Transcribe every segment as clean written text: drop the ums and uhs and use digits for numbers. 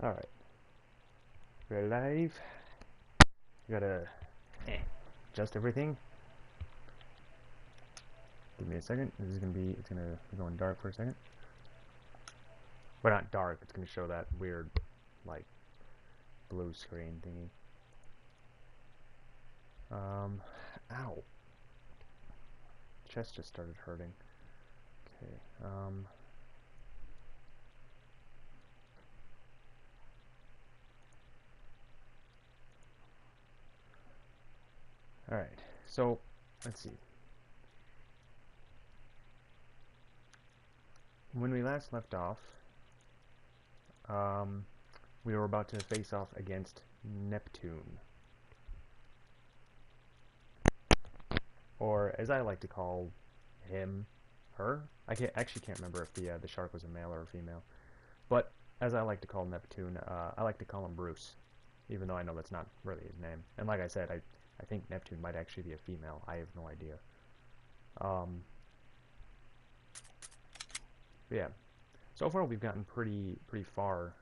Alright, we're live. Gotta adjust everything. Give me a second. This is gonna be, it's gonna be going dark for a second. Well, not dark, it's gonna show that weird, like, blue screen thingy. Ow. Chest just started hurting. Okay, alright, so, let's see. When we last left off, we were about to face off against Neptune. Or, as I like to call him, her? I actually can't remember if the shark was a male or a female. But, as I like to call Neptune, I like to call him Bruce. Even though I know that's not really his name. And like I said, I think Neptune might actually be a female. I have no idea. Yeah. So far we've gotten pretty far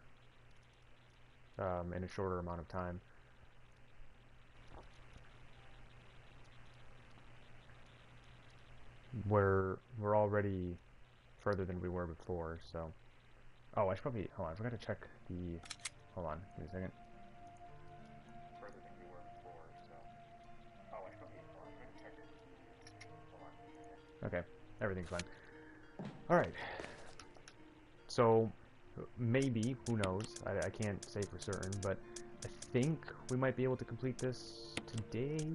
in a shorter amount of time. We're already further than we were before, so... Oh, I should probably... Hold on, I forgot to check the... Hold on, give me a second. Further than we were before, so... Oh, I should probably... Hold on, I forgot to check it. Hold on. Okay, everything's fine. Alright. So, maybe, who knows, I can't say for certain, but I think we might be able to complete this today.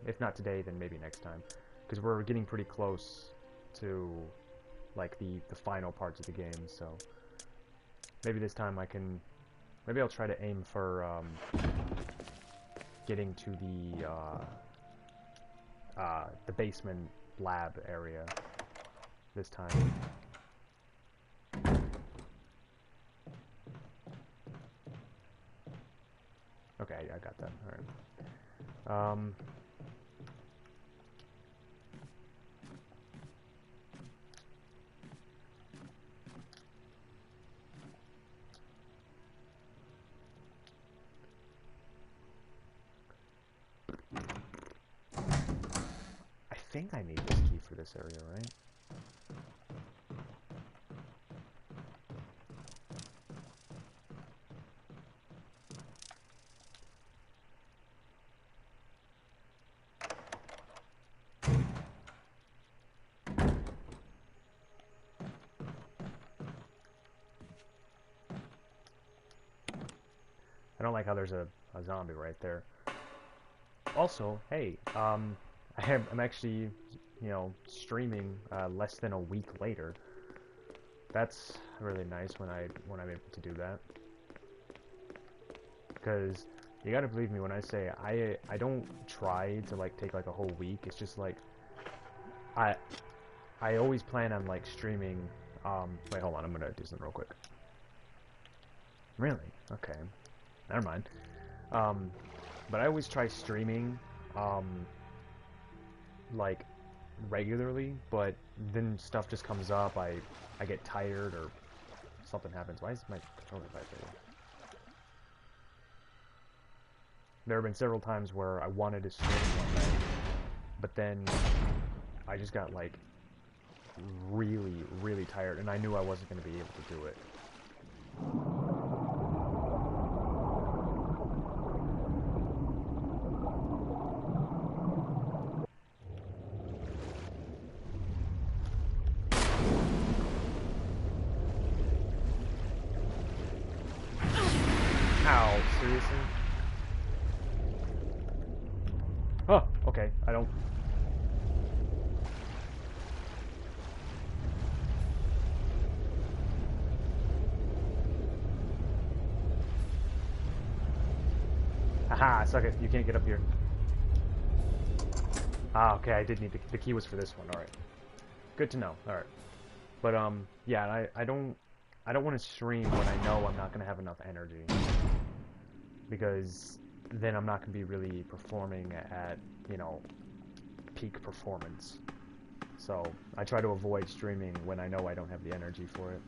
If not today, then maybe next time. Because we're getting pretty close to, like, the final parts of the game, so... Maybe this time I can... Maybe I'll try to aim for, getting to the basement lab area this time. Okay, I got that. Alright. I think I need this key for this area, right? I don't like how there's a zombie right there. Also, hey, I'm actually, you know, streaming less than a week later. That's really nice when I'm able to do that. Because you gotta believe me when I say I don't try to like take like a whole week. It's just like I always plan on like streaming. Wait, hold on, I'm gonna do something real quick. Really? Okay. Never mind. But I always try streaming, like, regularly, but then stuff just comes up, I get tired, or something happens. Why is my controller vibrating? There have been several times where I wanted to stream one night, but then I just got, like, really tired, and I knew I wasn't going to be able to do it. Ow, seriously? Oh, okay, I don't... Haha, suck it, you can't get up here. Ah, okay, I did need the key was for this one, alright. Good to know, alright. But, yeah, I don't want to stream when I know I'm not going to have enough energy. Because then I'm not going to be really performing at, you know, peak performance. So, I try to avoid streaming when I know I don't have the energy for it.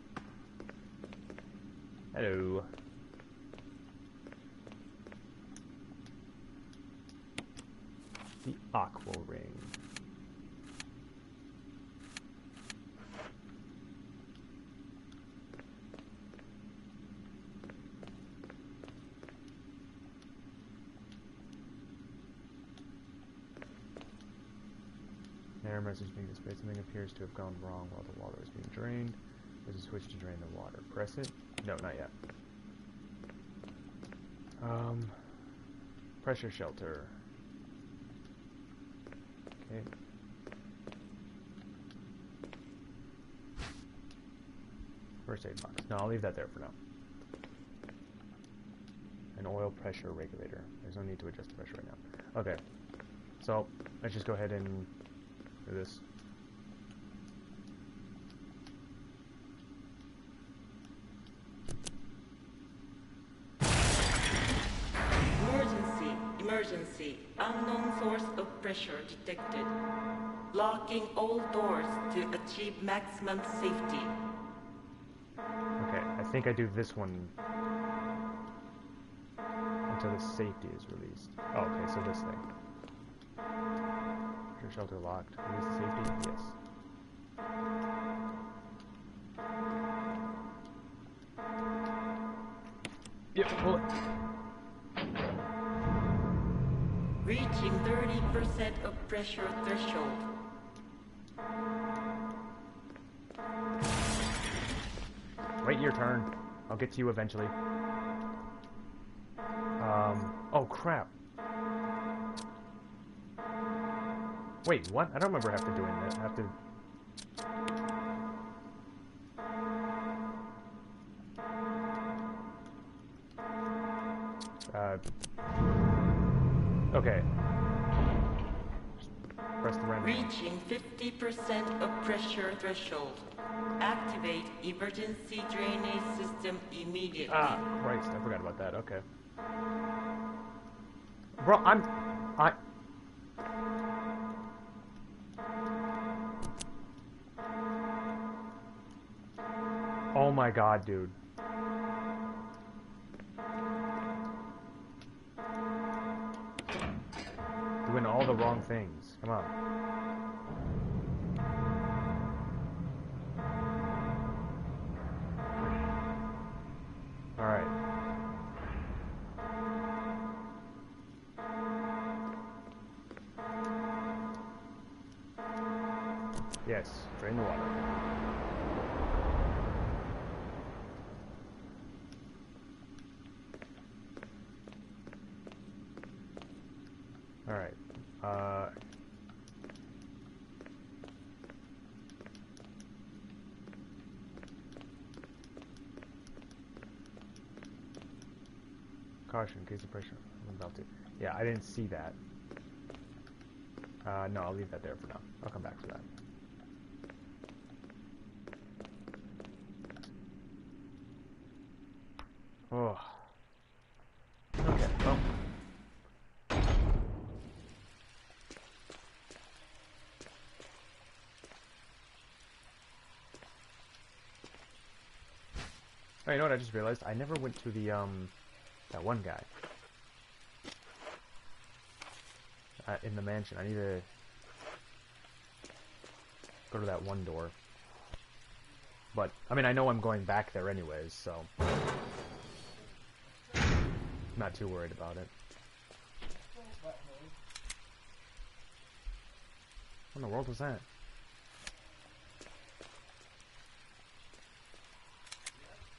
Hello. the aqua ring. Error message being displayed. Something appears to have gone wrong while the water is being drained. There's a switch to drain the water. Press it. No, not yet. Pressure shelter. Okay. First aid box. No, I'll leave that there for now. An oil pressure regulator. There's no need to adjust the pressure right now. Okay. So, let's just go ahead and do this. Emergency. Unknown source of pressure detected. Locking all doors to achieve maximum safety. Okay, I think I do this one until the safety is released. Oh, okay, so this thing. Pressure shelter locked. Release the safety? Yes. Yep, pull it. Reaching 30% of pressure threshold. Wait your turn. I'll get to you eventually. Oh crap. Wait, what? I don't remember having to doing that. I have to... Okay. Press the random. Reaching 50% of pressure threshold. Activate emergency drainage system immediately. Ah, Christ, I forgot about that. Okay. Bro, Oh my god, dude. Doing all the wrong things. Come on. Alright. Yes, drain the water. Alright. Caution, in case of pressure. I'm about to. Yeah, I didn't see that. No, I'll leave that there for now. I'll come back for that. Oh. Okay, well. Oh, you know what I just realized? I never went to the, that one guy. In the mansion. I need to go to that one door. But, I mean, I know I'm going back there anyways, so... not too worried about it. What in the world was that?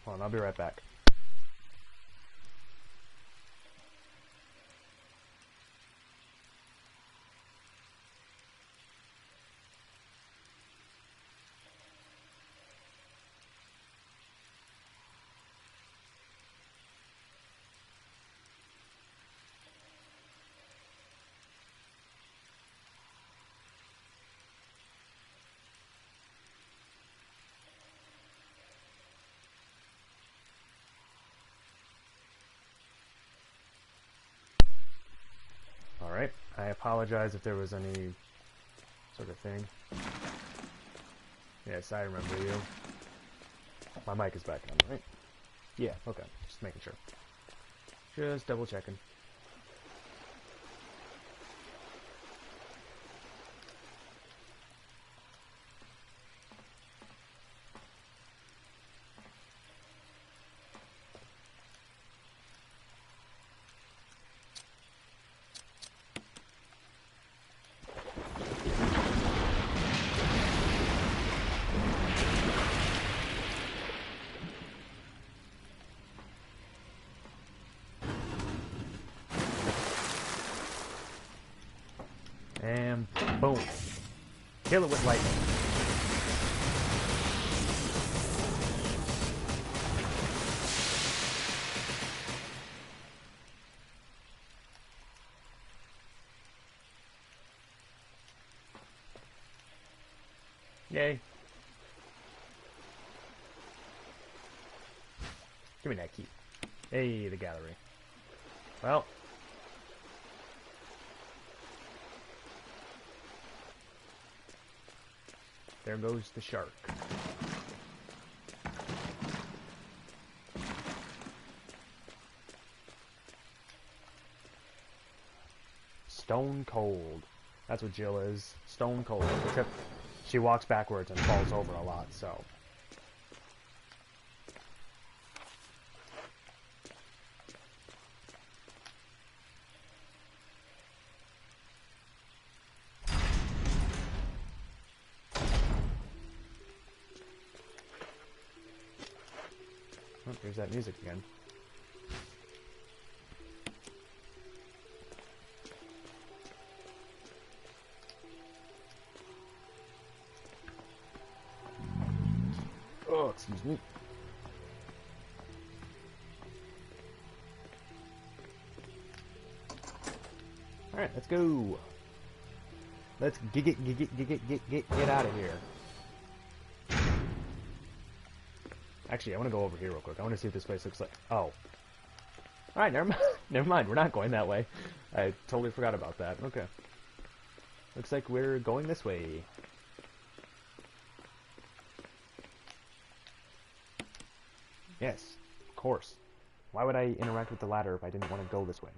Hold on, I'll be right back. Alright, I apologize if there was any sort of thing. Yes, I remember you. My mic is back on, right? Yeah, okay, just making sure. Just double checking. Boom. Kill it with lightning. Yay. Give me that key. Hey, the gallery. Well. There goes the shark. Stone cold. That's what Jill is. Stone cold. Except she walks backwards and falls over a lot, so. Oh, there's that music again. Oh, excuse me. Alright, let's go. Let's get out of here. Actually, I want to go over here real quick. I want to see what this place looks like. Oh. Alright, never mind. Never mind. We're not going that way. I totally forgot about that. Okay. Looks like we're going this way. Yes, of course. Why would I interact with the ladder if I didn't want to go this way?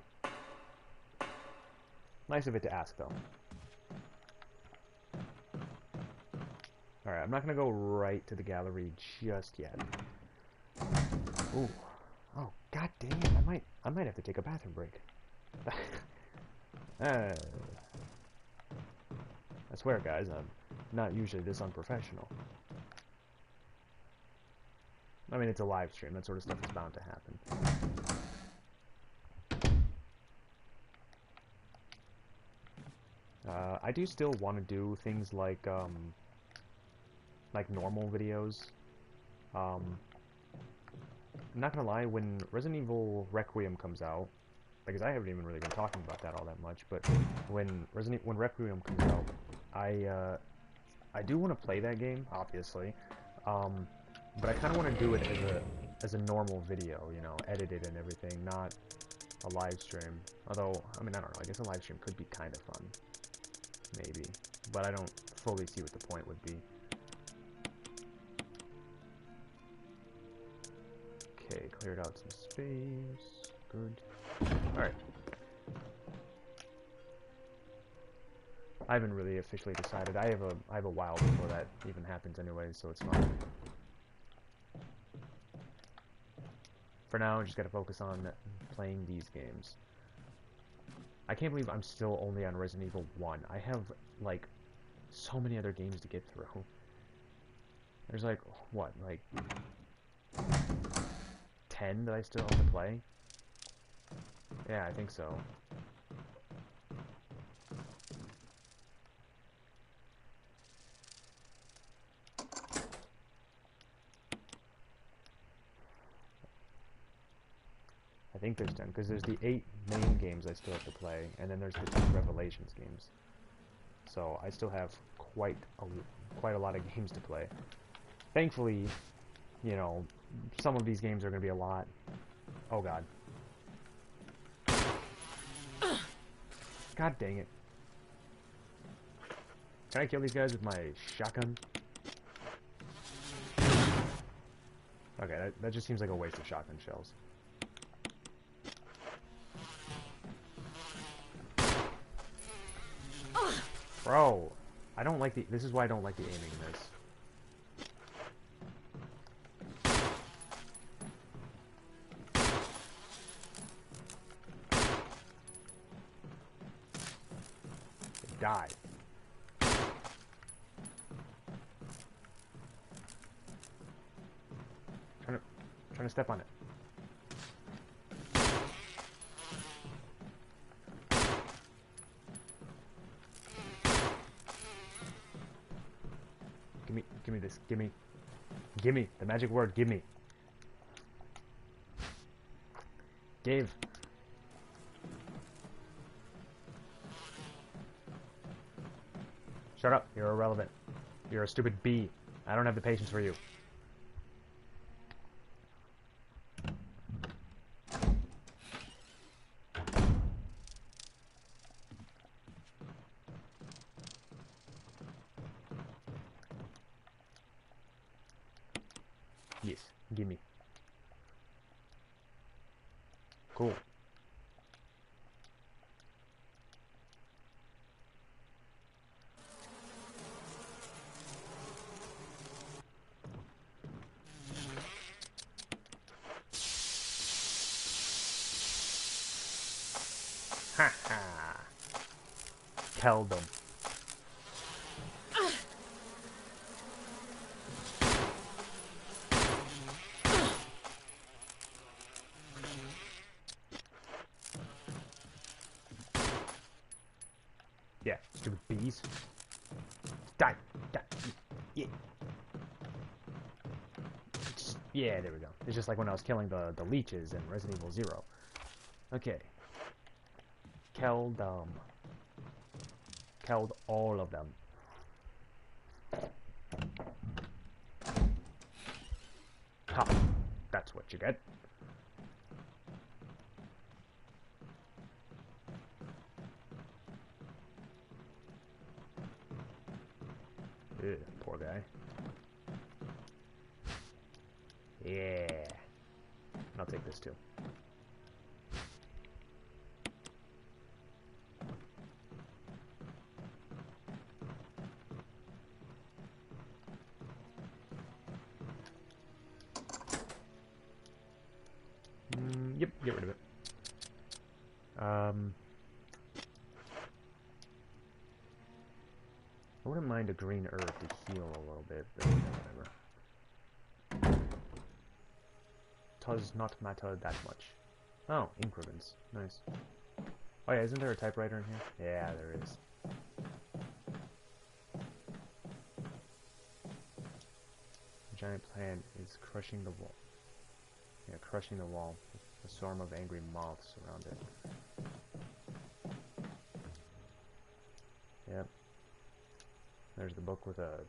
Nice of it to ask, though. Alright, I'm not going to go right to the gallery just yet. Ooh. Oh, god dang it. I might have to take a bathroom break. I swear, guys, I'm not usually this unprofessional. I mean, it's a live stream. That sort of stuff is bound to happen. I do still want to do things like normal videos. I'm not gonna lie, when Resident Evil Requiem comes out, because I haven't even really been talking about that all that much, but when Requiem comes out, I do want to play that game, obviously. But I kind of want to do it as a normal video, you know, edited and everything, not a live stream. Although, I mean, I don't know, I guess a live stream could be kind of fun. Maybe. But I don't fully see what the point would be. Okay, cleared out some space. Good. Alright. I haven't really officially decided. I have a while before that even happens anyway, so it's fine. For now, I just gotta focus on playing these games. I can't believe I'm still only on Resident Evil 1. I have, like, so many other games to get through. There's, like, what, like, 10 that I still have to play? Yeah, I think so. I think there's 10, because there's the 8 main games I still have to play, and then there's the 2 Revelations games. So I still have quite a lot of games to play. Thankfully, you know, some of these games are going to be a lot. Oh god. God dang it. Can I kill these guys with my shotgun? Okay, that just seems like a waste of shotgun shells. Bro, I don't like this is why I don't like the aiming in this. Die. Trying to step on it. Give me this. Give me. Give me. The magic word. Give me. Give. Shut up. You're irrelevant. You're a stupid bee. I don't have the patience for you. Yes. Gimme. Cool. Ha ha. Killed them. Yeah, stupid bees. Die! Die! Yeah. Yeah, there we go. It's just like when I was killing the leeches in Resident Evil 0. Okay. Killed them. Killed all of them. Ha! That's what you get. Ugh, poor guy. Yeah. I'll take this too. Yep, get rid of it. I wouldn't mind a green herb to heal a little bit, but yeah, whatever. Does not matter that much. Oh, ink ribbons. Nice. Oh yeah, isn't there a typewriter in here? Yeah, there is. The giant plant is crushing the wall. Yeah, crushing the wall. A swarm of angry moths around it. Yep. There's the book with a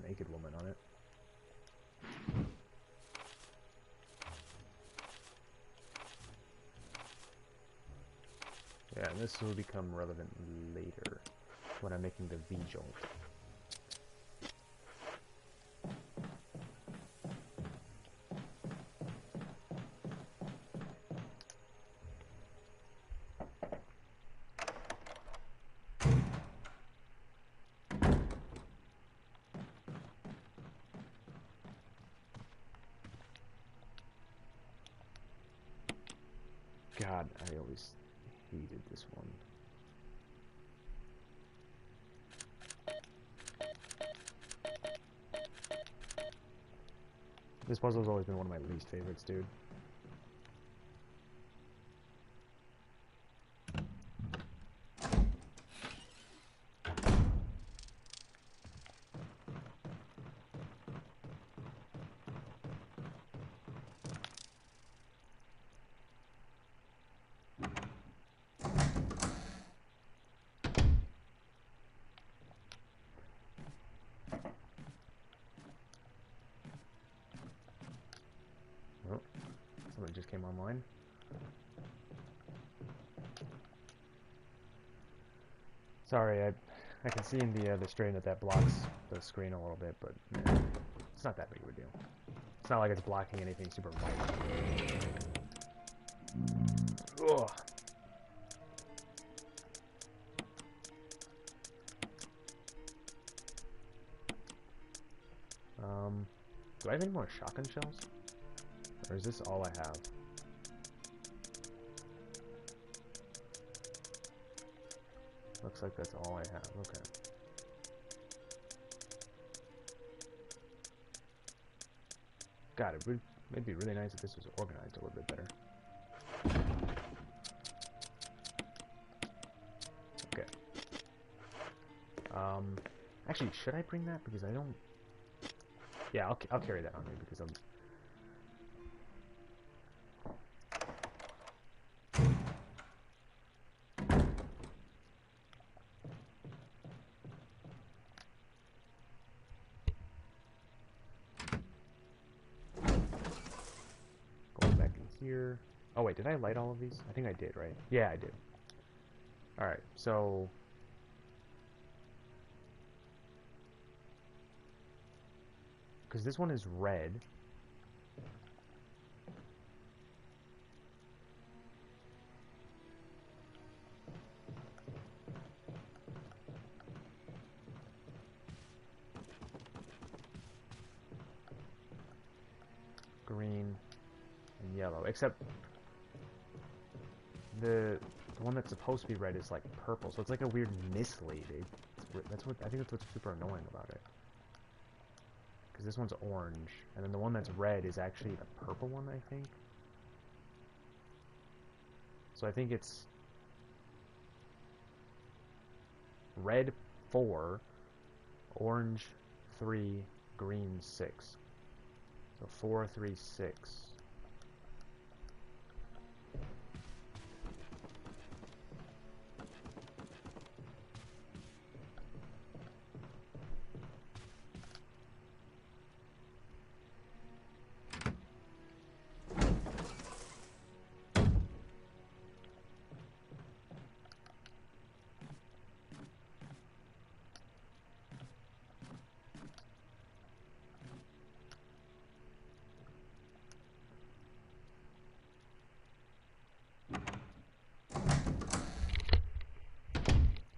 naked woman on it. Yeah, and this will become relevant later when I'm making the V-jolt. God, I always hated this one. This puzzle's always been one of my least favorites, dude. Oh, somebody just came online. Sorry, I can see in the screen that blocks the screen a little bit, but it's not that big of a deal. It's not like it's blocking anything super vital. Ugh. Do I have any more shotgun shells? Or is this all I have? Looks like that's all I have. Okay. God, it'd be really nice if this was organized a little bit better. Okay. Actually, should I bring that? Because I don't Yeah, I'll carry that on me because I'm... Going back in here. Oh wait, did I light all of these? I think I did, right? Yeah, I did. Alright, so... Because this one is red. Green and yellow, except the one that's supposed to be red is like purple, so it's like a weird mislead. That's what I think that's what's super annoying about it. Because this one's orange, and then the one that's red is actually the purple one, I think. So I think it's red 4, orange 3, green 6. So 4, 3, 6.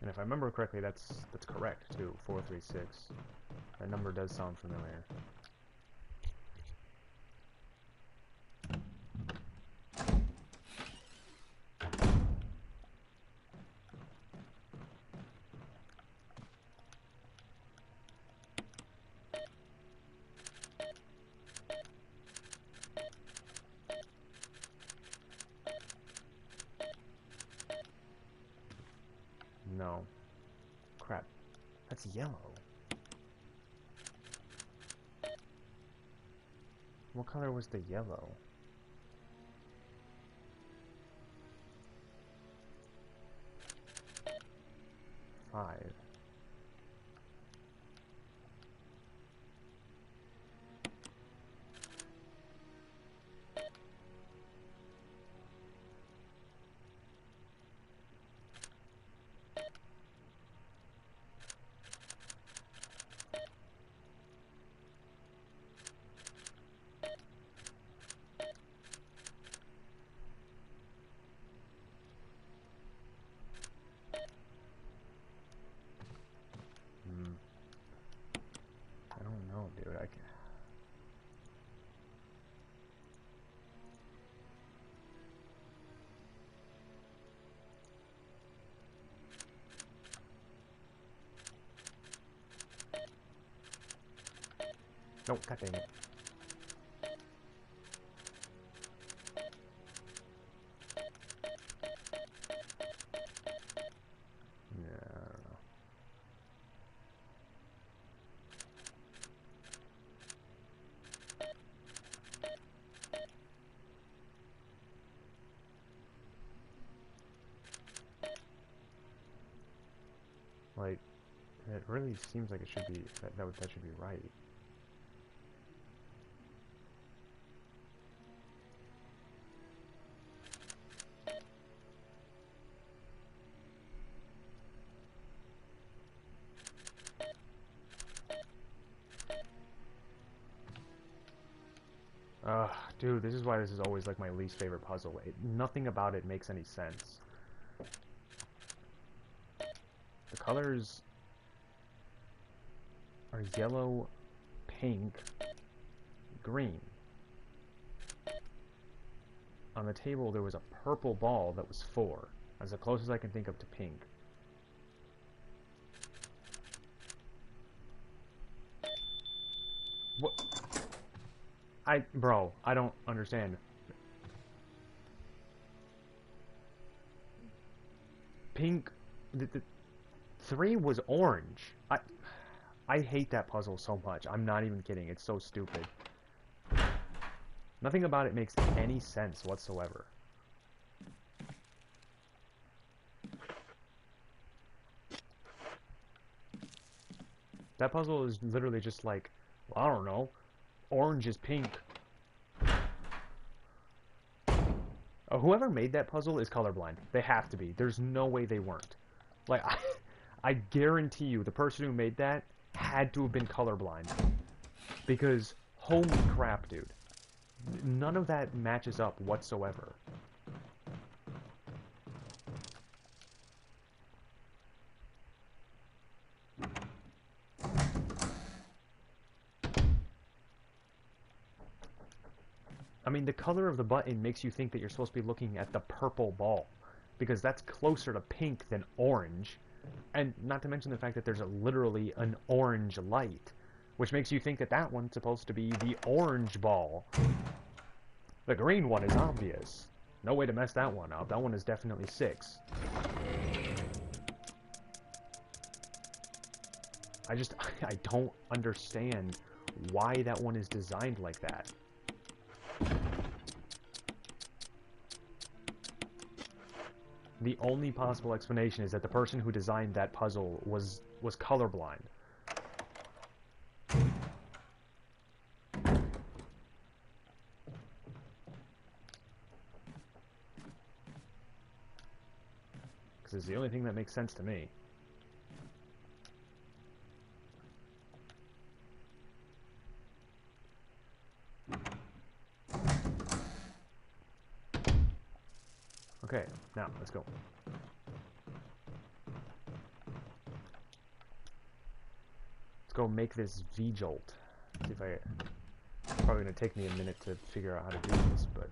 And if I remember correctly, that's correct too. 4, 3, 6. That number does sound familiar. No. Crap. That's yellow. What color was the yellow? Five. I don't know, dude. I can... Nope, god dang it. Yeah, I don't know. Like, it really seems like it should be, that should be right. Ugh, dude, this is why this is always like my least favorite puzzle. Nothing about it makes any sense. The colors are yellow, pink, green. On the table there was a purple ball that was 4. That's the closest I can think of to pink. What? Bro, I don't understand. Pink, the 3 was orange. I hate that puzzle so much. I'm not even kidding. It's so stupid. Nothing about it makes any sense whatsoever. That puzzle is literally just like, well, I don't know, orange is pink. Whoever made that puzzle is colorblind. They have to be. There's no way they weren't. Like, I guarantee you, the person who made that had to have been colorblind. Because, holy crap, dude. None of that matches up whatsoever. I mean, the color of the button makes you think that you're supposed to be looking at the purple ball, because that's closer to pink than orange, and not to mention the fact that there's literally an orange light, which makes you think that that one's supposed to be the orange ball. The green one is obvious. No way to mess that one up. That one is definitely 6. I don't understand why that one is designed like that. The only possible explanation is that the person who designed that puzzle was colorblind. Because it's the only thing that makes sense to me. Okay, now, let's go. Let's go make this V-jolt. See if it's probably going to take me a minute to figure out how to do this, but...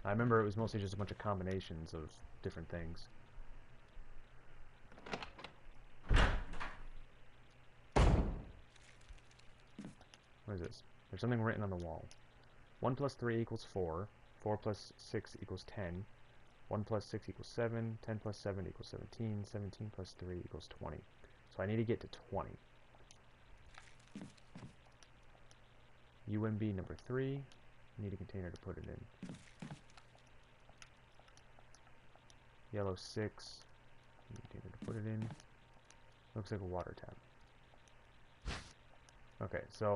I remember it was mostly just a bunch of combinations of different things. What is this? There's something written on the wall. 1 plus 3 equals 4. 4 plus 6 equals 10. 1 plus 6 equals 7. 10 plus 7 equals 17. 17 plus 3 equals 20. So I need to get to 20. UMB number 3. Need a container to put it in. Yellow 6. Need a container to put it in. Looks like a water tap. Okay, so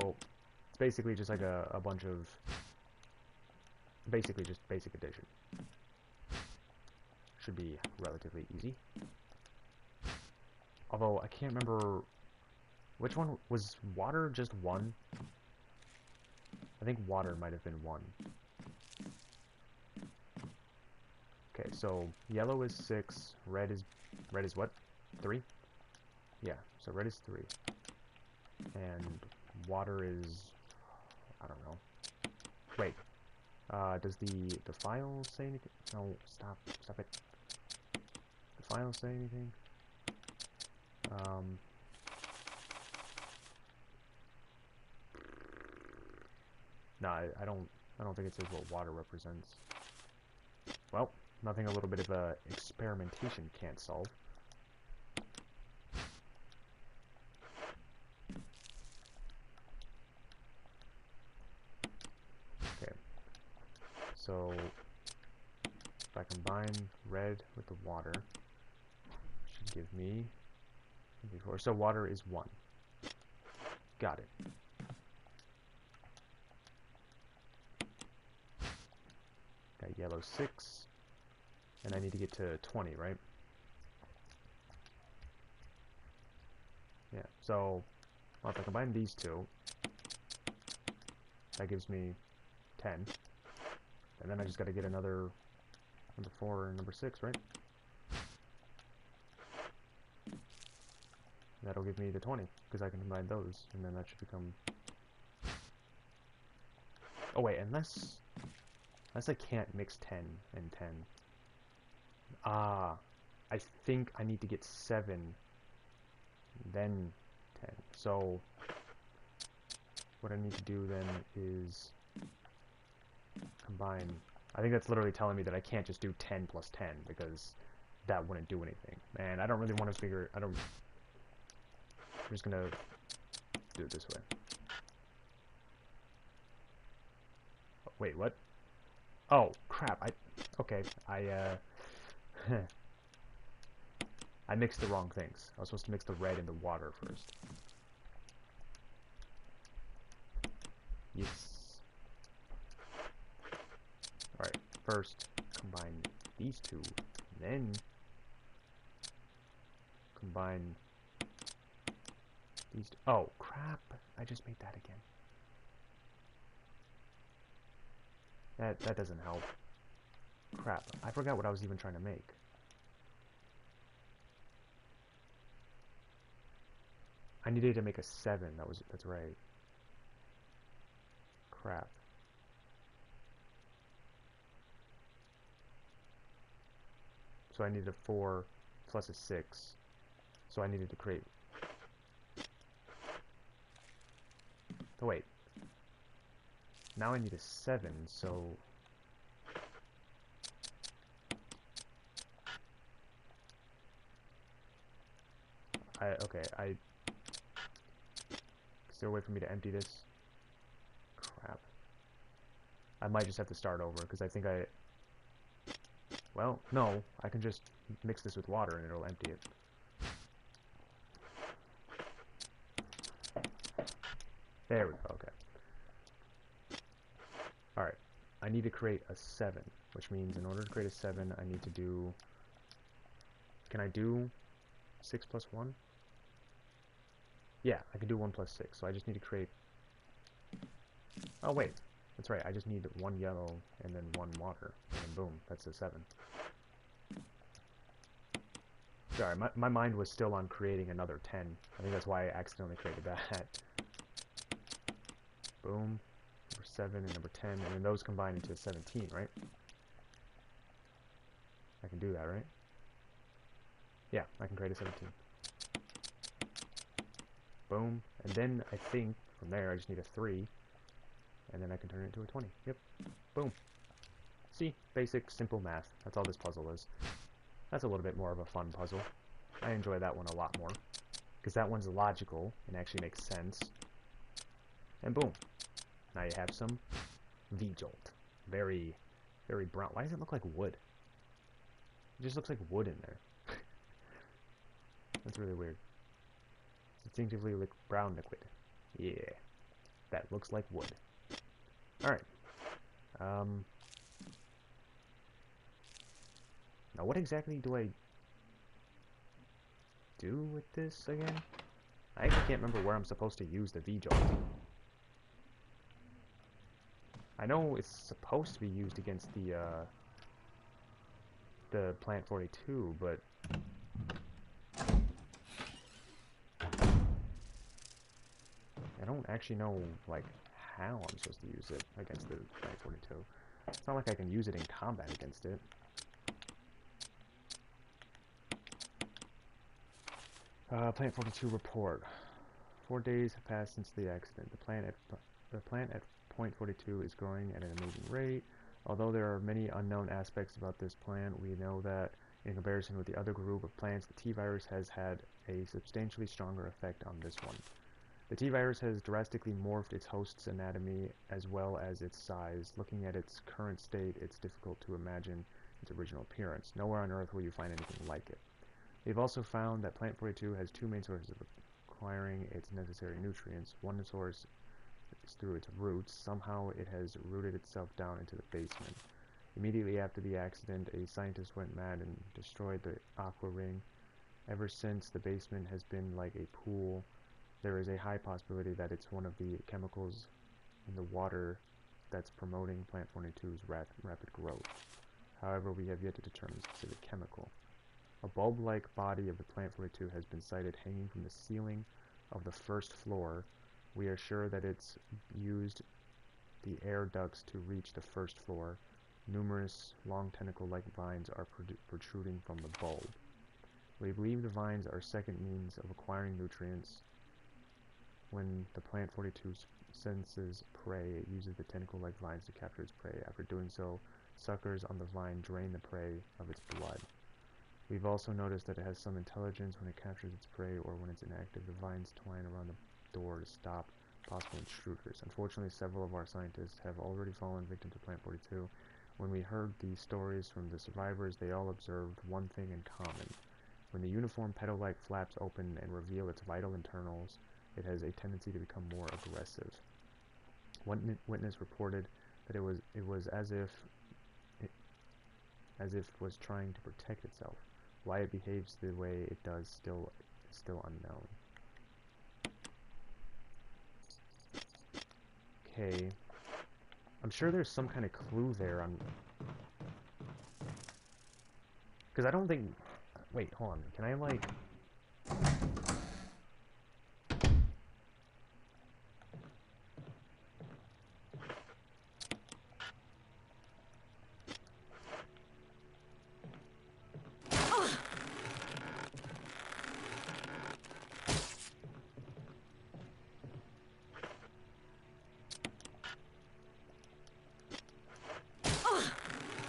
it's basically just like a bunch of... Basically just basic addition. Should be relatively easy. Although, I can't remember... Which one? Was water just 1? I think water might have been 1. Okay, so yellow is 6, red is what? 3? Yeah, so red is 3. And water is... I don't know. Wait. Does the file say anything? No, stop it. The file say anything? No, I don't think it says what water represents. Well, nothing a little bit of experimentation can't solve. Okay. So if I combine red with the water, it should give me 4. So water is 1. Got it. Got yellow 6, and I need to get to 20, right? Yeah, so well, if I combine these two, that gives me 10. And then I just got to get another number 4 and number 6, right? That'll give me the 20, because I can combine those, and then that should become... Oh wait, unless I can't mix 10 and 10. Ah, I think I need to get 7, then 10. So, what I need to do then is combine... I think that's literally telling me that I can't just do 10 plus 10, because that wouldn't do anything. And I don't really want to figure... I'm just gonna do it this way. Oh, wait, what? Oh, crap, okay, I mixed the wrong things. I was supposed to mix the red and the water first. Yes. Alright, first combine these two, then combine these two. Oh, crap, I just made that again. That doesn't help. Crap, I forgot what I was even trying to make. I needed to make a 7, that's right. Crap. So I needed a 4 plus a 6. So I needed to create... Oh wait. Now I need a 7, so... Okay, is there a way for me to empty this? Crap. I might just have to start over, because I think well, no, I can just mix this with water and it'll empty it. There we go, okay. Alright, I need to create a 7, which means in order to create a 7, I need to do... Can I do 6 plus 1? Yeah, I can do 1 plus 6, so I just need to create... Oh, wait, that's right, I just need 1 yellow and then 1 water, and then boom, that's a 7. Sorry, my mind was still on creating another 10. I think that's why I accidentally created that. Boom. Number 7 and number 10, and then those combine into 17, right? I can do that, right? Yeah, I can create a 17. Boom. And then I think from there I just need a 3, and then I can turn it into a 20. Yep. Boom. See? Basic, simple math. That's all this puzzle is. That's a little bit more of a fun puzzle. I enjoy that one a lot more, because that one's logical and actually makes sense. And boom. Now you have some V-Jolt. Very, very brown. Why does it look like wood? It just looks like wood in there. That's really weird. Distinctively brown liquid. Yeah. That looks like wood. Alright. Now what exactly do I do with this again? I actually can't remember where I'm supposed to use the V-Jolt. I know it's supposed to be used against the Plant 42, but I don't actually know, like, how I'm supposed to use it against the Plant 42. It's not like I can use it in combat against it. Plant 42 report. 4 days have passed since the accident. The plant at point 42 is growing at an amazing rate. Although there are many unknown aspects about this plant, we know that in comparison with the other group of plants, the T-virus has had a substantially stronger effect on this one. The T-virus has drastically morphed its host's anatomy as well as its size. Looking at its current state, it's difficult to imagine its original appearance. Nowhere on Earth will you find anything like it. They've also found that Plant 42 has 2 main sources of acquiring its necessary nutrients. One source is through its roots. Somehow it has rooted itself down into the basement. Immediately after the accident, a scientist went mad and destroyed the aqua ring. Ever since, the basement has been like a pool. There is a high possibility that it's one of the chemicals in the water that's promoting Plant 42's rapid growth. However, we have yet to determine the specific chemical. A bulb-like body of the Plant 42 has been sighted hanging from the ceiling of the first floor. We are sure that it's used the air ducts to reach the first floor. Numerous long tentacle-like vines are protruding from the bulb. We believe the vines are second means of acquiring nutrients. When the Plant 42 senses prey, it uses the tentacle-like vines to capture its prey. After doing so, suckers on the vine drain the prey of its blood. We've also noticed that it has some intelligence when it captures its prey or when it's inactive. The vines twine around the door to stop possible intruders. Unfortunately, several of our scientists have already fallen victim to Plant 42. When we heard the stories from the survivors, they all observed one thing in common. When the uniform petal-like flaps open and reveal its vital internals, it has a tendency to become more aggressive. One witness reported that it was as if it was trying to protect itself. Why it behaves the way it does is still unknown. Okay. I'm sure there's some kind of clue there on... Because I don't think... Wait, hold on. Can I, like...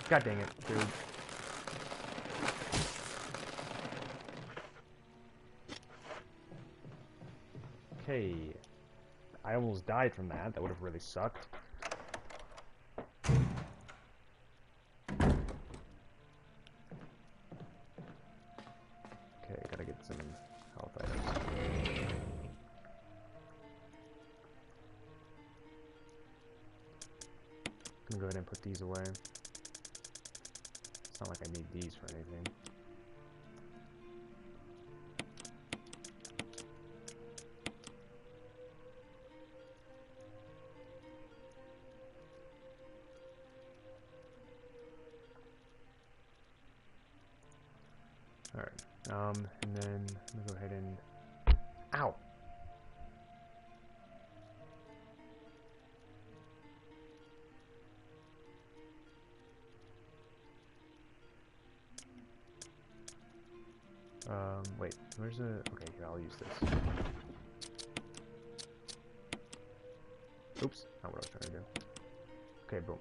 God dang it, dude. Okay. I almost died from that. That would have really sucked. Okay, gotta get some health items. I'm gonna go ahead and put these away. It's not like I need these for anything. Alright, and then I'm gonna go ahead and... Ow! Wait, where's the... Okay, here, I'll use this. Oops, not what I was trying to do. Okay, boom.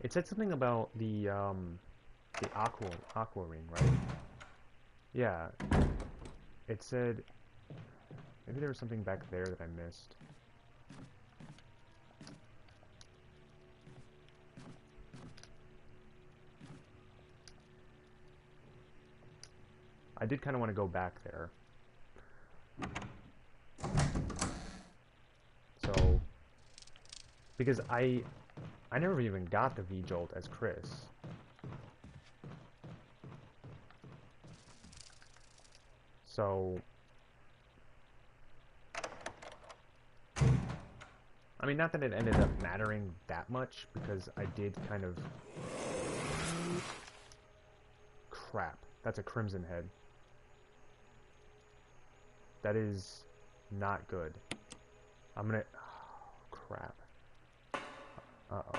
It said something about the aqua ring, right? Yeah. It said... Maybe there was something back there that I missed. I did kind of want to go back there. So... Because I never even got the V-Jolt as Chris. So... I mean, not that it ended up mattering that much, because I did kind of... Crap. That's a Crimson Head. That is not good. I'm gonna... Oh, crap. Uh-oh.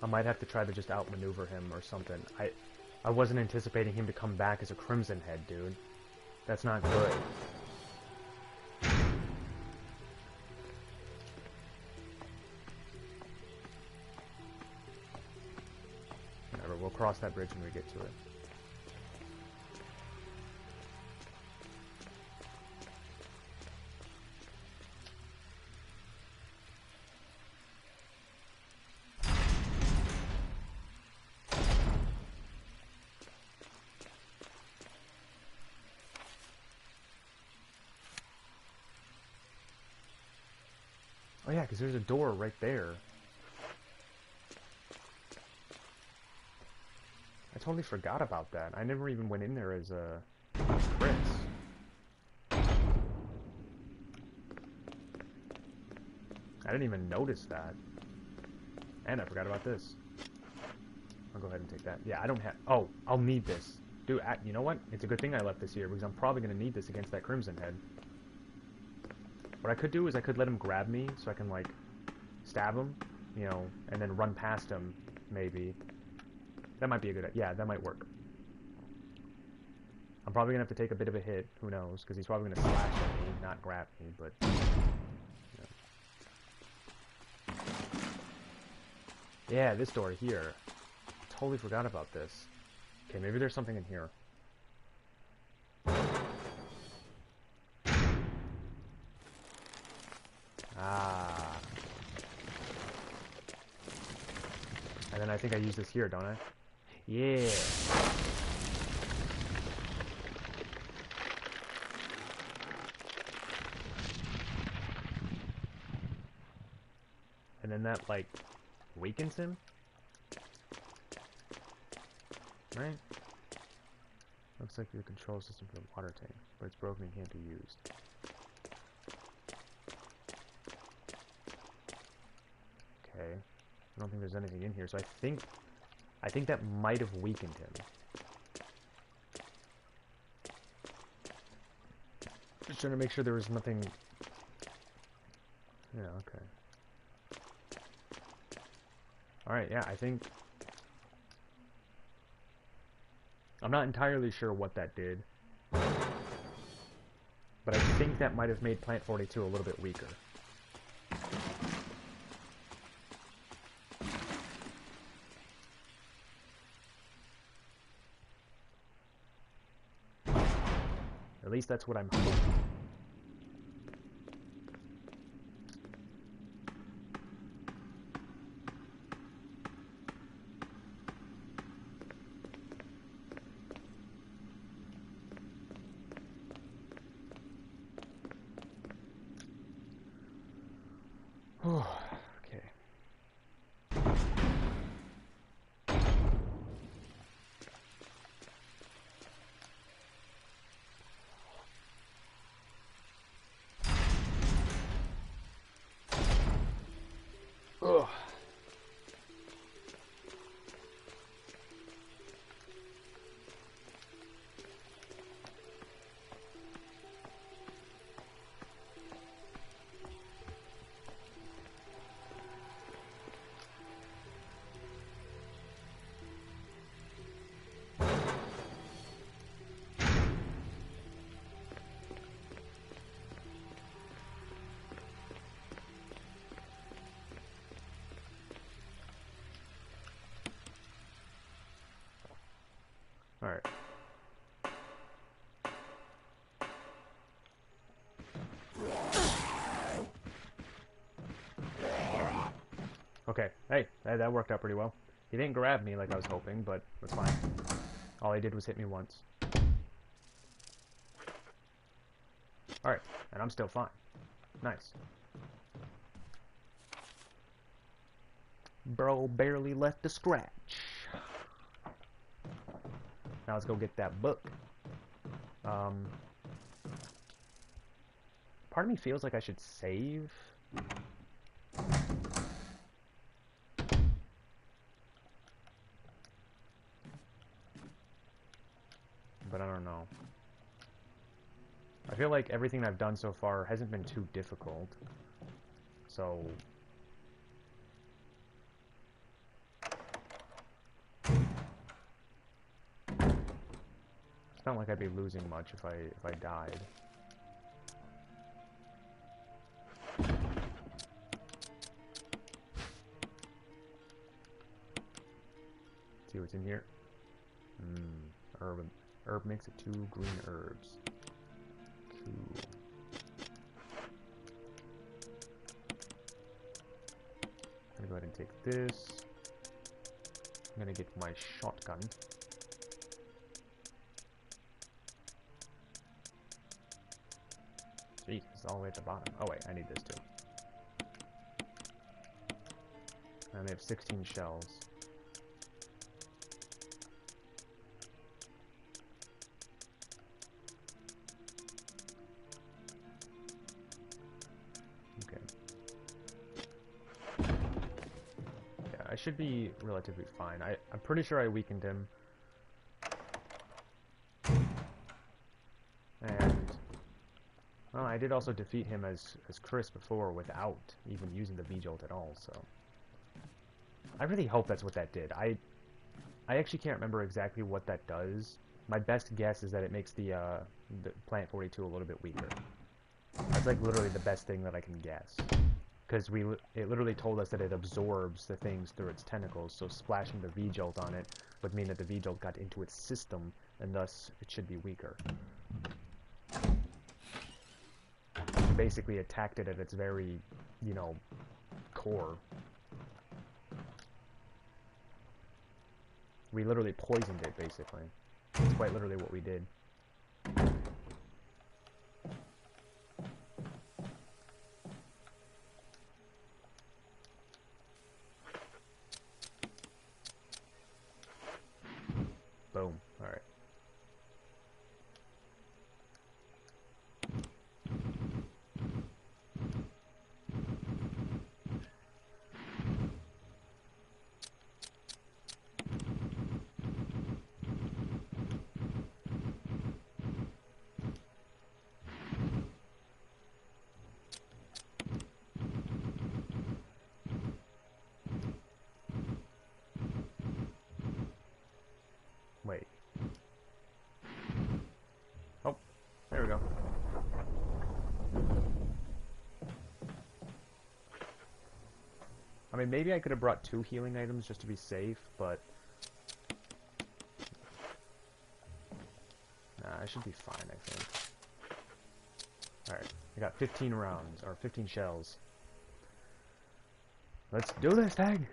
I might have to try to just outmaneuver him or something. I wasn't anticipating him to come back as a Crimson Head, dude. That's not good. Whatever, we'll cross that bridge when we get to it. Oh yeah, because there's a door right there. I totally forgot about that. I never even went in there as a Chris. I didn't even notice that. And I forgot about this. I'll go ahead and take that. Yeah, I don't have... Oh, I'll need this. Dude, you know what? It's a good thing I left this here, because I'm probably going to need this against that Crimson Head. What I could do is I could let him grab me so I can, like, stab him, you know, and then run past him, maybe. That might be a good idea. Yeah, that might work. I'm probably going to have to take a bit of a hit, who knows, because he's probably going to slash at me, not grab me, but... Yeah, this door here. Totally forgot about this. Okay, maybe there's something in here. Ah. And then I think I use this here, don't I? Yeah. And then that, like, weakens him? Right? Looks like the control system for the water tank, but it's broken and can't be used. Okay. I don't think there's anything in here, so I think that might have weakened him. Just trying to make sure there was nothing... Yeah, okay. Alright, yeah, I think... I'm not entirely sure what that did. But I think that might have made Plant 42 a little bit weaker. At least that's what I'm hoping. Okay. Ugh. Alright. Okay, hey, that worked out pretty well. He didn't grab me like I was hoping, but that's fine. All he did was hit me once. Alright, and I'm still fine. Nice. Bro barely left a scratch. Now let's go get that book. Part of me feels like I should save. But I don't know. I feel like everything I've done so far hasn't been too difficult. So... it's not like I'd be losing much if I died. See what's in here? Herb mix of 2 green herbs. Cool. I'm gonna go ahead and take this. I'm gonna get my shotgun. Jeez, it's all the way at the bottom. Oh wait, I need this too. And they have 16 shells. I should be relatively fine. I'm pretty sure I weakened him. And Well, I did also defeat him as Chris before without even using the V-Jolt at all, so... I really hope that's what that did. I actually can't remember exactly what that does. My best guess is that it makes the Plant 42 a little bit weaker. That's like literally the best thing that I can guess. Because it literally told us that it absorbs the things through its tentacles, so splashing the V-Jolt on it would mean that the V-Jolt got into its system, and thus it should be weaker. It basically attacked it at its very, you know, core. We literally poisoned it, basically. That's quite literally what we did. Boom. Alright. Wait. Oh, there we go. I mean, maybe I could have brought 2 healing items just to be safe, but... Nah, I should be fine, I think. Alright, I got 15 rounds, or 15 shells. Let's do this thing!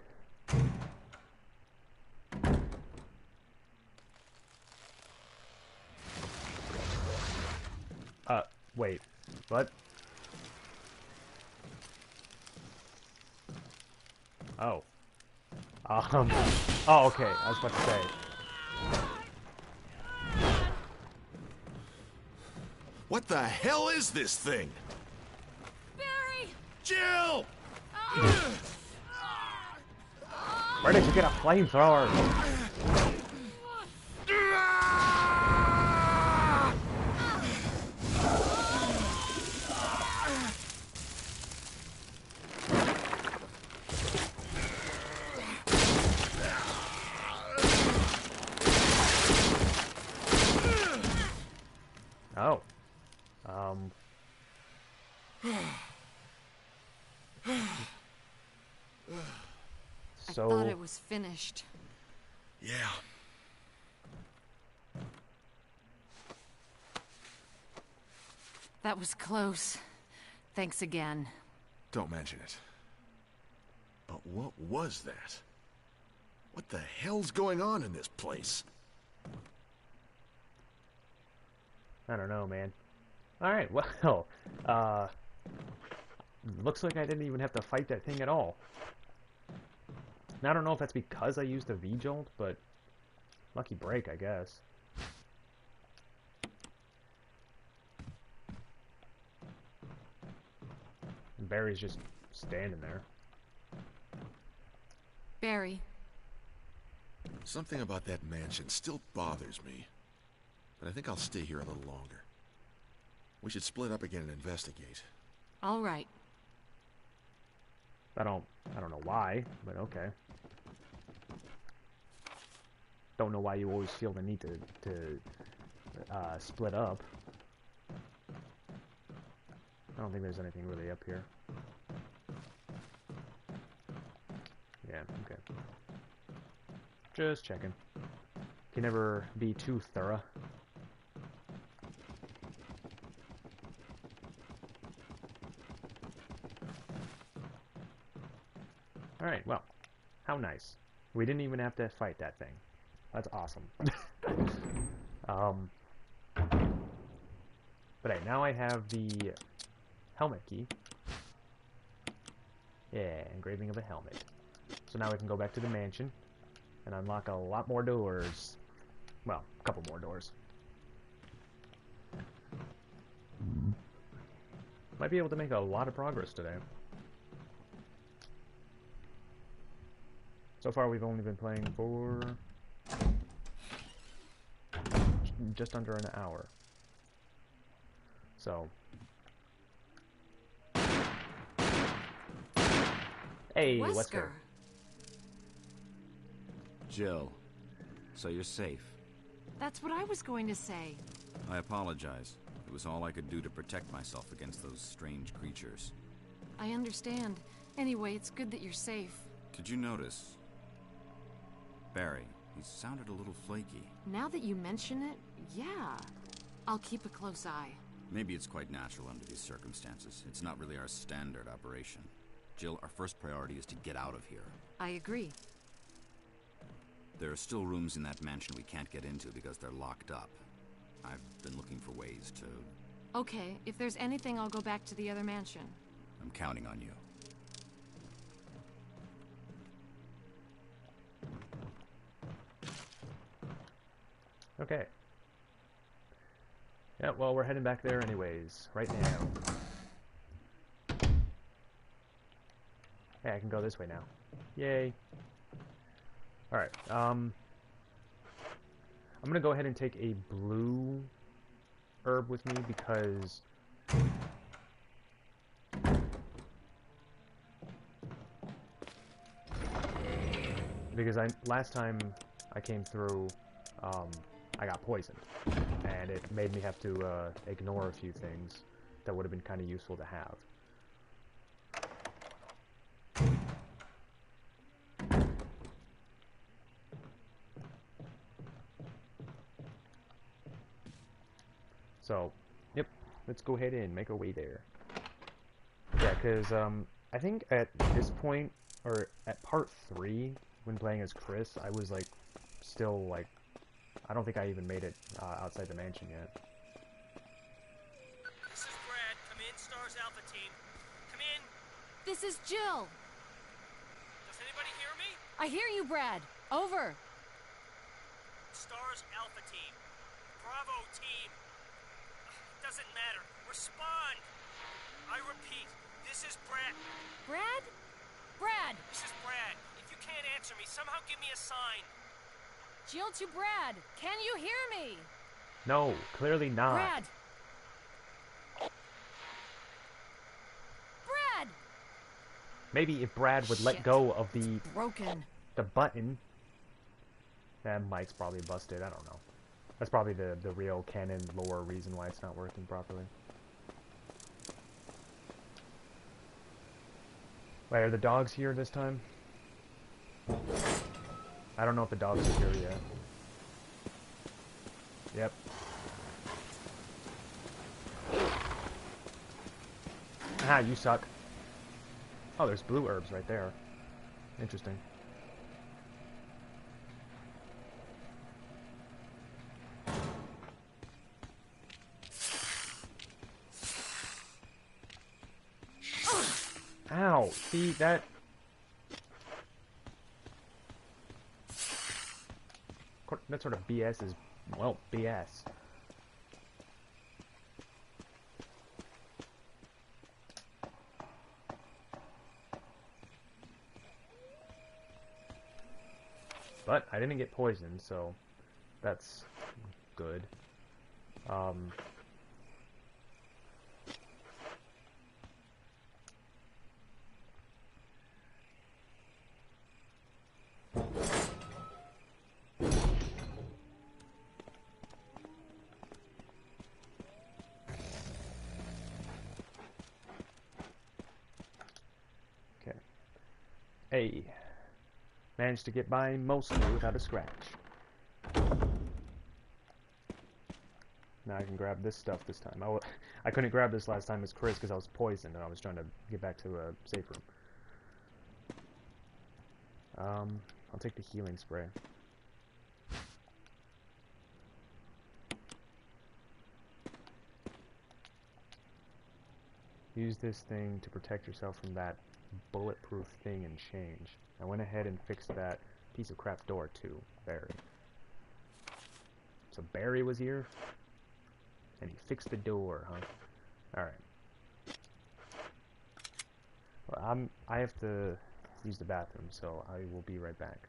Wait. What? Oh. Oh, okay. I was about to say. What the hell is this thing? Barry! Jill! Where did you get a flamethrower? Oh. I thought it was finished. Yeah. That was close. Thanks again. Don't mention it. But what was that? What the hell's going on in this place? I don't know, man. Alright, well, looks like I didn't even have to fight that thing at all. Now, I don't know if that's because I used a V-Jolt, but lucky break, I guess. And Barry's just standing there. Barry. Something about that mansion still bothers me. But I think I'll stay here a little longer. We should split up again and investigate. All right. I don't know why, but okay. Don't know why you always feel the need to split up. I don't think there's anything really up here. Yeah, okay. Just checking. Can never be too thorough. Alright, well, how nice. We didn't even have to fight that thing. That's awesome. But hey, now I have the helmet key. Yeah, engraving of a helmet. So now we can go back to the mansion and unlock a lot more doors. Well, a couple more doors. Might be able to make a lot of progress today. So far, we've only been playing for just under an hour. So, Hey, Wesker. Wesker. Jill, so you're safe. That's what I was going to say. I apologize. It was all I could do to protect myself against those strange creatures. I understand. Anyway, it's good that you're safe. Did you notice? Barry, he sounded a little flaky. Now that you mention it, yeah. I'll keep a close eye. Maybe it's quite natural under these circumstances. It's not really our standard operation. Jill, our first priority is to get out of here. I agree. There are still rooms in that mansion we can't get into because they're locked up. I've been looking for ways to... Okay, if there's anything, I'll go back to the other mansion. I'm counting on you. Okay. Yeah, well, we're heading back there anyways, right now. Hey, I can go this way now. Yay. Alright, I'm gonna go ahead and take a blue herb with me because... last time I came through, I got poisoned, and it made me have to ignore a few things that would have been kind of useful to have. So, yep, let's go ahead and make our way there. Yeah, because I think at this point, or at part 3, when playing as Chris, I was like, still like, I don't think I even made it outside the mansion yet. This is Brad. Come in, Stars Alpha Team. Come in. This is Jill. Does anybody hear me? I hear you, Brad. Over. Stars Alpha Team. Bravo Team. Doesn't matter. Respond. I repeat, this is Brad. Brad? Brad! This is Brad. If you can't answer me, somehow give me a sign. Jill to Brad. Can you hear me? No, clearly not. Brad! Brad! Maybe if Brad would let Shit. go of It's the broken. button. That mic's probably busted, I don't know. That's probably the real canon lore reason why it's not working properly. Wait, are the dogs here this time? I don't know if the dogs are here yet. Yep. Ah, you suck. Oh, there's blue herbs right there. Interesting. Ow! See, that... That sort of BS is, well, BS. But I didn't get poisoned, so that's good. Hey, managed to get by mostly without a scratch. Now I can grab this stuff this time. I couldn't grab this last time as Chris because I was poisoned and I was trying to get back to a safe room. I'll take the healing spray. Use this thing to protect yourself from that bulletproof thing and change. I went ahead and fixed that piece of crap door too, Barry. So Barry was here, and he fixed the door, huh? Alright. Well, I have to use the bathroom, so I will be right back.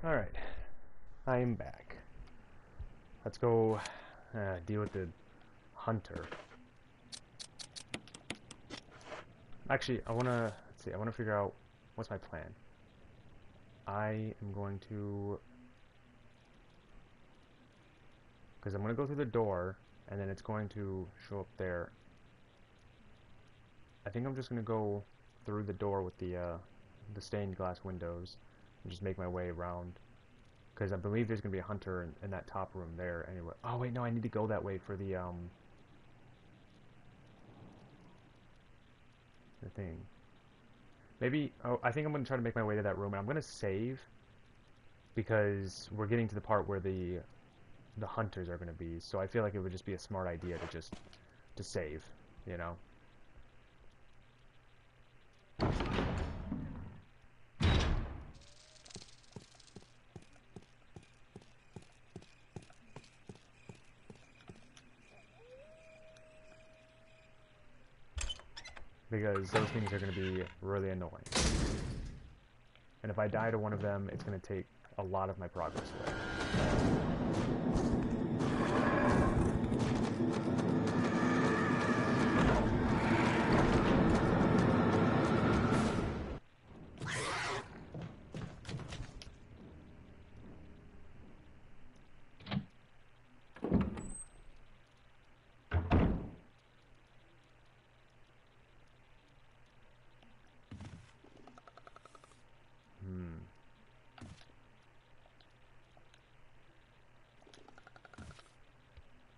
Alright. I am back. Let's go deal with the hunter. Actually, I wanna figure out what's my plan. I am going to, because I'm gonna go through the door and then it's going to show up there. I think I'm just gonna go through the door with the stained glass windows and just make my way around, because I believe there's gonna be a hunter in that top room there anyway. Oh wait, no, I need to go that way for the thing. Maybe, oh, I think I'm gonna try to make my way to that room, and I'm gonna save, because we're getting to the part where the hunters are gonna be, so I feel like it would just be a smart idea to save, you know? Because those things are going to be really annoying. And if I die to one of them, it's going to take a lot of my progress away.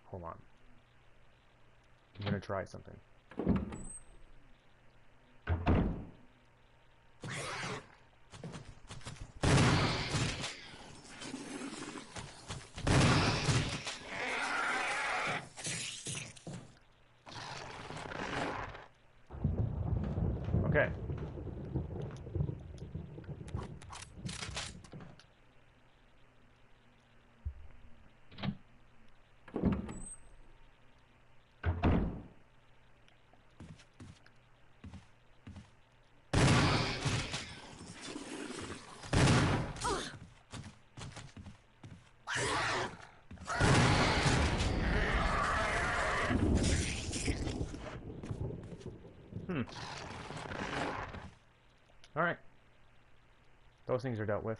Hold on. I'm gonna try something. Okay. Alright. Those things are dealt with.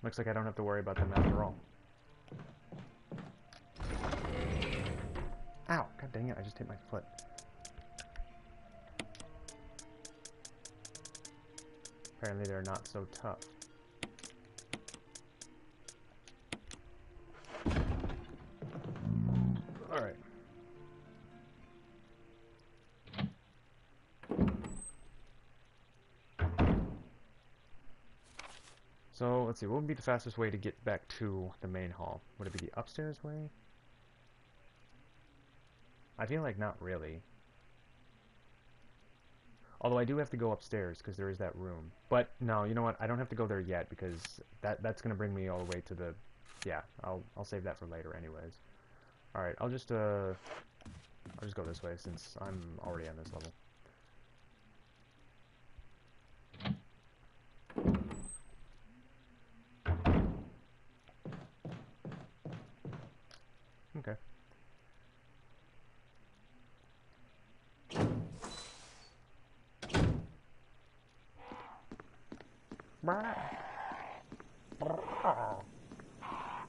Looks like I don't have to worry about them after all. Ow! God dang it, I just hit my foot. Apparently they're not so tough. Alright. So, let's see, what would be the fastest way to get back to the main hall? Would it be the upstairs way? I feel like not really. Although I do have to go upstairs, because there is that room. But, no, you know what, I don't have to go there yet, because that's going to bring me all the way to the... Yeah, I'll save that for later anyways. Alright, I'll just go this way, since I'm already on this level. Okay.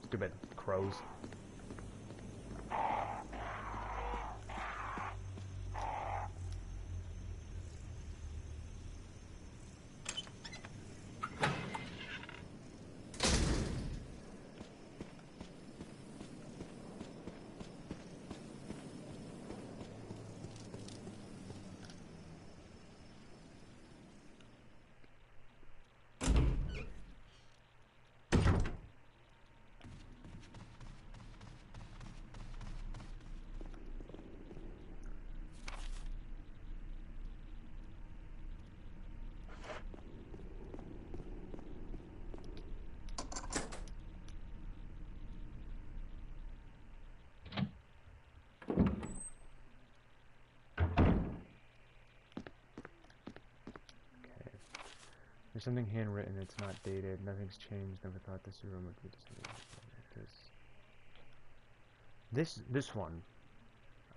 Stupid crows. There's something handwritten, it's not dated, nothing's changed, never thought this room would be like this. This one.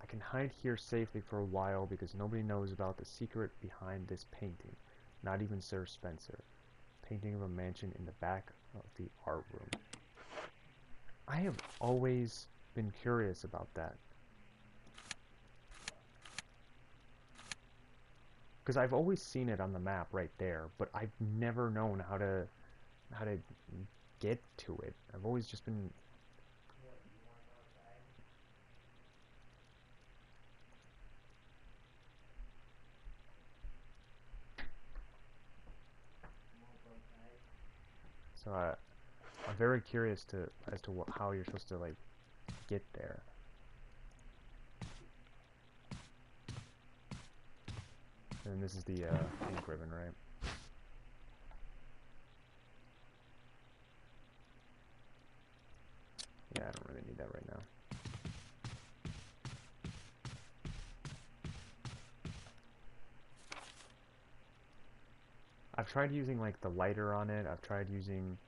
I can hide here safely for a while because nobody knows about the secret behind this painting. Not even Sir Spencer. Painting of a mansion in the back of the art room. I have always been curious about that. Because I've always seen it on the map right there, but I've never known how to get to it. I've always just been... So I'm very curious as to how you're supposed to like get there. And this is the pink ribbon, right? Yeah, I don't really need that right now. I've tried using like the lighter on it. I've tried using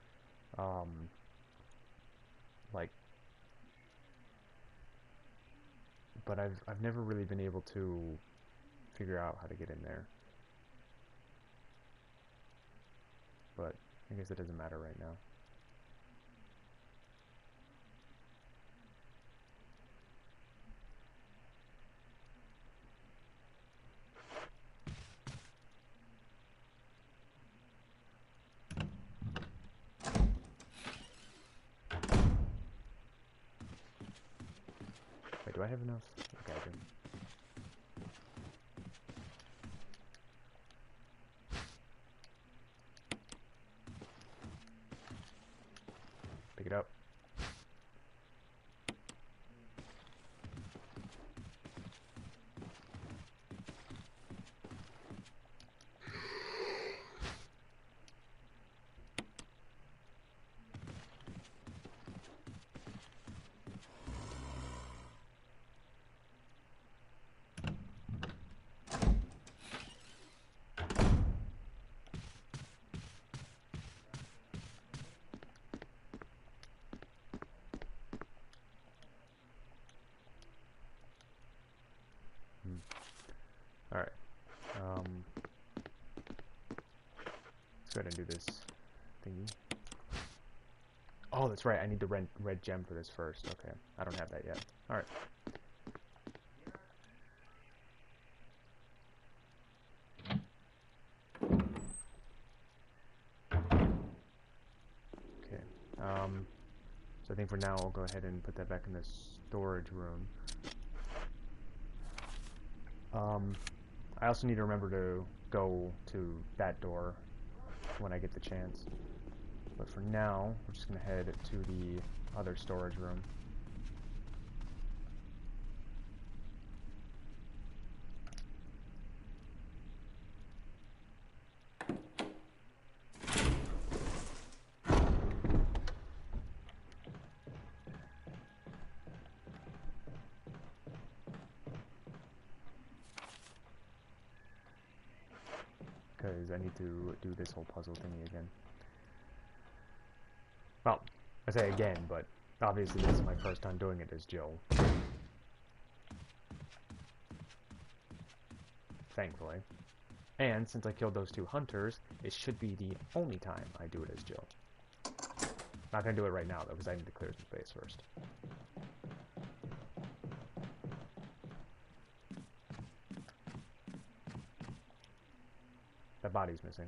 like, but I've never really been able to figure out how to get in there. But I guess it doesn't matter right now. Wait, do I have enough? Okay, I do. Pick it up. Alright. Let's go ahead and do this thingy. Oh, that's right. I need the red gem for this first. Okay. I don't have that yet. Alright. Okay. So I think for now I'll go ahead and put that back in the storage room. I also need to remember to go to that door when I get the chance. But for now, we're just going to head to the other storage room. Because I need to do this whole puzzle thingy again. Well, I say again, but obviously this is my first time doing it as Jill. Thankfully. And since I killed those two hunters, it should be the only time I do it as Jill. Not gonna do it right now though, because I need to clear some space first. That body's missing.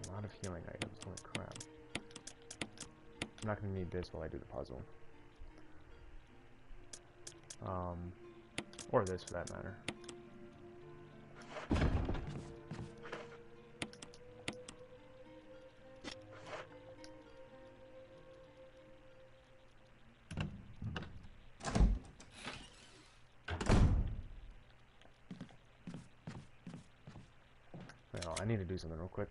A lot of healing items, holy crap. I'm not going to need this while I do the puzzle. Or this for that matter. Well, I need to do something real quick.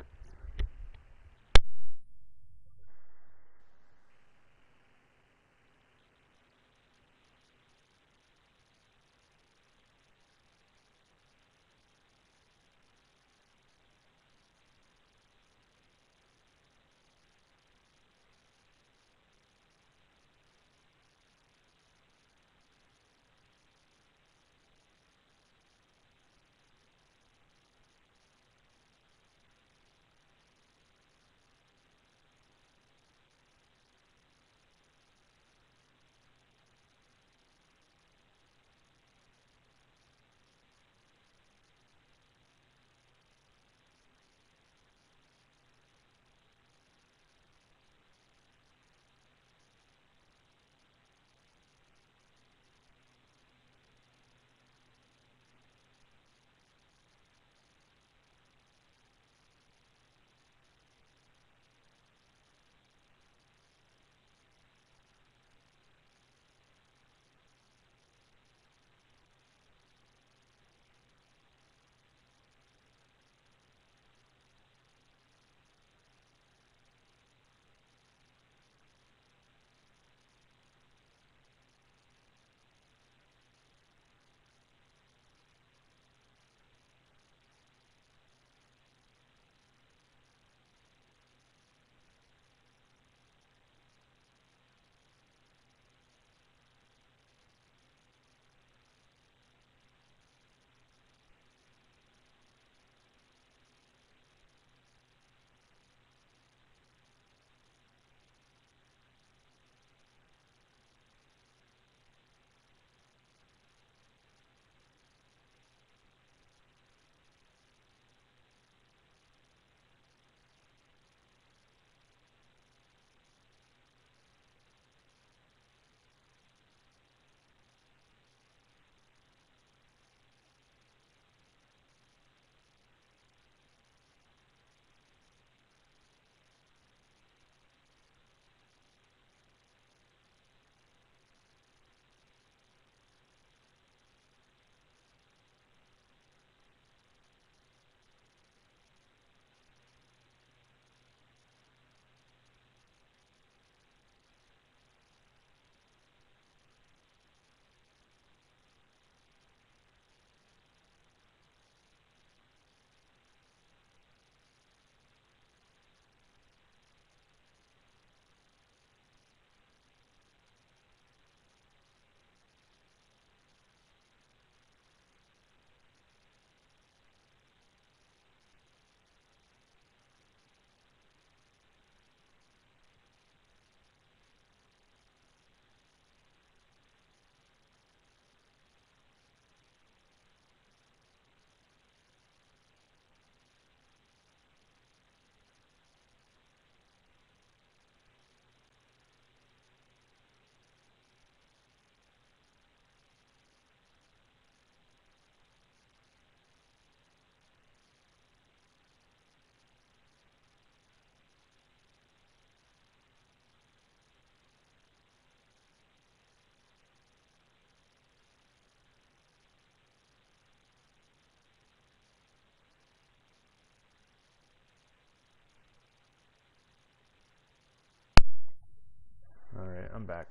I'm back.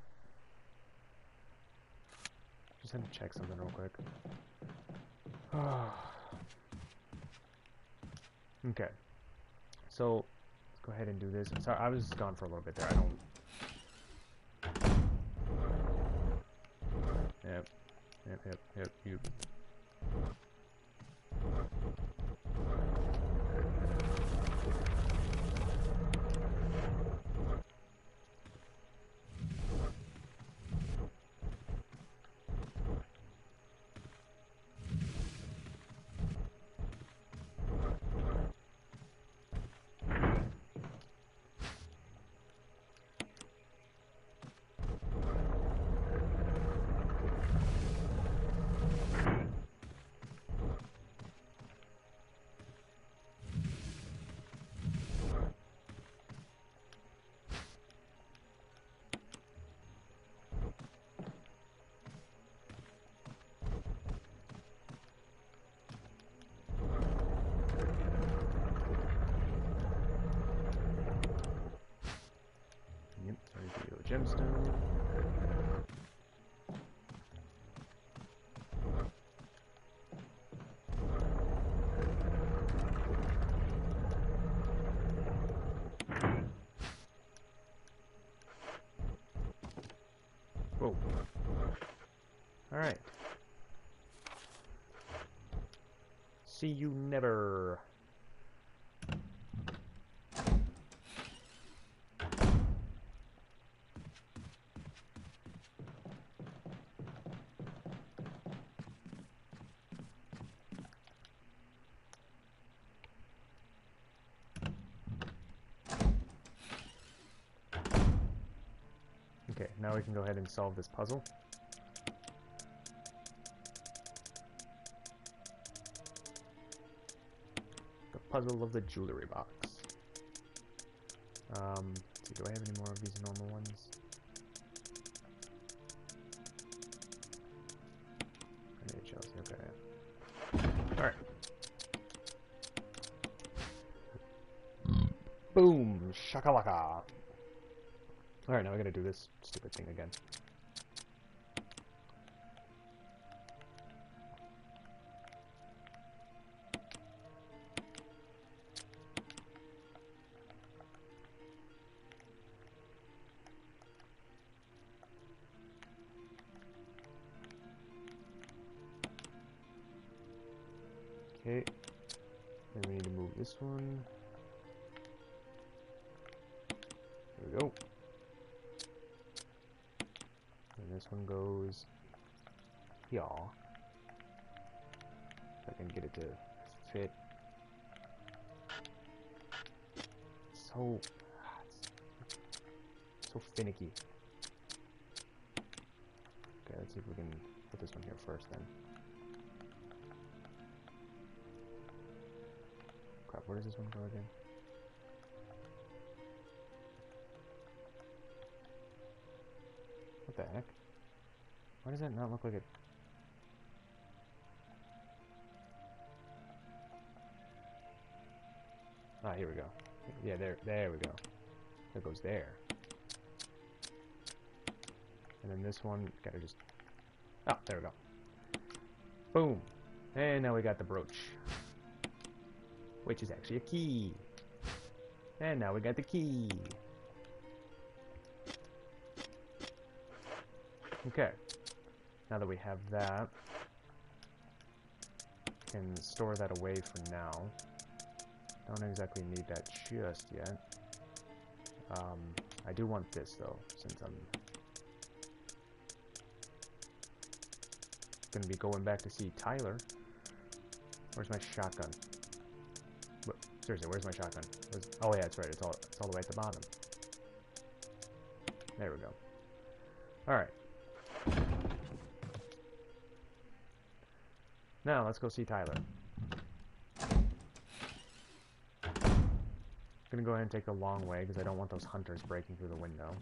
Just had to check something real quick. Okay. So, let's go ahead and do this. Sorry, I was gone for a little bit there. I don't... Yep, you... Yep, sorry, gemstone. Whoa. Alright. See you never. Okay, now we can go ahead and solve this puzzle. The puzzle of the jewelry box. Let's see, do I have any more of these normal ones? I need Chelsea, okay. Alright. Boom! Shakalaka! Alright, now we gotta do this stupid thing again. Okay. Then we need to move this one. There we go. And this one goes here. If I can get it to fit. So finicky. Okay, let's see if we can put this one here first then. Crap, where does this one go again? What the heck? Why does that not look like it? Ah, here we go. Yeah, there we go. That goes there. And then this one, gotta just... Oh, there we go. Boom! And now we got the brooch. Which is actually a key. And now we got the key. Okay. Now that we have that, can store that away for now. Don't exactly need that just yet. I do want this though, since I'm gonna be going back to see Tyler. Where's my shotgun? Seriously, where's my shotgun? Oh yeah, that's right. It's all the way at the bottom. There we go. All right. Now let's go see Tyler. Gonna go ahead and take the long way because I don't want those hunters breaking through the window.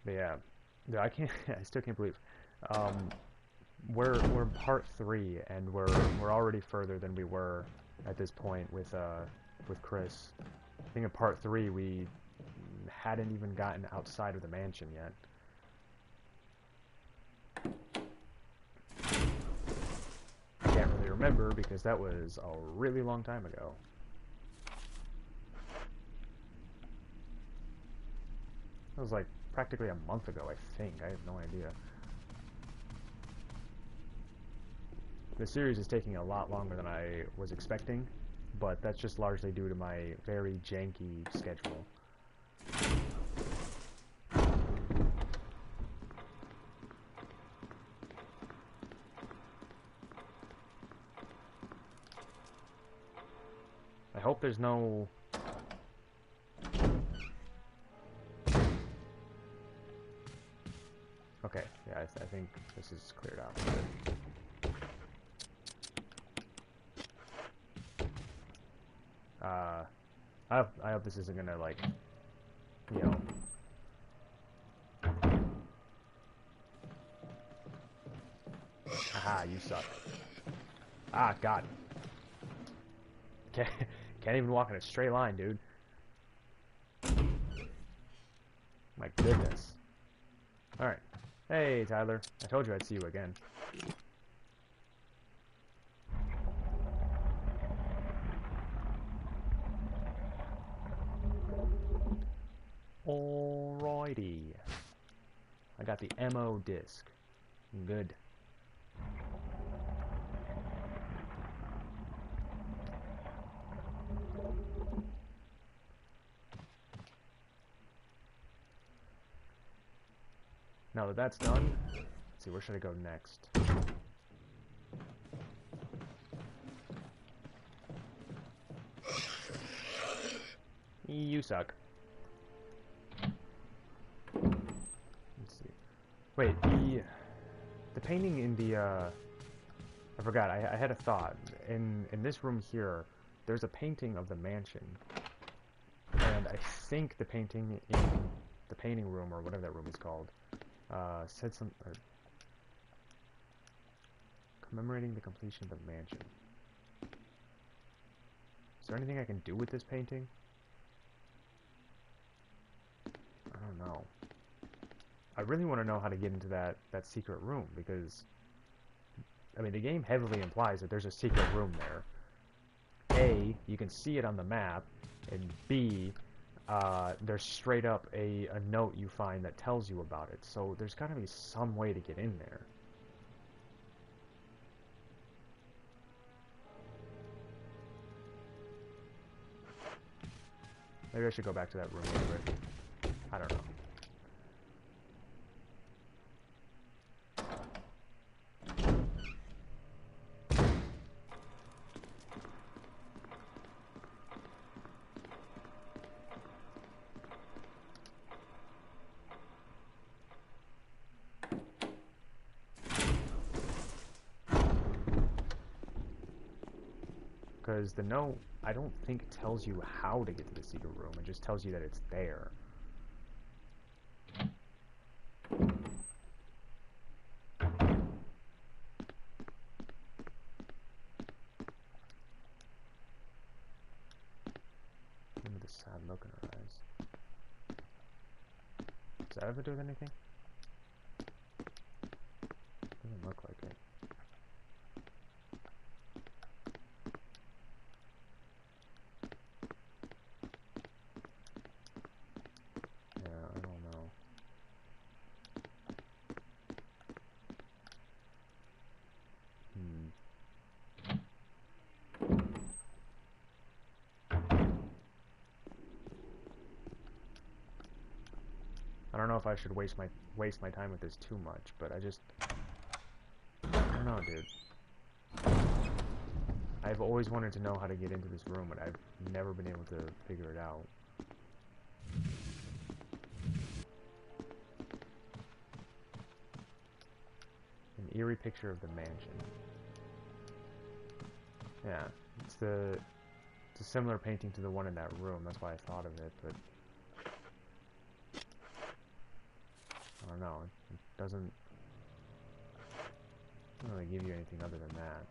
But yeah, I still can't believe. we're in part 3, and we're already further than we were at this point with Chris. I think in part 3 we hadn't even gotten outside of the mansion yet. I can't really remember because that was a really long time ago. That was like practically a month ago, I think. I have no idea. The series is taking a lot longer than I was expecting, but that's just largely due to my very janky schedule. I hope there's no... Okay, yeah, I think this is cleared out. I hope this isn't gonna, like, you know... Aha, you suck. Ah, God. Can't even walk in a straight line, dude. My goodness. Alright. Hey, Tyler. I told you I'd see you again. Alrighty. I got the MO disc. Good. Now that that's done, let's see, where should I go next? You suck. Let's see. Wait, the painting in the I forgot. I had a thought. In this room here, there's a painting of the mansion, and I think the painting in the painting room, or whatever that room is called, said some commemorating the completion of the mansion. Is there anything I can do with this painting? I don't know. I really want to know how to get into that secret room, because I mean, the game heavily implies that there's a secret room there. A, you can see it on the map, and B, there's straight up a note you find that tells you about it. So there's got to be some way to get in there. Maybe I should go back to that room a little bit. I don't know. Because the note, I don't think it tells you how to get to the secret room. It just tells you that it's there. Look at the sad look in her eyes. Does that have to do with anything? Doesn't look like it. I don't know. I don't know if I should waste my time with this too much, but I don't know, dude. I've always wanted to know how to get into this room, but I've never been able to figure it out. An eerie picture of the mansion. Yeah, it's a similar painting to the one in that room. That's why I thought of it, but I don't know. It doesn't. don't really give you anything other than that.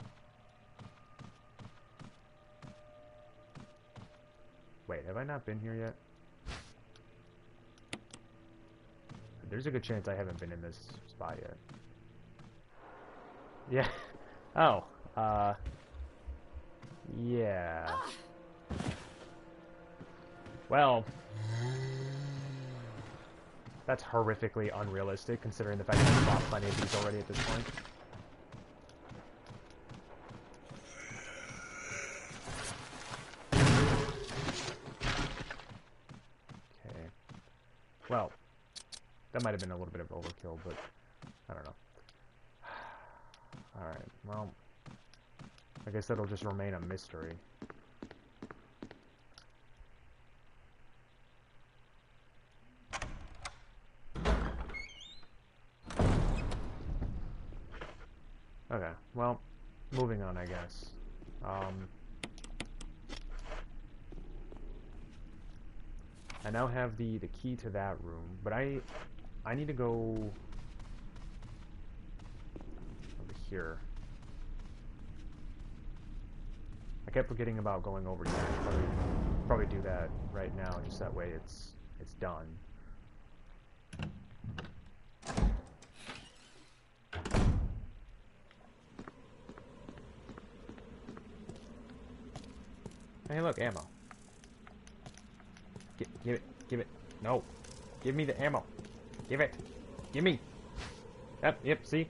Wait, have I not been here yet? There's a good chance I haven't been in this spot yet. Yeah. Oh. Yeah. Well, that's horrifically unrealistic considering the fact that we've bought plenty of these already at this point. Okay. Well, that might have been a little bit of overkill, but I don't know. Alright, well, I guess that'll just remain a mystery. Okay, well, moving on, I guess. I now have the key to that room, but I need to go over here. I kept forgetting about going over here. I should probably do that right now, just that way it's done. Hey, look, ammo. Give it. No. Give me the ammo. Give it. Give me. Yep, see?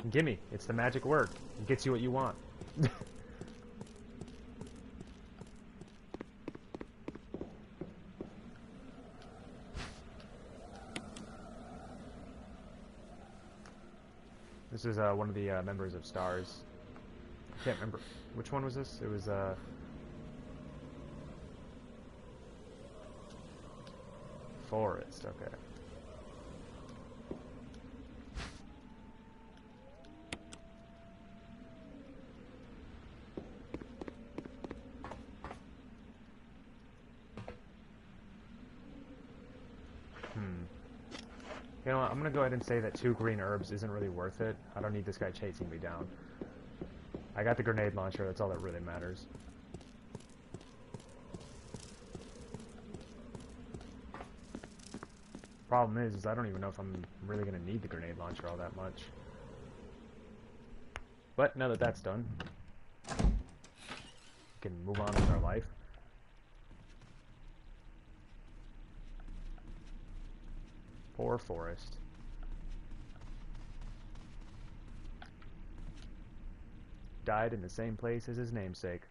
Gimme. It's the magic word. It gets you what you want. This is one of the members of STARS. I can't remember. Which one was this? It was, Forest, okay. You know what, I'm gonna go ahead and say that 2 green herbs isn't really worth it. I don't need this guy chasing me down. I got the grenade launcher, that's all that really matters. Problem is I don't even know if I'm really gonna need the grenade launcher all that much. But now that that's done, we can move on with our life. Poor Forest. Died in the same place as his namesake.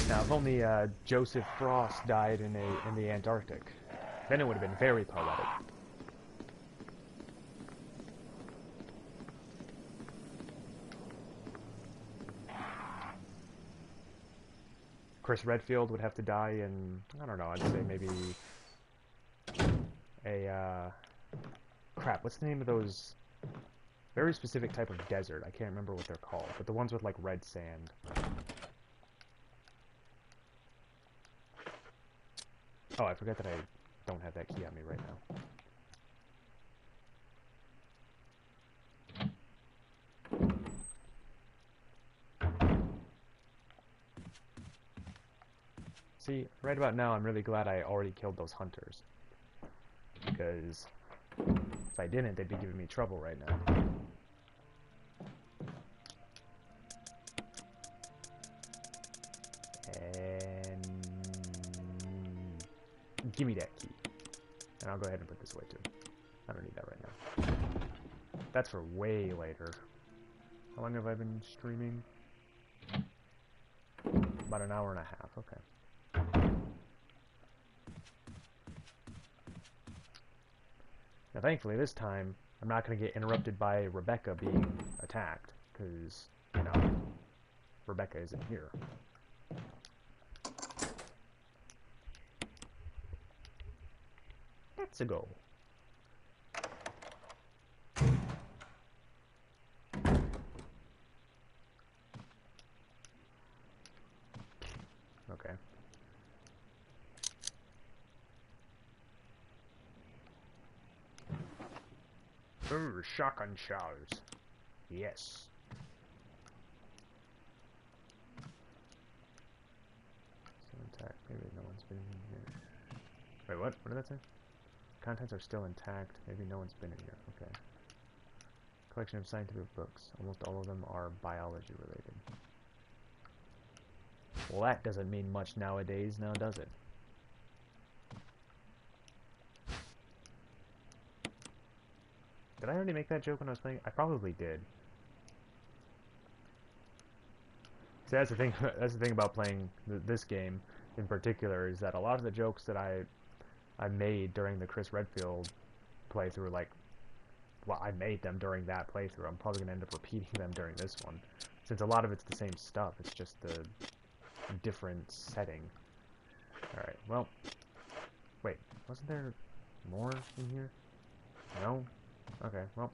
Now, if only Joseph Frost died in the Antarctic, then it would have been very poetic. Chris Redfield would have to die in, I don't know, I'd say maybe a crap. What's the name of those very specific type of desert? I can't remember what they're called, but the ones with like red sand. Oh, I forgot that I don't have that key on me right now. See, right about now, I'm really glad I already killed those hunters. Because if I didn't, they'd be giving me trouble right now. And give me that key. And I'll go ahead and put this away too. I don't need that right now. That's for way later. How long have I been streaming? About an hour and a half, okay. Now thankfully this time, I'm not going to get interrupted by Rebecca being attacked, because, you know, Rebecca isn't here. Let's go. Ooh, shotgun shells. Yes. Still intact. Maybe no one's been in here. Wait, what? What did that say? Contents are still intact. Maybe no one's been in here. Okay. Collection of scientific books. Almost all of them are biology related. Well, that doesn't mean much nowadays, now does it? Did I already make that joke when I was playing? I probably did. See, that's the thing. That's the thing about playing this game in particular, is that a lot of the jokes that I made during the Chris Redfield playthrough, like, well, I made them during that playthrough. I'm probably gonna end up repeating them during this one, since a lot of it's the same stuff. It's just the different setting. All right. Well, wait. Wasn't there more in here? No. Okay. Well.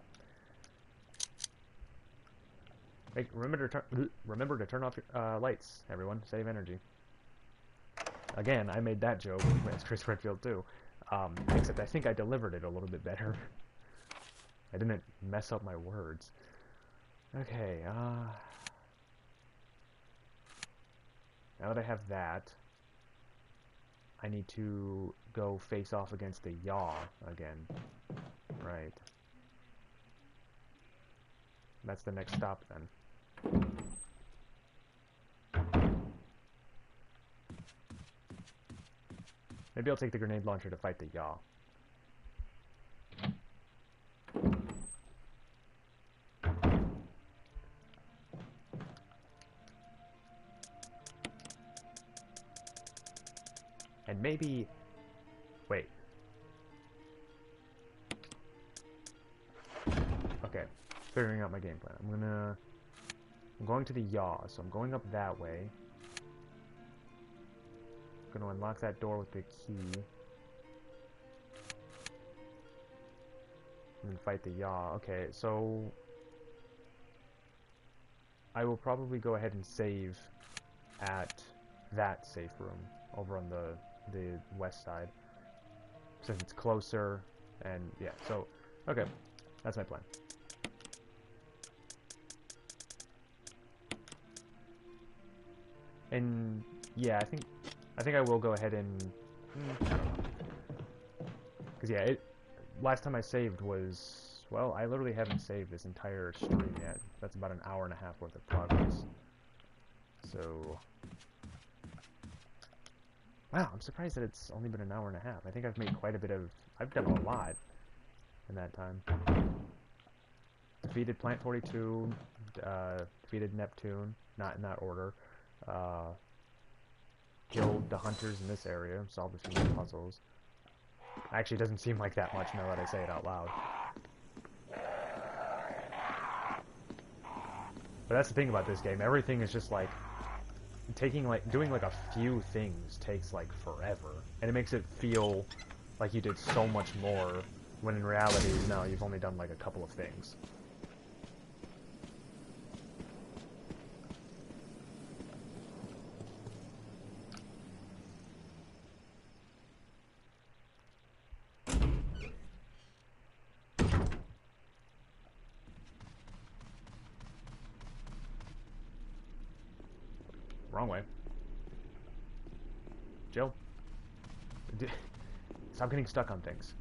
Hey, remember to turn off your lights, everyone. Save energy. Again, I made that joke as Chris Redfield too, except I think I delivered it a little bit better. I didn't mess up my words. Okay. Now that I have that, I need to go face off against the Yaw again. Right. That's the next stop then. Maybe I'll take the grenade launcher to fight the Yaw. And maybe... Wait. Okay. Figuring out my game plan. I'm going to the Yaw, so I'm going up that way. I'm going to unlock that door with the key. And then fight the Yaw. Okay, so... I will probably go ahead and save at that safe room over on the west side, since it's closer, and yeah, so okay, that's my plan. And yeah, I think I will go ahead and I don't know, because yeah, last time I saved was, well, I literally haven't saved this entire stream yet. That's about an hour and a half worth of progress. So wow, I'm surprised that it's only been an hour and a half. I think I've made quite a bit of... I've done a lot in that time. Defeated Plant 42, defeated Neptune, not in that order. Killed the hunters in this area, solved a few puzzles. Actually, it doesn't seem like that much now that I say it out loud. But that's the thing about this game. Everything is just like... doing like a few things takes like forever, and it makes it feel like you did so much more, when in reality, no, you've only done like a couple of things. Wrong way. Jill. Stop getting stuck on things.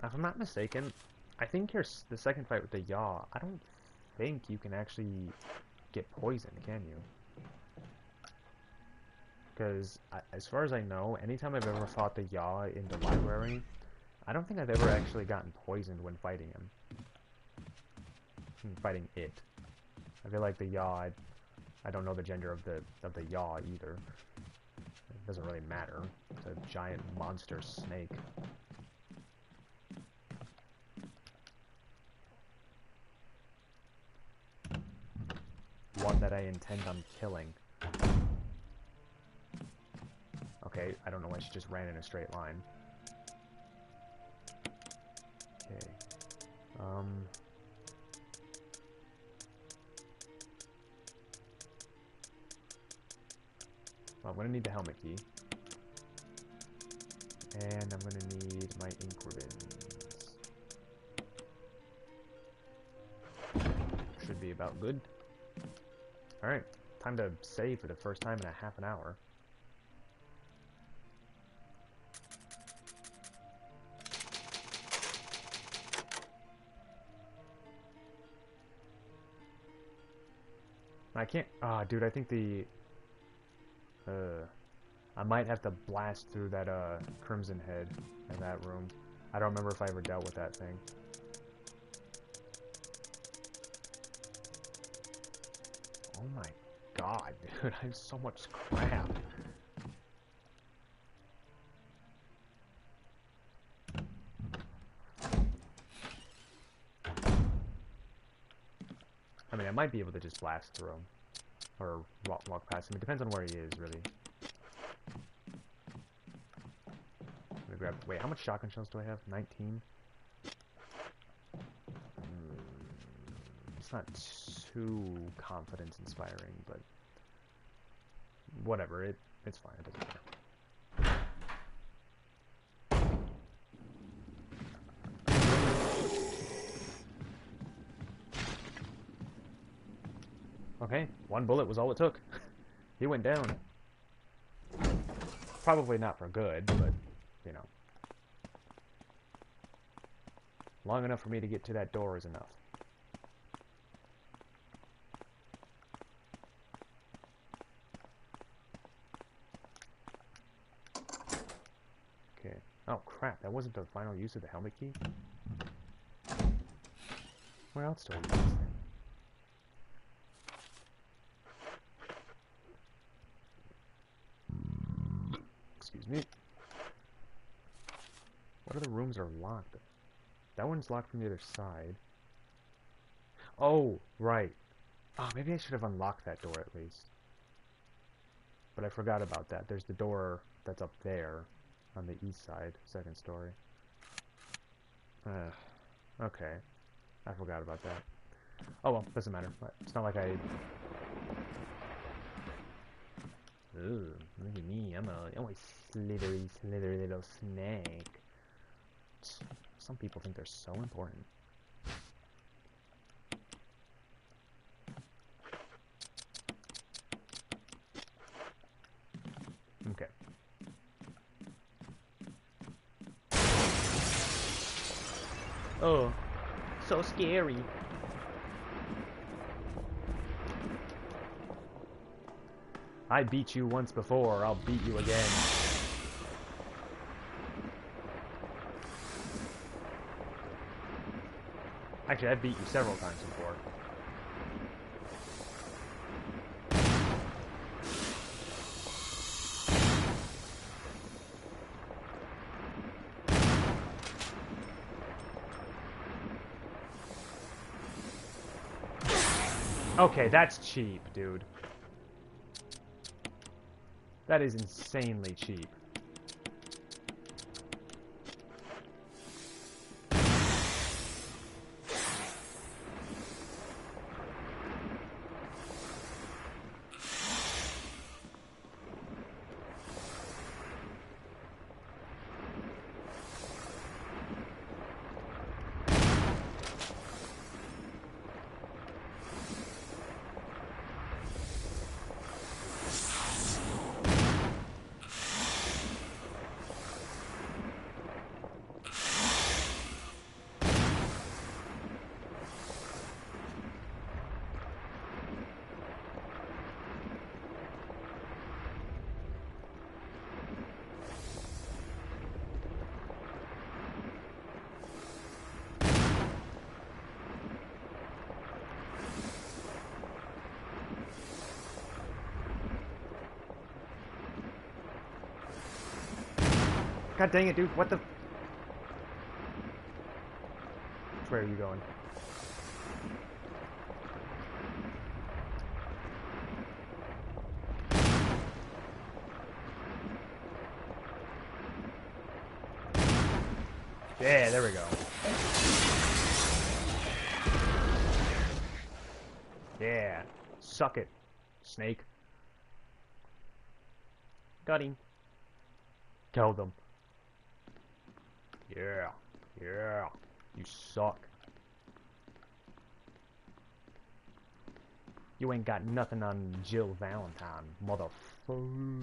If I'm not mistaken, I think the second fight with the Yaw, I don't think you can actually get poisoned, can you? Because, as far as I know, anytime I've ever fought the Yaw in the library, I don't think I've ever actually gotten poisoned when fighting him. Fighting it. I feel like the Yaw, I don't know the gender of the Yaw either. It doesn't really matter. It's a giant monster snake. One that I intend on killing. Okay, I don't know why she just ran in a straight line. Well, I'm gonna need the helmet key. And I'm gonna need my ink ribbons. Should be about good. Alright, time to save for the first time in a half an hour. I can't... Ah, dude, I think the... I might have to blast through that, Crimson Head in that room. I don't remember if I ever dealt with that thing. Oh my god, dude, I have so much crap. I mean, I might be able to just blast through him. Or walk past him. It depends on where he is, really. I'm gonna grab... Wait, how much shotgun shells do I have? 19? It's not too confidence-inspiring, but... Whatever, it's fine, it doesn't matter. Okay, one bullet was all it took. He went down. Probably not for good, but, you know. Long enough for me to get to that door is enough. Okay. Oh, crap, that wasn't the final use of the helmet key? Where else do I use this thing? Excuse me. What other rooms are locked? That one's locked from the other side. Oh, right. Ah, maybe I should have unlocked that door at least. But I forgot about that. There's the door that's up there on the east side, second story. Okay. I forgot about that. Oh well, doesn't matter. It's not like I... Ooh, look at me. I'm a slithery little snake. Some people think they're so important. Okay. Oh, so scary. I beat you once before, I'll beat you again. Actually, I've beat you several times before. Okay, that's cheap, dude. That is insanely cheap. God dang it, dude. What the... Where are you going? Yeah, there we go. Yeah. Suck it, snake. Got him. Kill them. Yeah. Yeah. You suck. You ain't got nothing on Jill Valentine, motherfucker.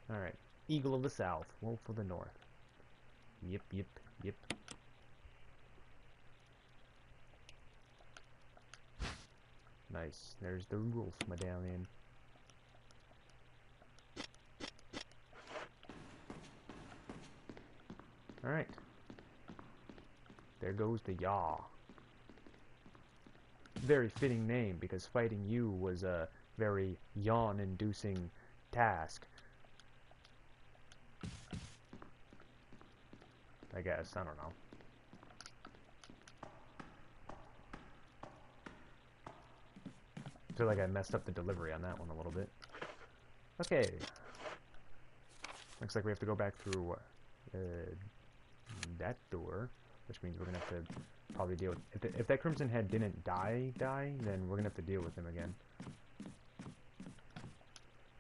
Alright. Eagle of the South, Wolf of the North. Yep, yep, yep. Nice. There's the wolf medallion. Alright. There goes the Yaw. Very fitting name, because fighting you was a very yawn-inducing task. I guess. I don't know. I feel like I messed up the delivery on that one a little bit. Okay. Looks like we have to go back through that door, which means we're gonna have to probably deal with... If that Crimson Head didn't die, then we're gonna have to deal with him again.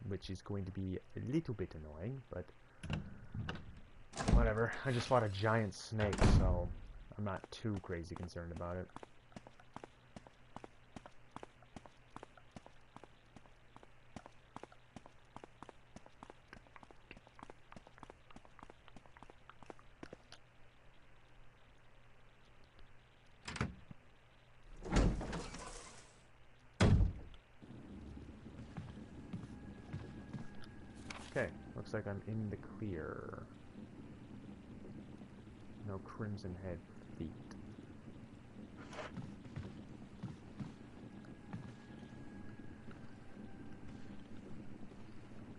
Which is going to be a little bit annoying, but... whatever. I just fought a giant snake, so I'm not too crazy concerned about it. Okay, looks like I'm in the clear. No Crimson Head feet.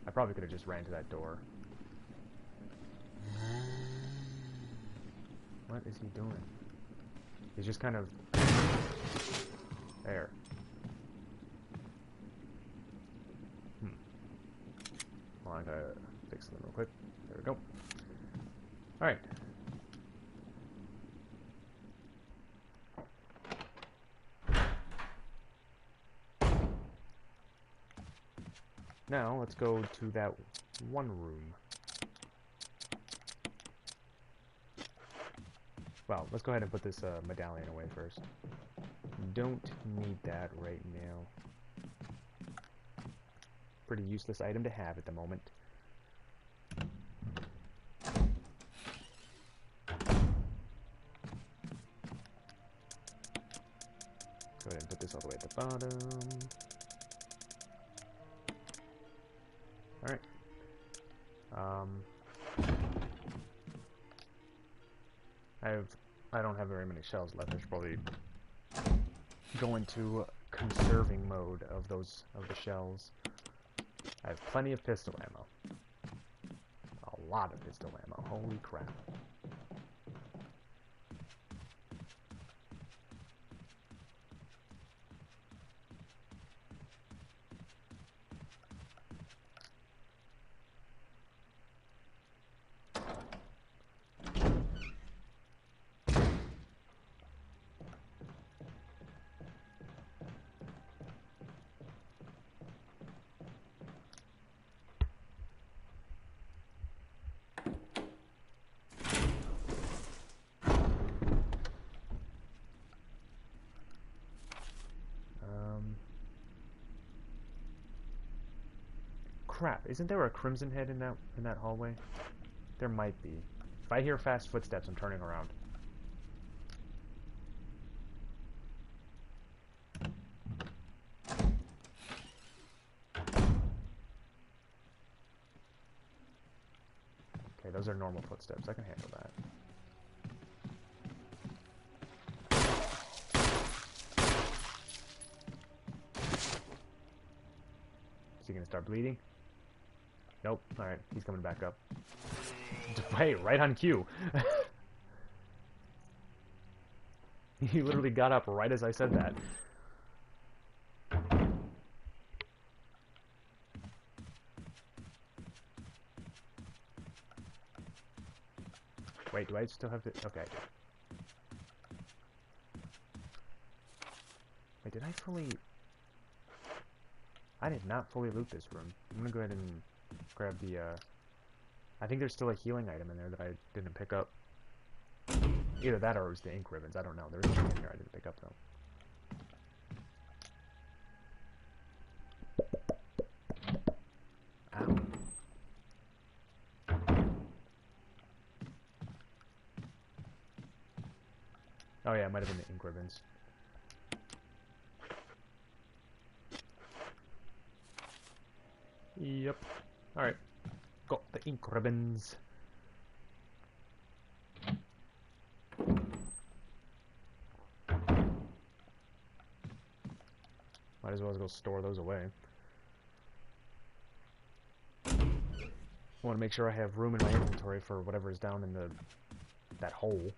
I probably could have just ran to that door. What is he doing? He's just kind of... there. Well, I gotta fix them real quick. There we go. Alright. Now, let's go to that one room. Well, let's go ahead and put this medallion away first. Don't need that right now. Pretty useless item to have at the moment. Go ahead and put this all the way at the bottom. Alright. I don't have very many shells left. I should probably go into conserving mode of the shells. I have plenty of pistol ammo. A lot of pistol ammo. Holy crap. Crap, isn't there a Crimson Head in that hallway? There might be. If I hear fast footsteps, I'm turning around. Okay, those are normal footsteps. I can handle that. Is he gonna start bleeding? Nope. Alright, he's coming back up. Hey, right on cue. He literally got up right as I said that. Wait, do I still have to... Okay, I do. Wait, did I fully... I did not fully loot this room. I'm gonna go ahead and grab the, I think there's still a healing item in there that I didn't pick up. Either that or it was the ink ribbons. I don't know. There's something in here I didn't pick up, though. Ow. Oh yeah, it might have been the ink ribbons. Yep. Alright. Got the ink ribbons. Might as well go store those away. I want to make sure I have room in my inventory for whatever is down in that hole.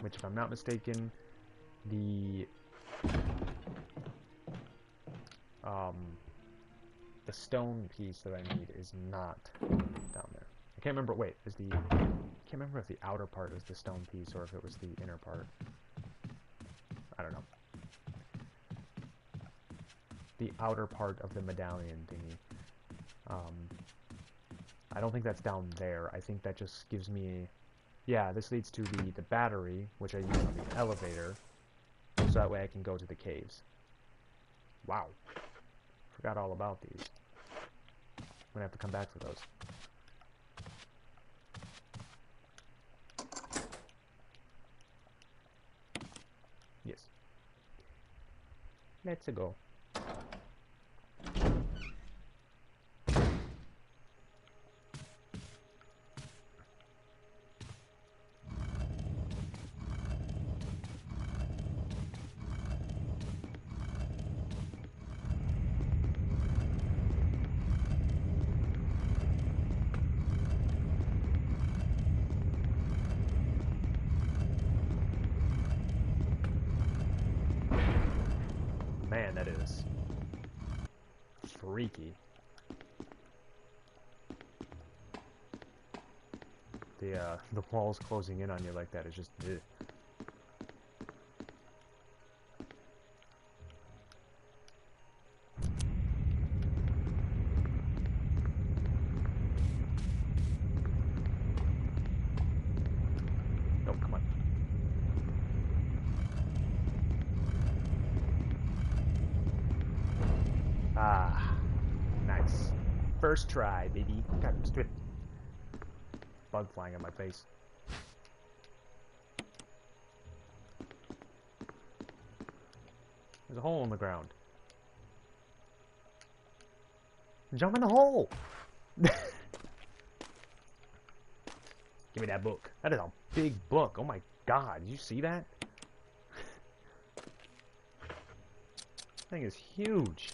Which, if I'm not mistaken, the stone piece that I need is not down there. I can't remember. Wait, I can't remember if the outer part was the stone piece or if it was the inner part. I don't know. The outer part of the medallion thingy. I don't think that's down there. I think that just gives me... Yeah, this leads to the battery, which I use on the elevator, so that way I can go to the caves. Wow. Forgot all about these. I'm gonna have to come back for those. Yes. Let's go. Man, that is freaky. The walls closing in on you like that is just ugh. Oh, come on. Ah, nice. First try, baby. God, stupid bug flying on my face. There's a hole in the ground. Jump in the hole! Give me that book. That is a big book. Oh my god, did you see that? This thing is huge.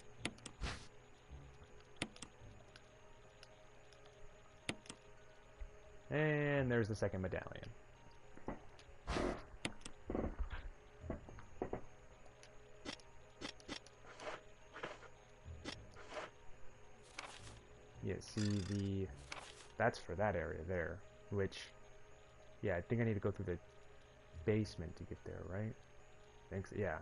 And there's the second medallion. Yeah, see that's for that area there, which, yeah, I think I need to go through the basement to get there, right? Thanks, yeah.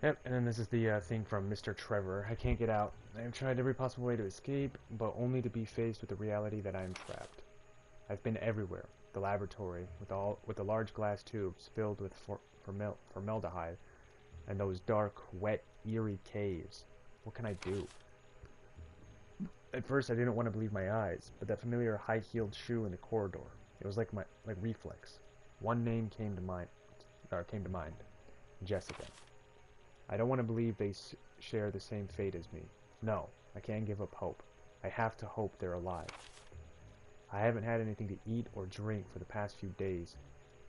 Yep, and then this is the thing from Mr. Trevor. I can't get out. I have tried every possible way to escape, but only to be faced with the reality that I am trapped. I've been everywhere. The laboratory, with the large glass tubes filled with formaldehyde, and those dark, wet, eerie caves. What can I do? At first, I didn't want to believe my eyes, but that familiar high-heeled shoe in the corridor. It was like reflex. One name came to mind. Jessica. I don't want to believe they share the same fate as me. No, I can't give up hope. I have to hope they're alive. I haven't had anything to eat or drink for the past few days.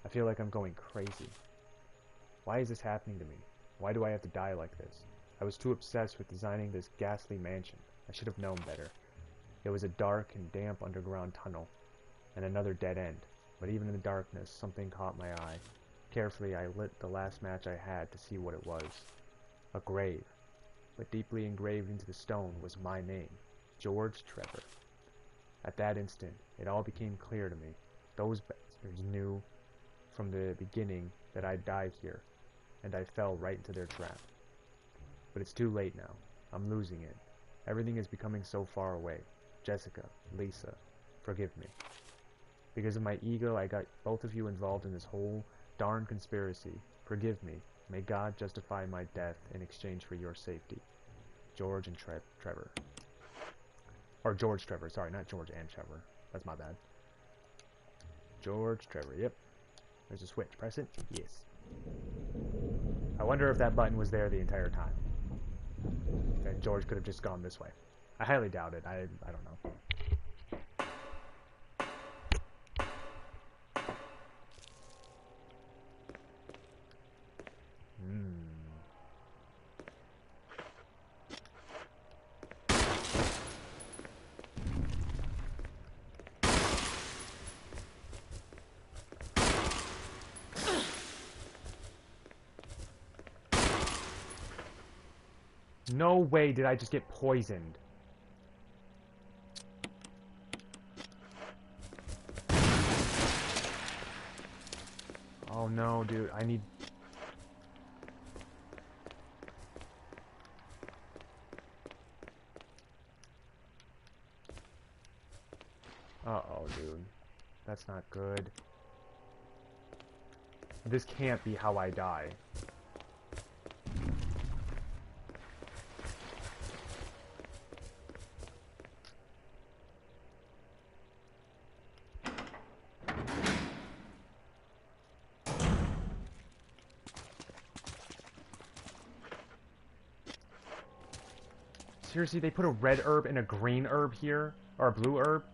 I feel like I'm going crazy. Why is this happening to me? Why do I have to die like this? I was too obsessed with designing this ghastly mansion. I should have known better. It was a dark and damp underground tunnel, and another dead end. But even in the darkness, something caught my eye. Carefully, I lit the last match I had to see what it was. A grave. But deeply engraved into the stone was my name, George Trevor. At that instant, it all became clear to me. Those bastards knew from the beginning that I'd die here, and I fell right into their trap. But it's too late now. I'm losing it. Everything is becoming so far away. Jessica, Lisa, forgive me. Because of my ego, I got both of you involved in this whole darn conspiracy. Forgive me. May God justify my death in exchange for your safety. George and Trevor. Or George Trevor, sorry, not George and Trevor. That's my bad. George Trevor, yep. There's a switch. Press it. Yes. I wonder if that button was there the entire time. And George could have just gone this way. I highly doubt it. I don't know. No way did I just get poisoned. Oh no, dude. I need... Uh-oh, dude. That's not good. This can't be how I die. Seriously, they put a red herb and a green herb here? Or a blue herb?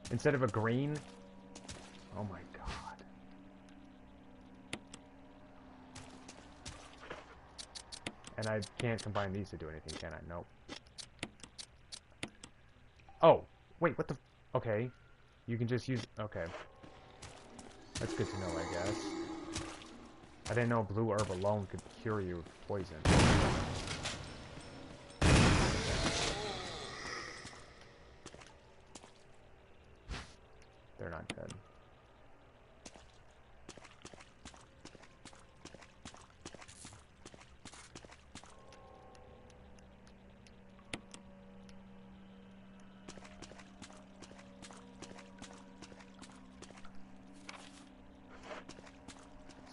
Instead of a green? Oh my god. And I can't combine these to do anything, can I? Nope. Oh! Wait, what the... Okay. You can just use... Okay. That's good to know, I guess. I didn't know blue herb alone could cure you of poison. They're not dead.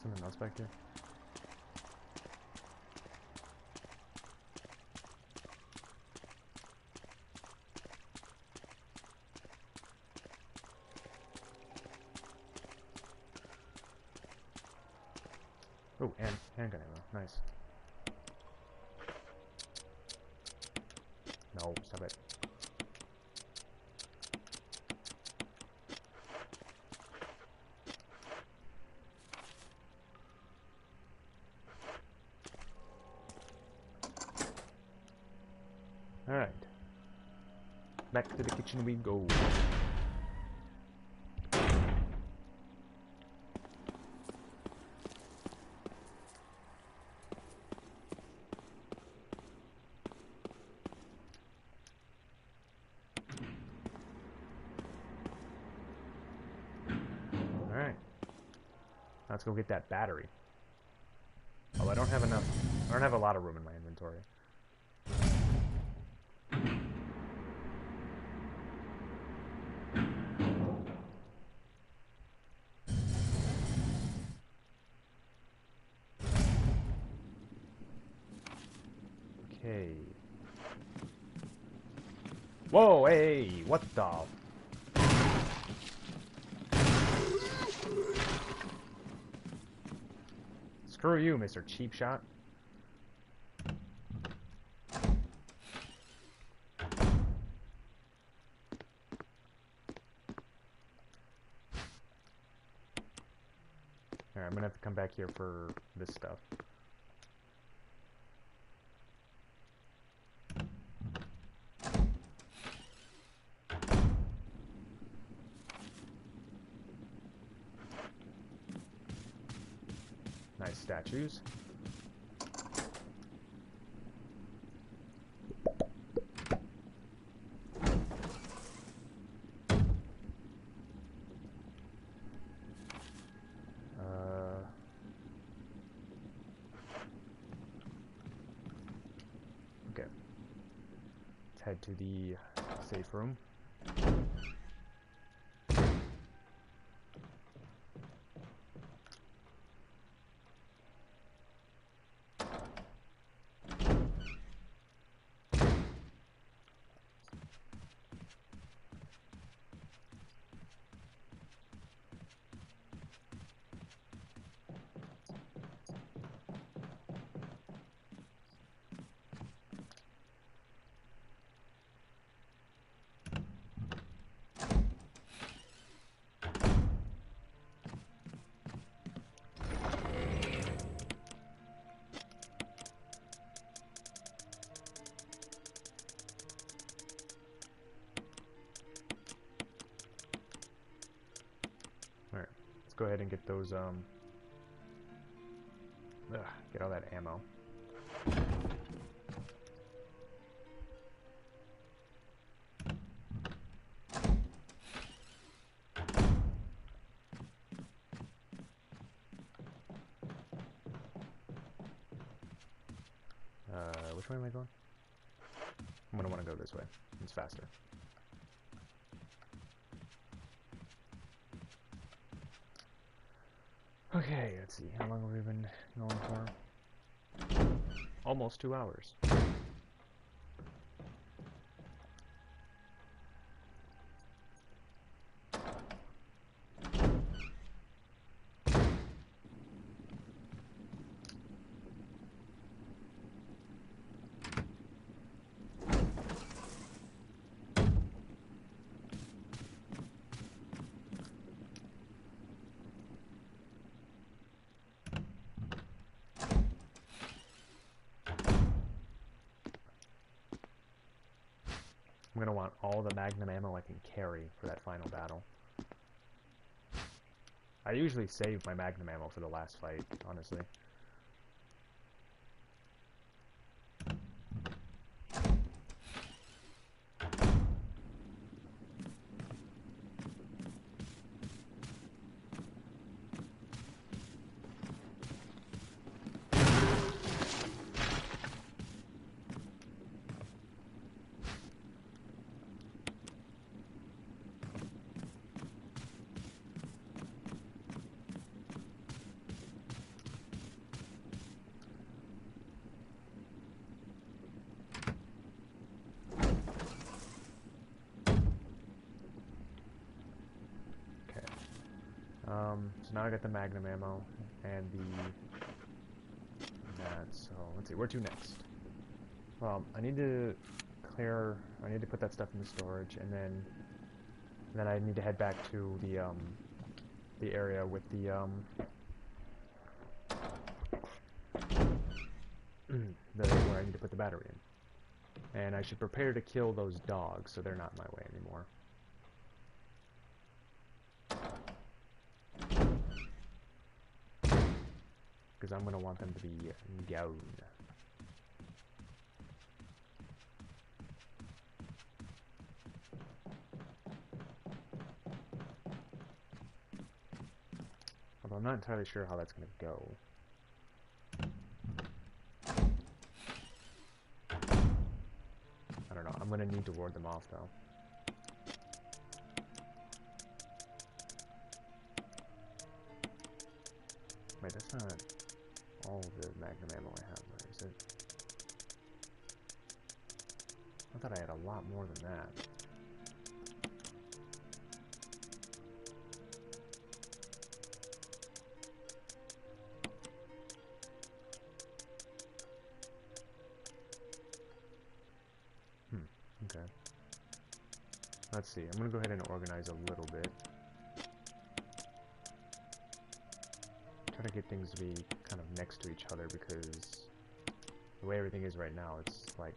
Something else back here? Oh, and handgun ammo. Nice. No, stop it. Alright. Back to the kitchen we go. Alright. Let's go get that battery. Oh, I don't have enough. I don't have a lot of room in my inventory. Okay. Whoa, hey, what the? Screw you, Mr. Cheap Shot. Alright. Alright, I'm gonna have to come back here for this stuff. Nice statues. Okay. Let's head to the safe room. Alright, let's go ahead and get those, get all that ammo. Which way am I going? I'm gonna want to go this way. It's faster. Okay, let's see. How long have we been going for? Almost 2 hours. I'm gonna want all the magnum ammo I can carry for that final battle. I usually save my magnum ammo for the last fight, honestly. So now I got the magnum ammo and so let's see, where to next? Well, I need to put that stuff in the storage, and then I need to head back to the area with the where I need to put the battery in. And I should prepare to kill those dogs so they're not in my way anymore. Because I'm going to want them to be gone. Although I'm not entirely sure how that's going to go. I don't know. I'm going to need to ward them off, though. Wait, that's not all the magnum ammo I have, right? Is it? I thought I had a lot more than that. Okay. Let's see. I'm going to go ahead and organize a little bit. try to get things to be kind of next to each other because the way everything is right now, it's like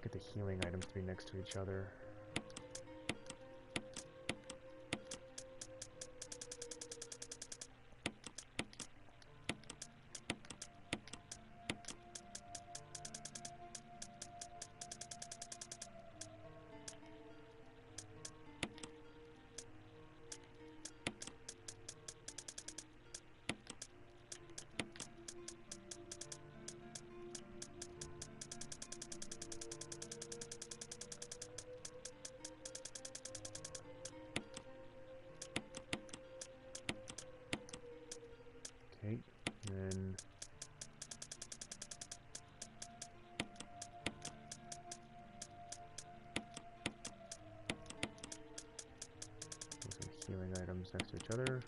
get the healing items to be next to each other. Okay, then some healing items next to each other.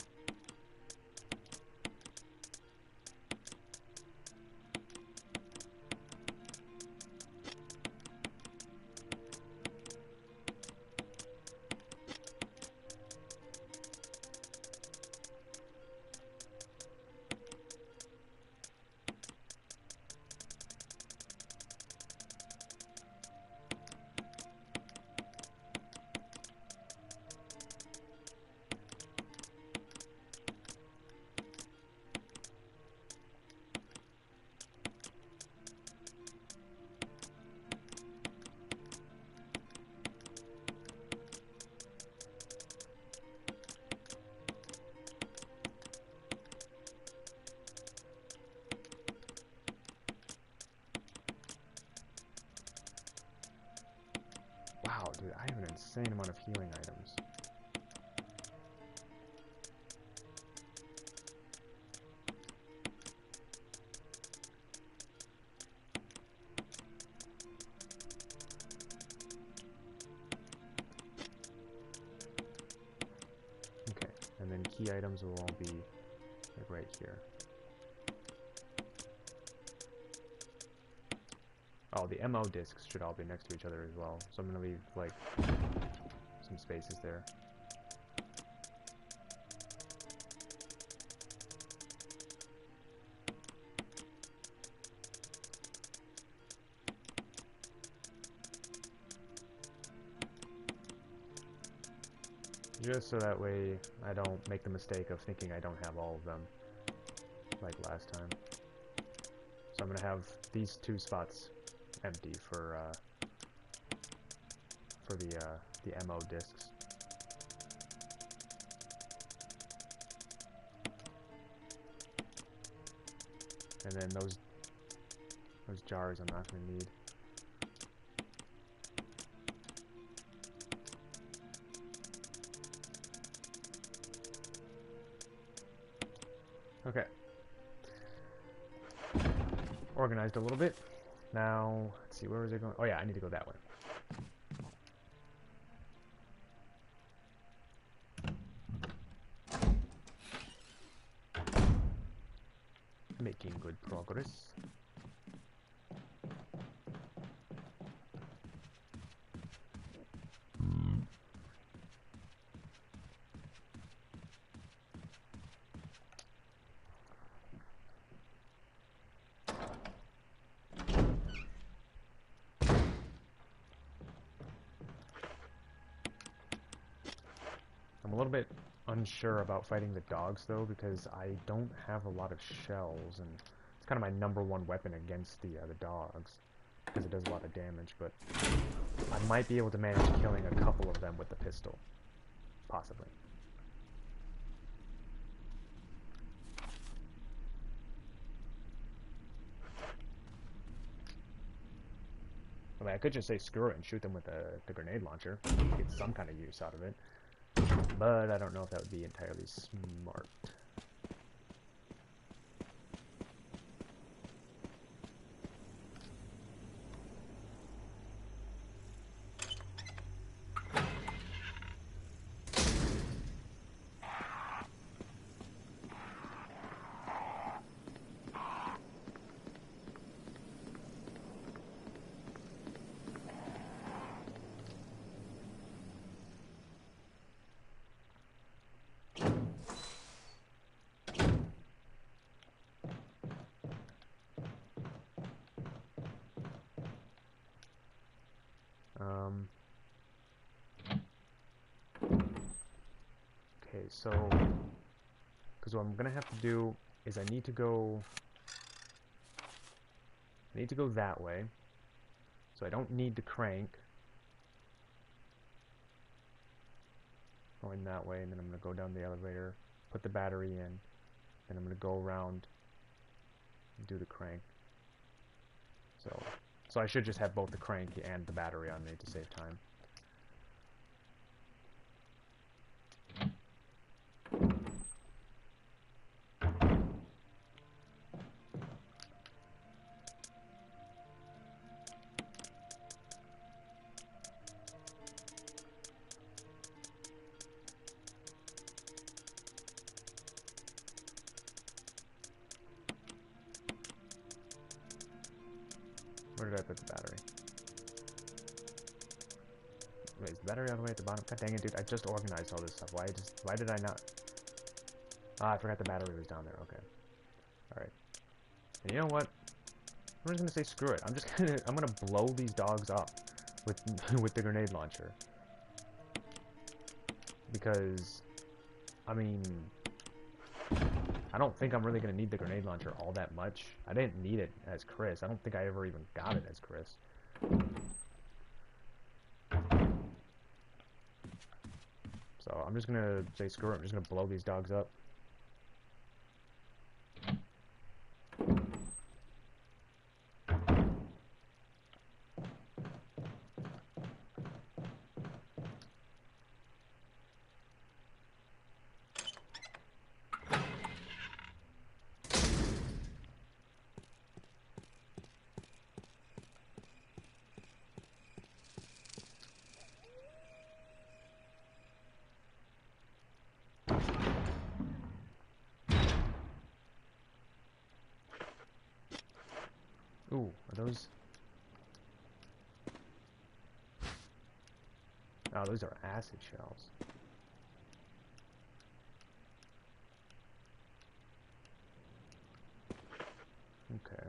Wow, dude, I have an insane amount of healing items. Okay, and then key items will all be like right here. Oh, the MO discs should all be next to each other as well. So I'm gonna leave like some spaces there. Just so that way I don't make the mistake of thinking I don't have all of them like last time. So I'm gonna have these two spots empty for the MO discs. And then those jars I'm not gonna need. Okay. Organized a little bit. Now, let's see, where was it going? Oh yeah, I need to go that way. Making good progress. I'm a little bit unsure about fighting the dogs though, because I don't have a lot of shells, and it's kind of my #1 weapon against the dogs, because it does a lot of damage, but I might be able to manage killing a couple of them with the pistol. Possibly. I mean, I could just say screw it and shoot them with the grenade launcher, get some kind of use out of it. But I don't know if that would be entirely smart. So, because what I'm gonna have to do is I need to go that way. So I don't need to crank. Going that way, and then I'm gonna go down the elevator, put the battery in, then I'm gonna go around and do the crank. So I should just have both the crank and the battery on me to save time. Where did I put the battery? Wait, is the battery all the way at the bottom? God dang it, dude, I just organized all this stuff. Why did I not? Ah, I forgot the battery was down there, okay. Alright. And you know what? I'm just gonna say screw it. I'm gonna blow these dogs up with with the grenade launcher. Because I mean, I don't think I'm really gonna need the grenade launcher all that much. I didn't need it as Chris. I don't think I ever even got it as Chris. So I'm just gonna say screw it. I'm just gonna blow these dogs up. Ooh, are those? Oh, those are acid shells. Okay.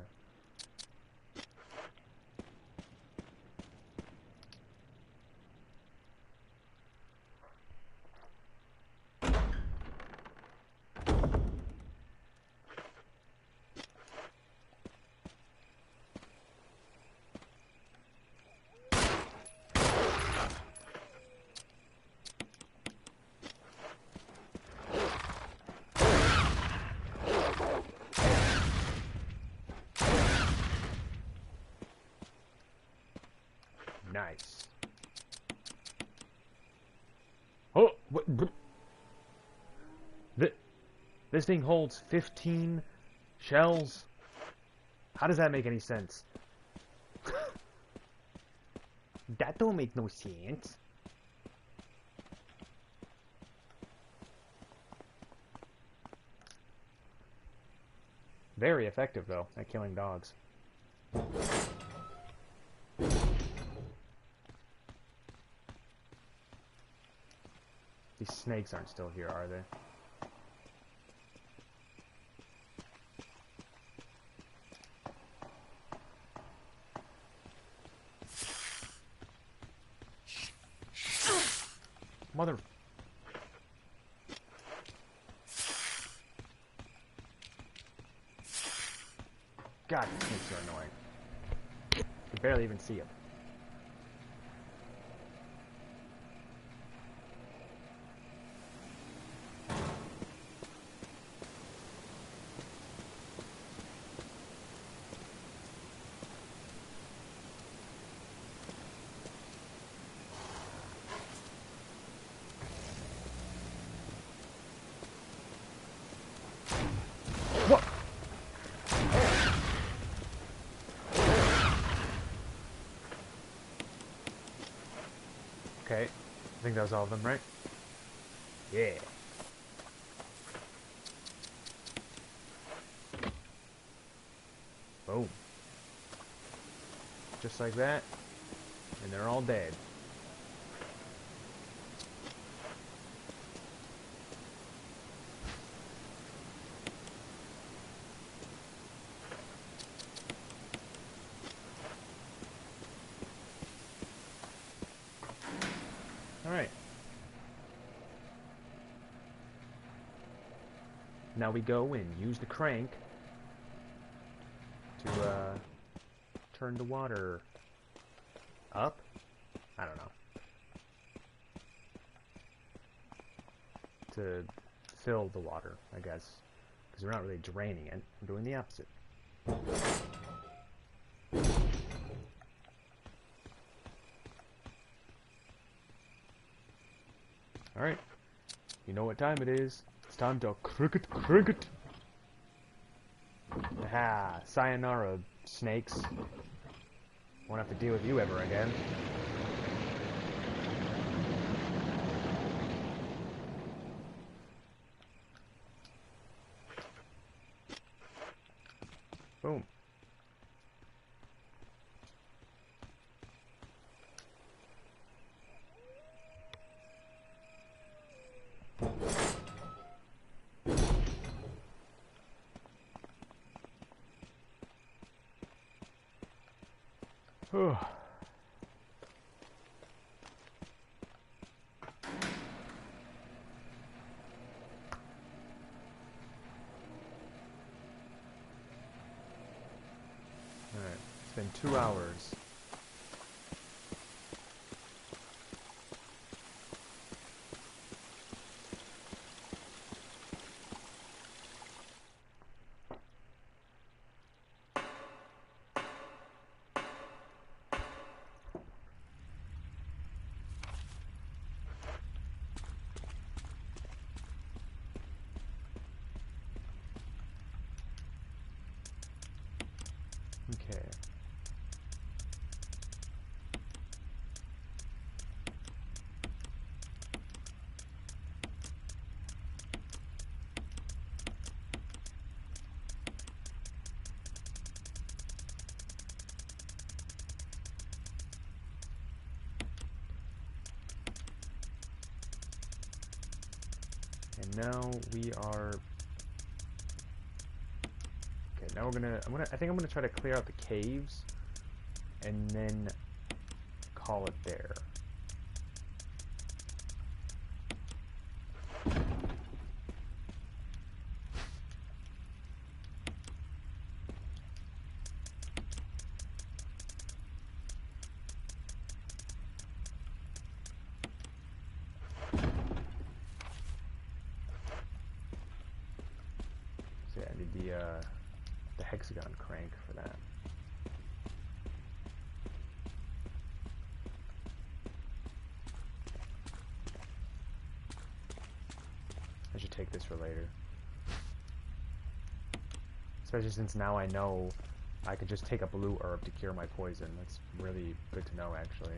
Nice. Oh, what? This thing holds 15 shells? How does that make any sense? That don't make no sense. Very effective, though, at killing dogs. These snakes aren't still here, are they? Mother... God, these snakes are annoying. You can barely even see them. What? Okay, I think that was all of them, right? Yeah. Boom. Just like that, and they're all dead. Alright. Now we go and use the crank to turn the water up? I don't know. To fill the water, I guess. Because we're not really draining it. We're doing the opposite. Alright. You know what time it is. It's time to cricket. Aha, sayonara, snakes. Won't have to deal with you ever again. Boom. Alright, it's been 2 hours. Okay. And now we are... Okay, now I think I'm gonna try to clear out the caves and then call it there. So yeah, I need the hexagon crank for that. I should take this for later. Especially since now I know I could just take a blue herb to cure my poison. That's really good to know, actually.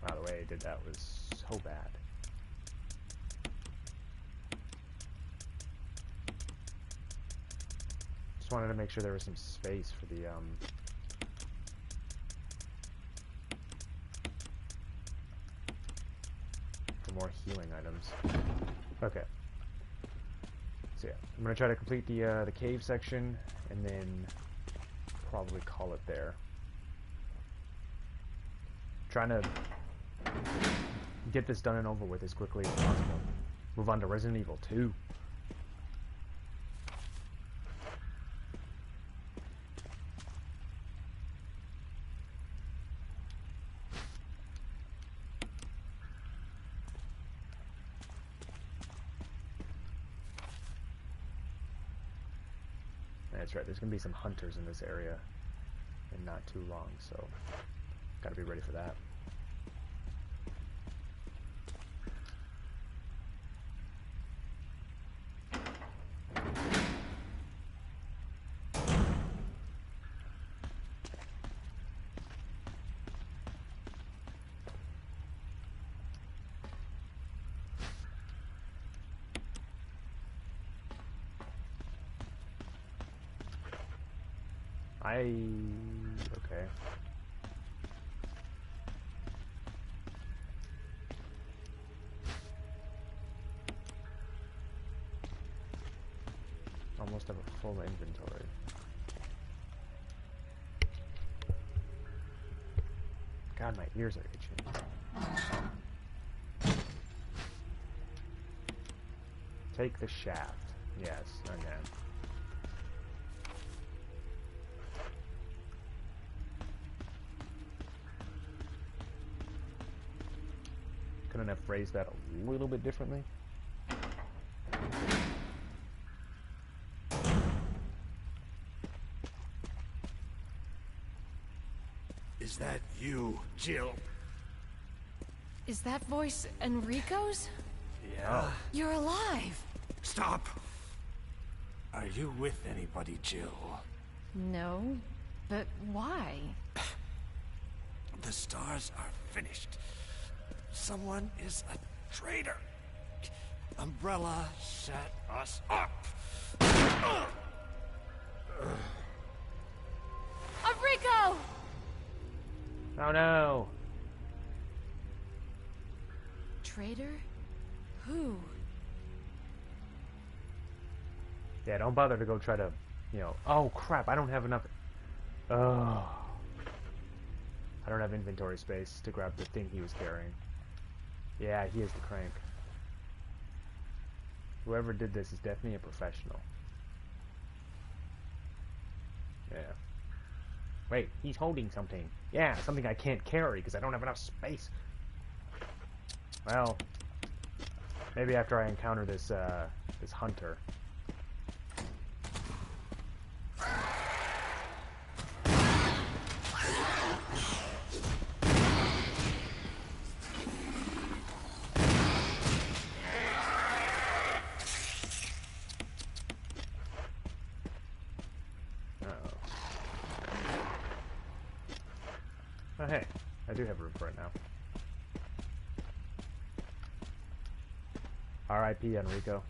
Wow, the way I did that was so bad. Just wanted to make sure there was some space for the for more healing items. Okay. So yeah, I'm gonna try to complete the cave section and then probably call it there. Trying to get this done and over with as quickly as possible. Move on to Resident Evil 2. That's right, there's gonna be some hunters in this area in not too long, so gotta be ready for that. Okay. Almost have a full inventory. God, my ears are itching. Take the shaft. Yes, okay. Couldn't have phrased that a little bit differently? Is that you, Jill? Is that voice Enrico's? Yeah. You're alive! Stop! Are you with anybody, Jill? No, but why? The stars are finished. Someone is a traitor. Umbrella set us up. Enrico! Oh no! Traitor? Who? Yeah, don't bother to go try to, you know... Oh crap, I don't have enough... Oh. I don't have inventory space to grab the thing he was carrying. Yeah, he is the crank. Whoever did this is definitely a professional. Yeah. Wait, he's holding something. Yeah, something I can't carry because I don't have enough space. Well, maybe after I encounter this, this hunter. Oh hey, I do have room for it now. R.I.P. Enrico.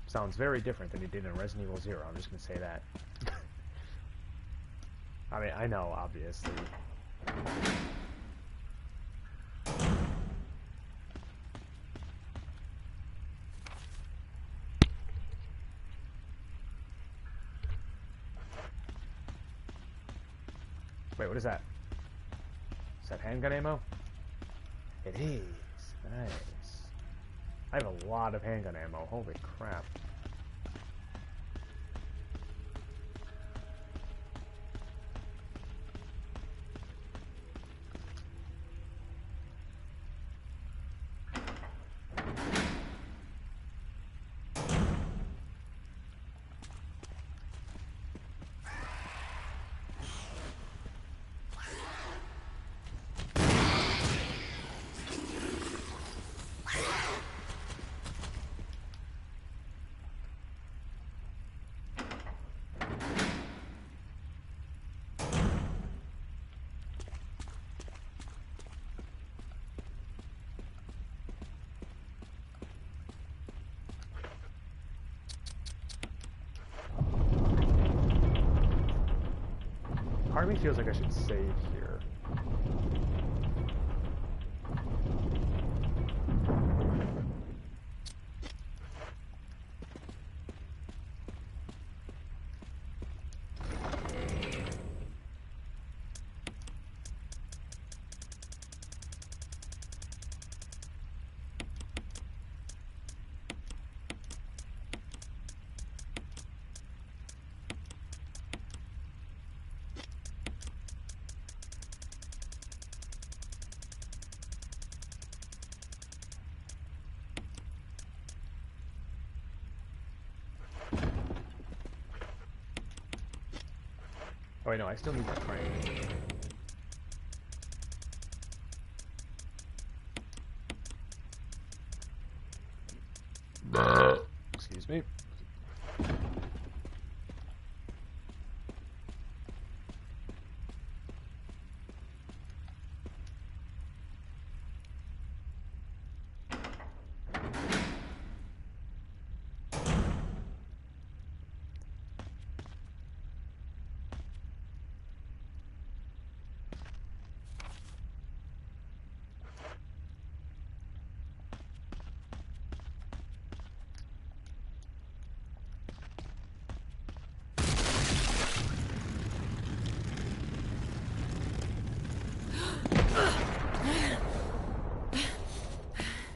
Sounds very different than he did in Resident Evil 0, I'm just gonna say that. I mean, I know, obviously. Wait, what is that? Is that handgun ammo? It is. Nice. I have a lot of handgun ammo. Holy crap. Part of me feels like I should save here. Oh wait, no, I still need that frame. Excuse me.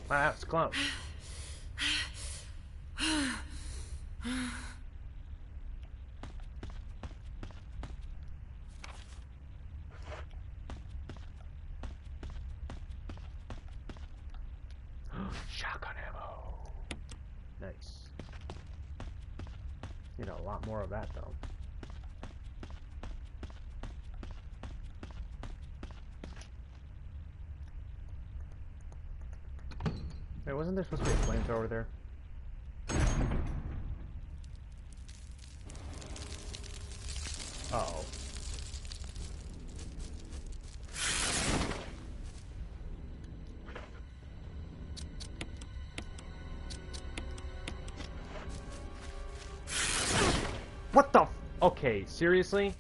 Wow, it's close. Shotgun ammo. Nice. Need a lot more of that, though. Wait, wasn't there supposed to be a flamethrower there? Uh-oh. What the f- Okay, seriously?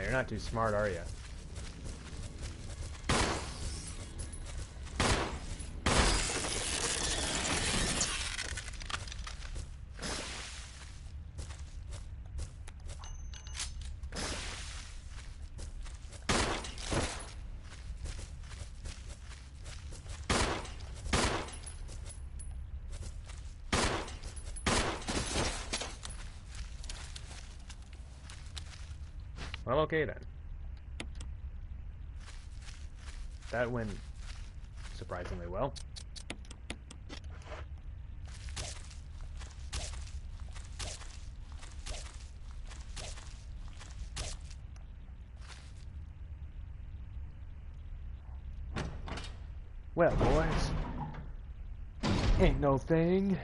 You're not too smart, are you? Well, okay then. That went surprisingly well. Well, boys, ain't no thing.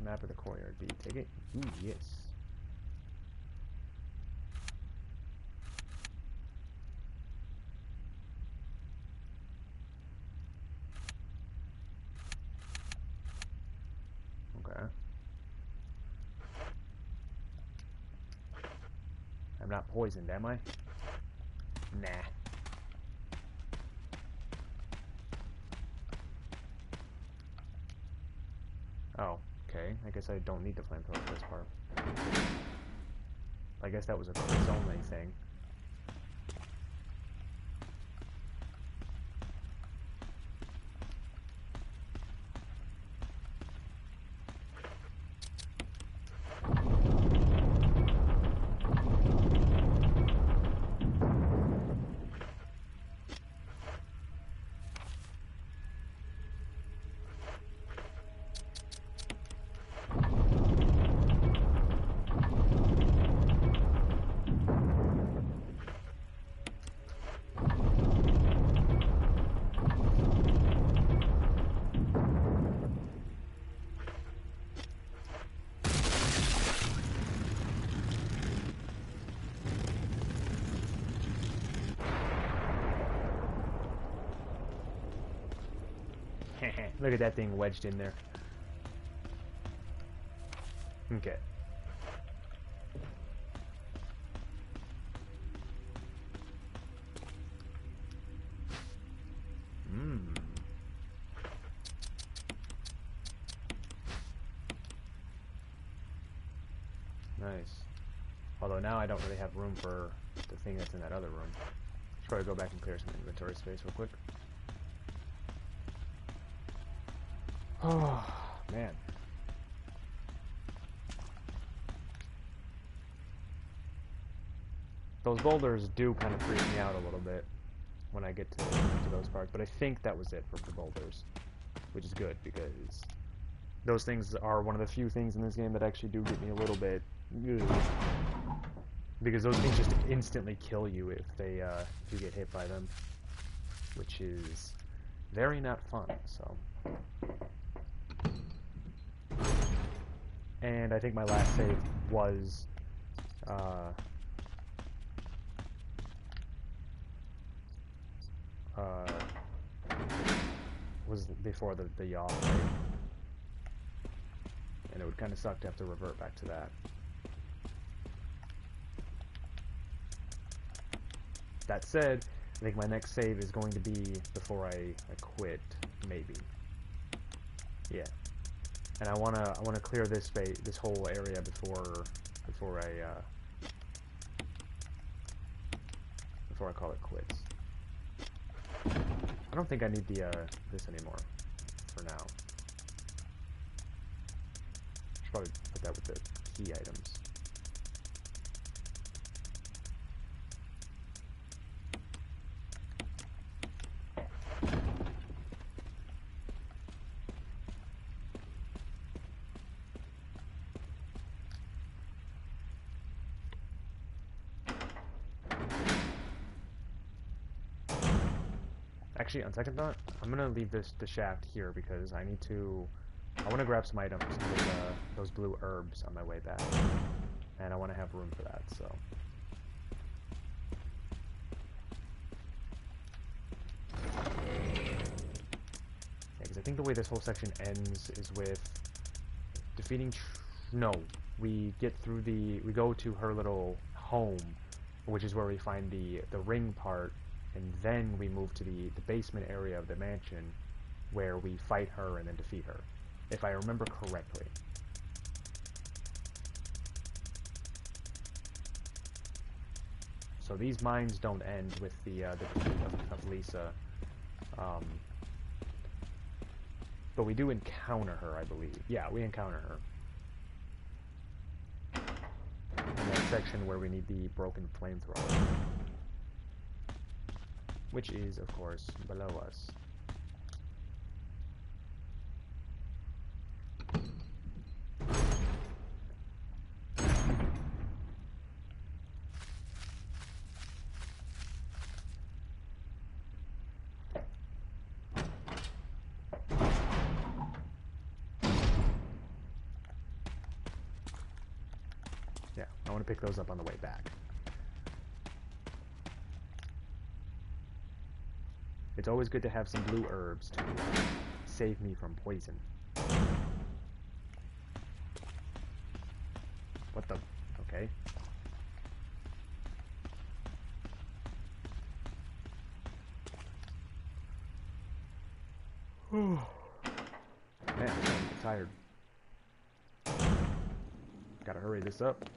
Map of the courtyard B. Take it? Ooh, yes. Okay. I'm not poisoned, am I? Nah. Oh, okay. I guess I don't need the flamethrower for this part. I guess that was a quiz only thing. Look at that thing wedged in there. Okay. Nice. Although now I don't really have room for the thing that's in that other room. Should probably go back and clear some inventory space real quick. Oh, man. Those boulders do kind of freak me out a little bit when I get to those parts, but I think that was it for the boulders, which is good because those things are one of the few things in this game that actually do get me a little bit... Ugh. Because those things just instantly kill you if you get hit by them. Which is very not fun, so... And I think my last save was... was before the yaw fight. And it would kind of suck to have to revert back to that. That said, I think my next save is going to be before I quit, maybe. Yeah. And I wanna clear this space, this whole area before I call it quits. I don't think I need the this anymore for now. Should probably put that with the key items. Actually, on second thought, I'm gonna leave the shaft here because I want to grab some items, those blue herbs on my way back, and I want to have room for that. So, because I think the way this whole section ends is with defeating. No, we go to her little home, which is where we find the ring part. And then we move to the basement area of the mansion where we fight her and then defeat her, if I remember correctly. So these mines don't end with the defeat of Lisa. But we do encounter her, I believe. Yeah, we encounter her. In that section where we need the broken flamethrower. Which is, of course, below us. Yeah, I want to pick those up on the way back. It's always good to have some blue herbs to save me from poison. What the... Okay. Man, I'm starting to get tired. Gotta hurry this up.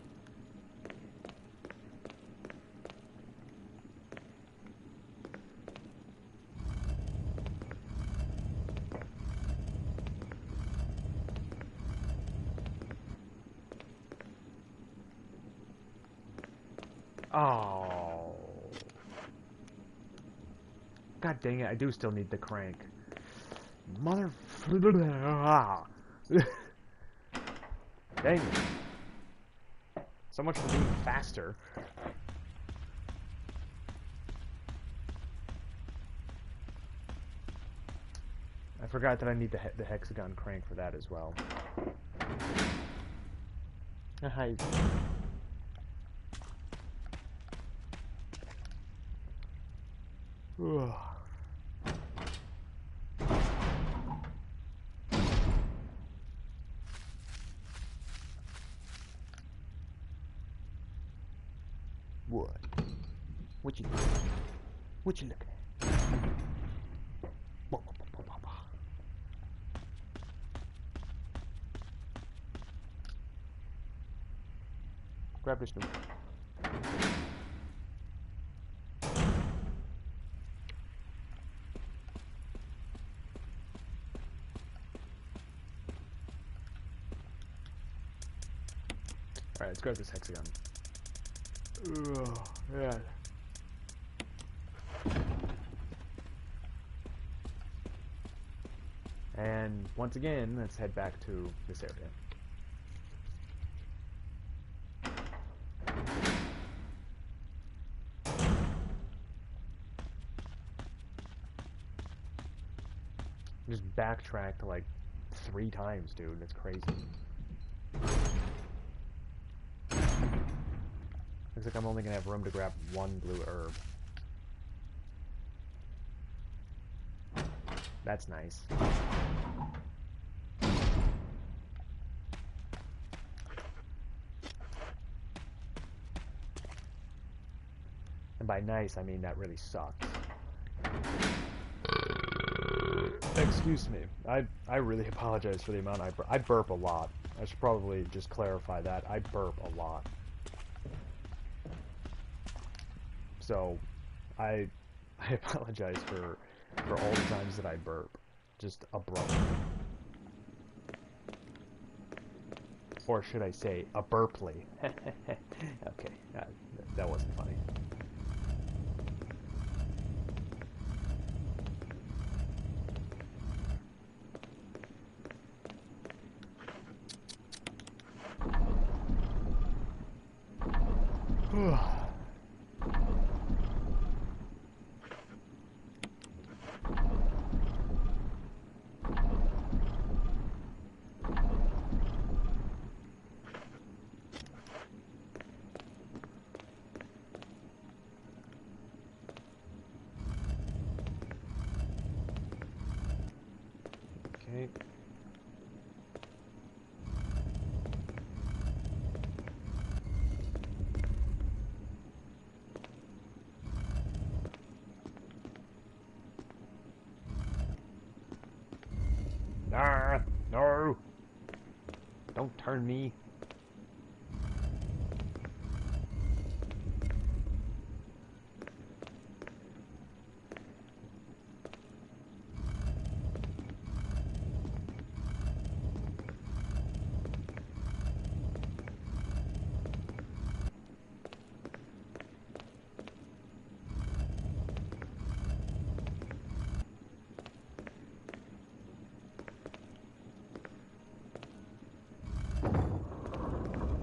Oh. God dang it, I do still need the crank. Mother... Dang it. So much for being faster. I forgot that I need the hexagon crank for that as well. Hi. What? What you looking at? What you looking at? Grab this new. Alright, let's grab this hexagon. Yeah. And once again, let's head back to this area. Just backtracked like 3 times, dude. That's crazy. Looks like I'm only gonna have room to grab 1 blue herb. That's nice. And by nice, I mean that really sucks. Excuse me. I really apologize for the amount I burp a lot. I should probably just clarify that. I burp a lot. So, I apologize for all the times that I burp. Just abruptly. Or should I say, abruptly. Okay, that wasn't funny. Okay. Ah, no! Don't turn me.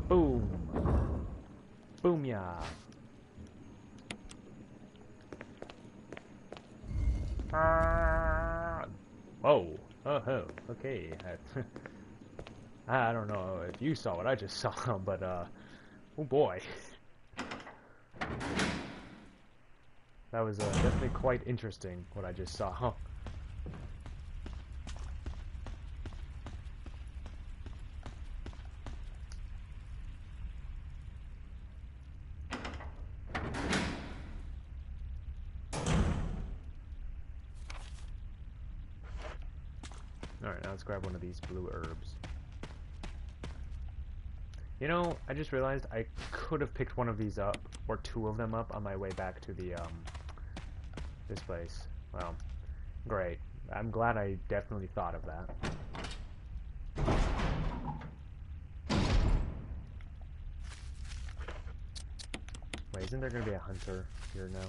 Boom. Boom ya. Whoa. Oh, okay. I don't know if you saw what I just saw, but, oh boy. That was definitely quite interesting, what I just saw. Huh. Alright, now let's grab one of these blue herbs. You know, I just realized I could have picked one of these up, or 2 of them up, on my way back to the, this place. Well, great. I'm glad I definitely thought of that. Wait, isn't there gonna be a hunter here now?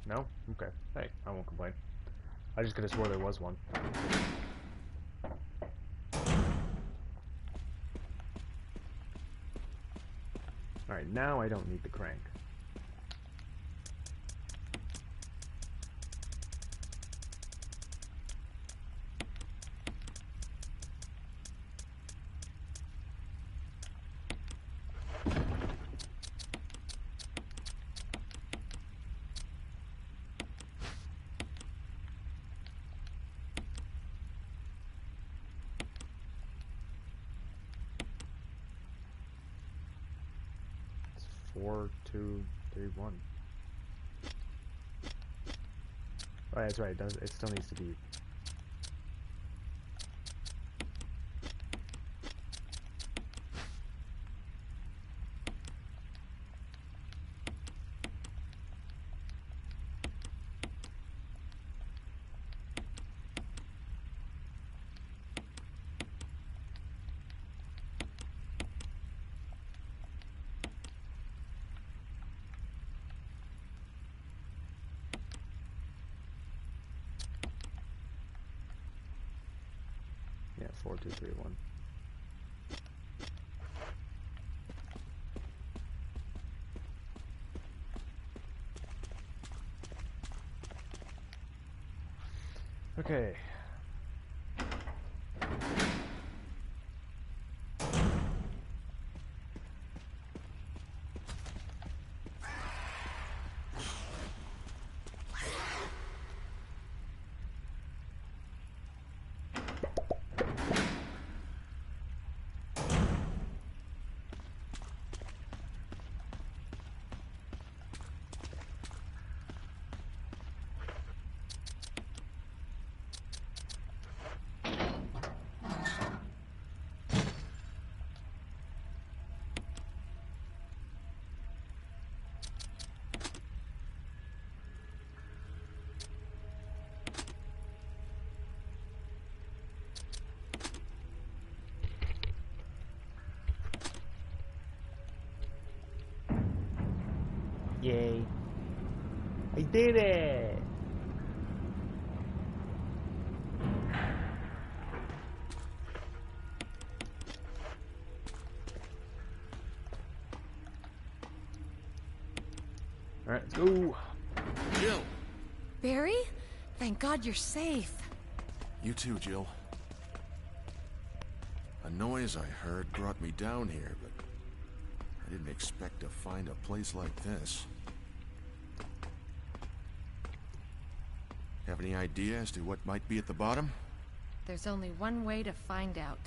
No? Okay. Hey, I won't complain. I just could have swore there was one. Alright, now I don't need the crank. It's 4, 2, 3, 1. Oh, that's right. It still needs to be. 4, 2, 3, 1. Okay. Yay. I did it! Alright, let's go! Jill! Barry? Thank God you're safe. You too, Jill. A noise I heard brought me down here, but I didn't expect to find a place like this. Have any idea as to what might be at the bottom? There's only one way to find out.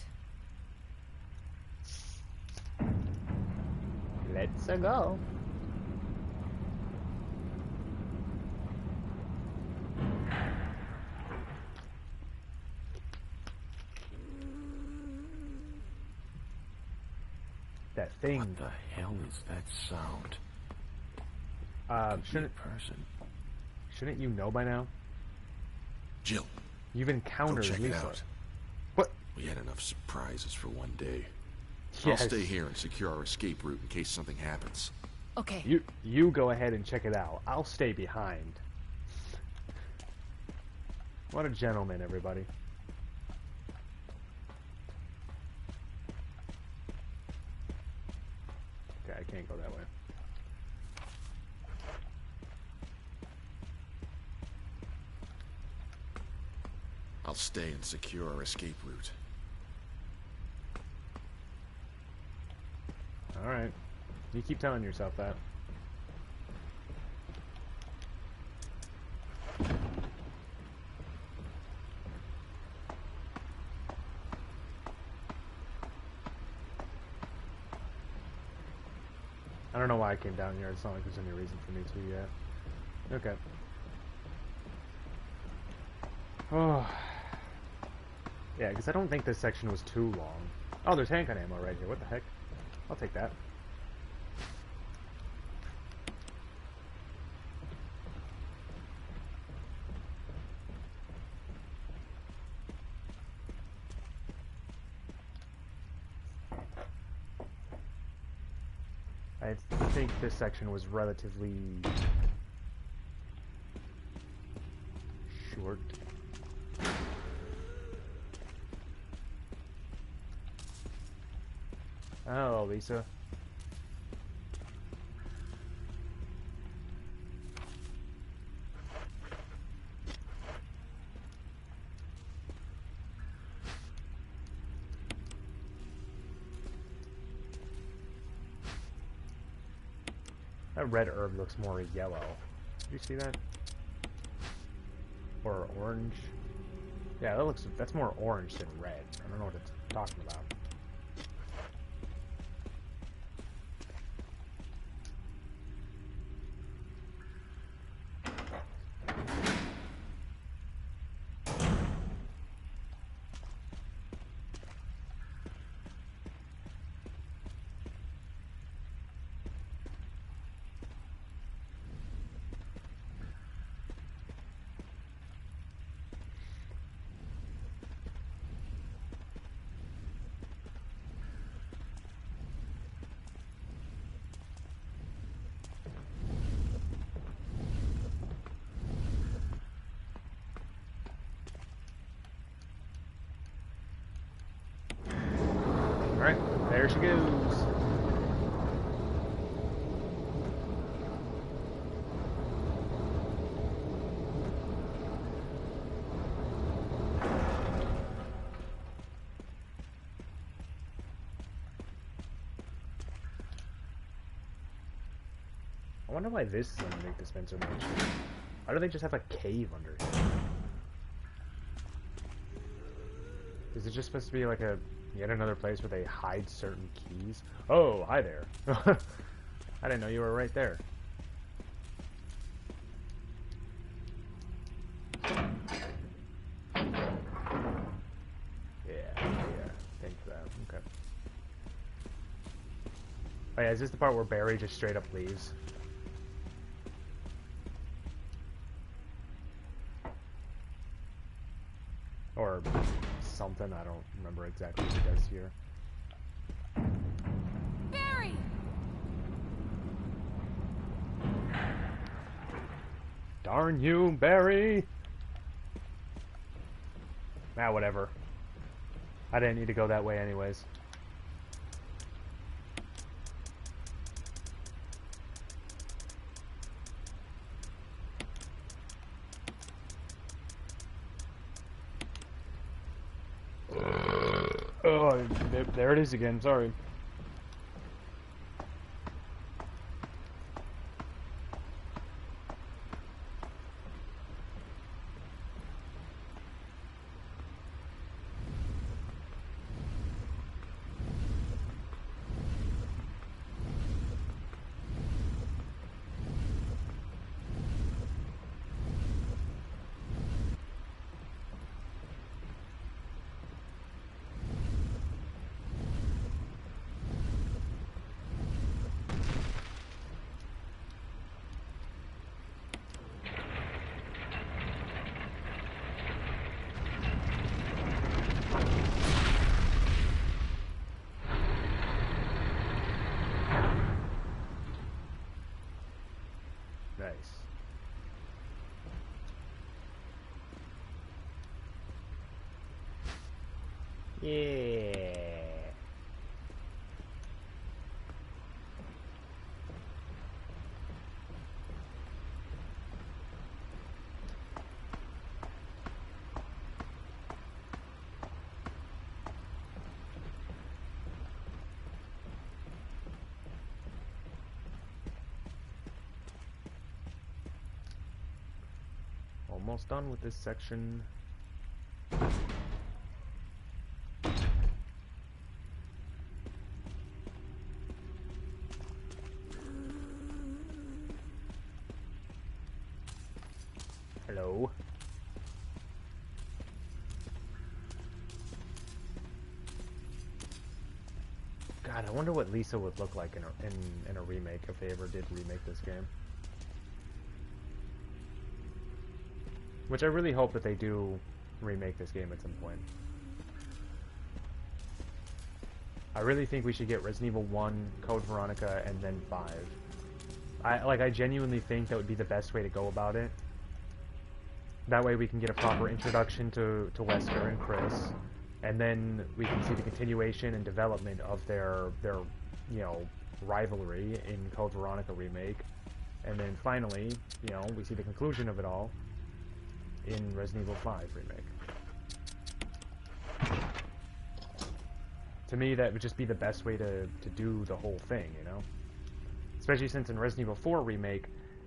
Let's go. That thing. What the hell is that sound? Shouldn't you know by now? Jill, You've go encountered check it Lisa. out. What? We had enough surprises for one day. Yes. I'll stay here and secure our escape route in case something happens. Okay. You go ahead and check it out. I'll stay behind. What a gentleman, everybody. Okay, I can't go that way. I'll stay and secure our escape route. Alright. You keep telling yourself that. I don't know why I came down here. It's not like there's any reason for me to yet. Okay. Oh. Yeah, because I don't think this section was too long. Oh, there's handgun ammo right here. What the heck? I'll take that. I think this section was relatively short. Oh, Lisa. That red herb looks more yellow. Do you see that? Or orange? Yeah, that's more orange than red. I don't know what it's talking about. There she goes. I wonder why this is underneath the Spencer Mansion. Why do they just have a cave under here? Is it just supposed to be like a yet another place where they hide certain keys? Oh, hi there. I didn't know you were right there. Yeah, thanks for that. Okay. Oh yeah, is this the part where Barry just straight up leaves? Or something, I don't remember exactly what he does here. Barry! Darn you, Barry! Ah, whatever. I didn't need to go that way anyways. Oh, there it is again, sorry. Nice. Yeah. Almost done with this section. Hello. God, I wonder what Lisa would look like in a remake if they ever did remake this game. Which I really hope that they do remake this game at some point. I really think we should get Resident Evil 1, Code Veronica, and then 5. I genuinely think that would be the best way to go about it. That way we can get a proper introduction to Wesker and Chris, and then we can see the continuation and development of their you know, rivalry in Code Veronica remake. And then finally, you know, we see the conclusion of it all in Resident Evil 5 remake. To me, that would just be the best way to do the whole thing, you know? Especially since in Resident Evil 4 remake,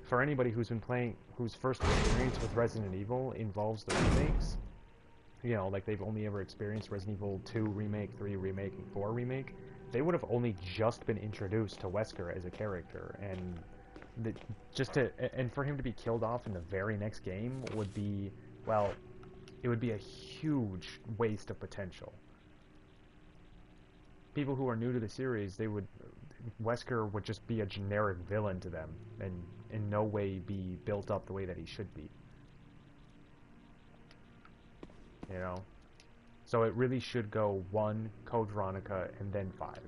for anybody who's been playing, whose first experience with Resident Evil involves the remakes, you know, like they've only ever experienced Resident Evil 2 remake, 3 remake, and 4 remake, they would have only just been introduced to Wesker as a character, and and for him to be killed off in the very next game would be, well, it would be a huge waste of potential. People who are new to the series, Wesker would just be a generic villain to them, and in no way be built up the way that he should be. You know? So it really should go 1, Code Veronica, and then 5.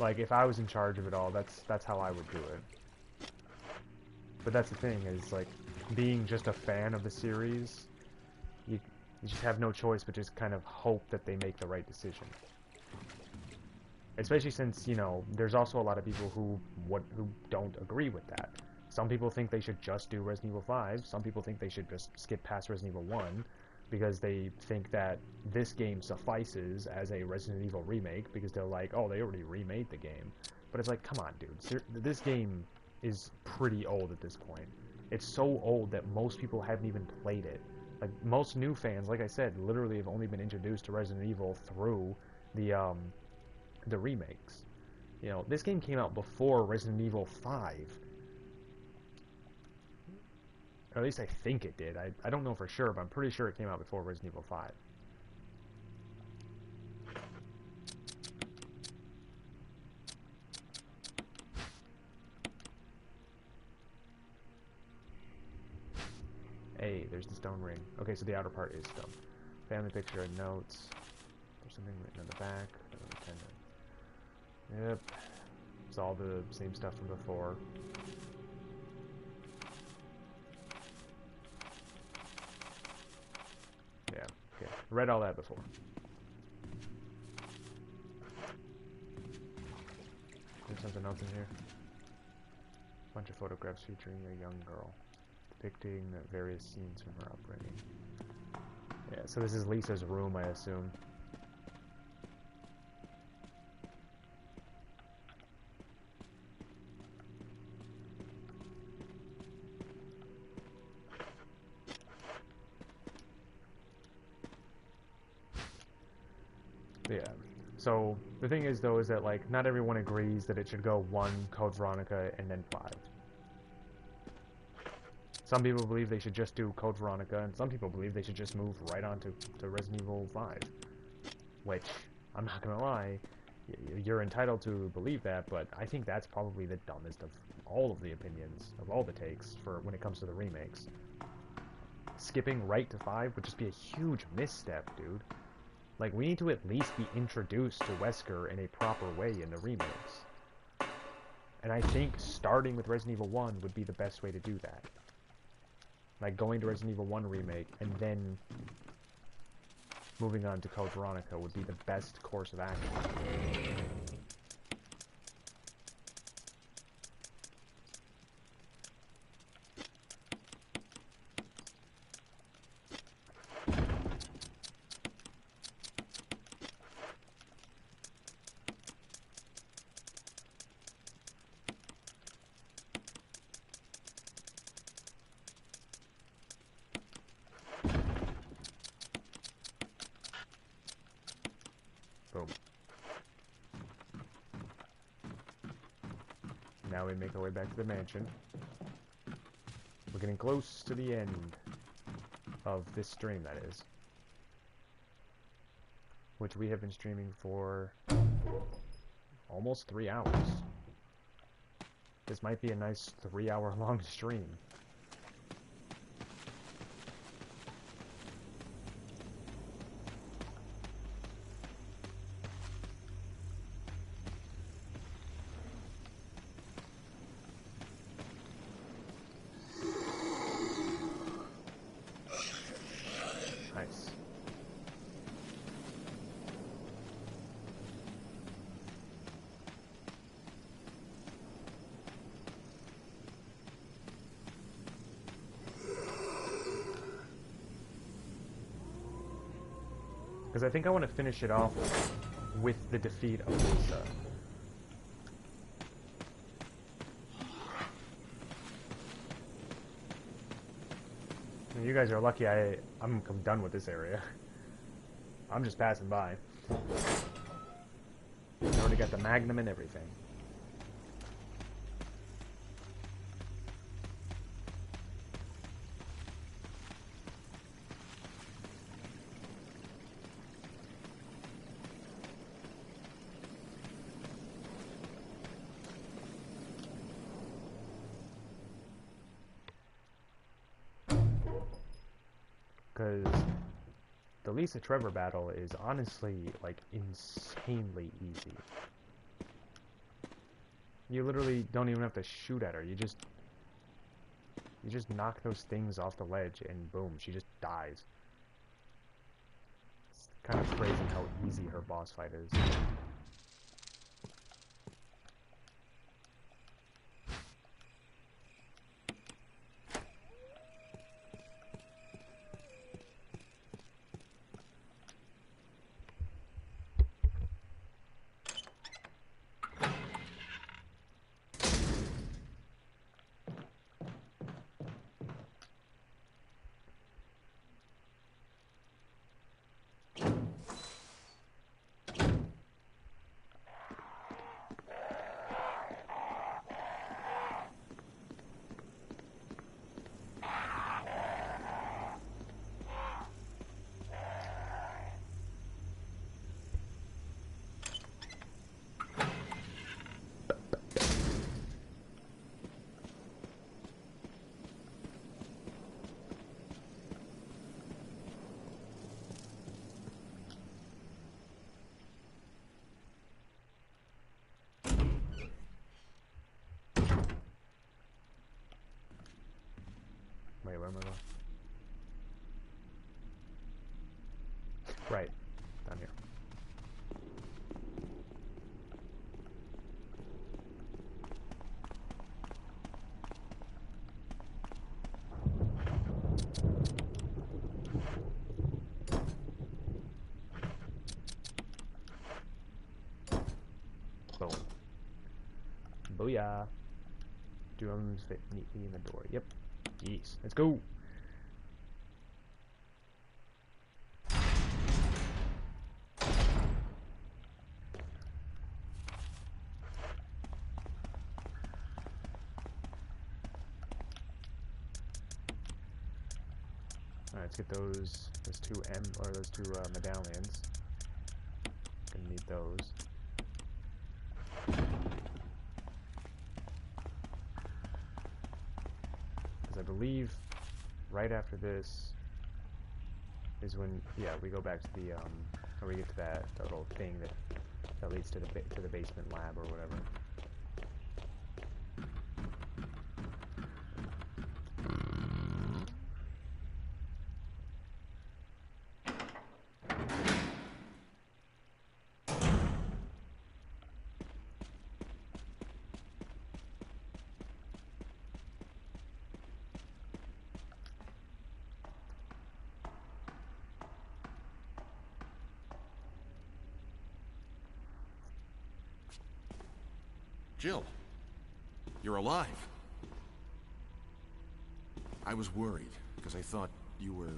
Like, if I was in charge of it all, that's how I would do it. But that's the thing, is, like, being just a fan of the series, you just have no choice but just kind of hope that they make the right decision. Especially since, you know, there's also a lot of people who don't agree with that. Some people think they should just do Resident Evil 5. Some people think they should just skip past Resident Evil 1 because they think that this game suffices as a Resident Evil remake because they're like, oh, they already remade the game. But it's like, come on, dude. This game is pretty old at this point. It's so old that most people haven't even played it. Like, most new fans, like I said, literally have only been introduced to Resident Evil through the remakes. You know, this game came out before Resident Evil 5. Or at least I think it did. I don't know for sure, but I'm pretty sure it came out before Resident Evil 5. Hey, there's the stone ring. Okay, so the outer part is stone. Family picture and notes. There's something written on the back. Yep. It's all the same stuff from before. Yeah, okay. Read all that before. There's something else in here. Bunch of photographs featuring a young girl, depicting various scenes from her upbringing. Yeah, so this is Lisa's room, I assume. Yeah. So the thing is, though, is that like not everyone agrees that it should go 1 Code Veronica and then 5. Some people believe they should just do Code Veronica, and some people believe they should just move right on to Resident Evil 5. Which, I'm not gonna lie, you're entitled to believe that, but I think that's probably the dumbest of all of the opinions, of all the takes, for when it comes to the remakes. Skipping right to 5 would just be a huge misstep, dude. Like, we need to at least be introduced to Wesker in a proper way in the remakes. And I think starting with Resident Evil 1 would be the best way to do that. Like, going to Resident Evil 1 remake, and then moving on to Code Veronica would be the best course of action. Boom. Now we make our way back to the mansion. We're getting close to the end of this stream, that is. Which we have been streaming for almost 3 hours. This might be a nice 3-hour long stream. Nice. Because I think I want to finish it off with the defeat of Lisa. And you guys are lucky I'm done with this area. I'm just passing by. I already got the Magnum and everything. Because the Lisa Trevor battle is honestly, like, insanely easy. You literally don't even have to shoot at her. You just knock those things off the ledge, and boom, she just dies. It's kind of crazy how easy her boss fight is. Wait, where am I going? Right. Down here. Boom. Booyah. Drums fit neatly in the door. Yep. Yes. Let's go. Alright, let's get those two medallions. Gonna need those. Because I believe right after this is when, yeah, we go back to the or we get to that little thing that leads to the basement lab or whatever. Jill, you're alive. I was worried, because I thought you were...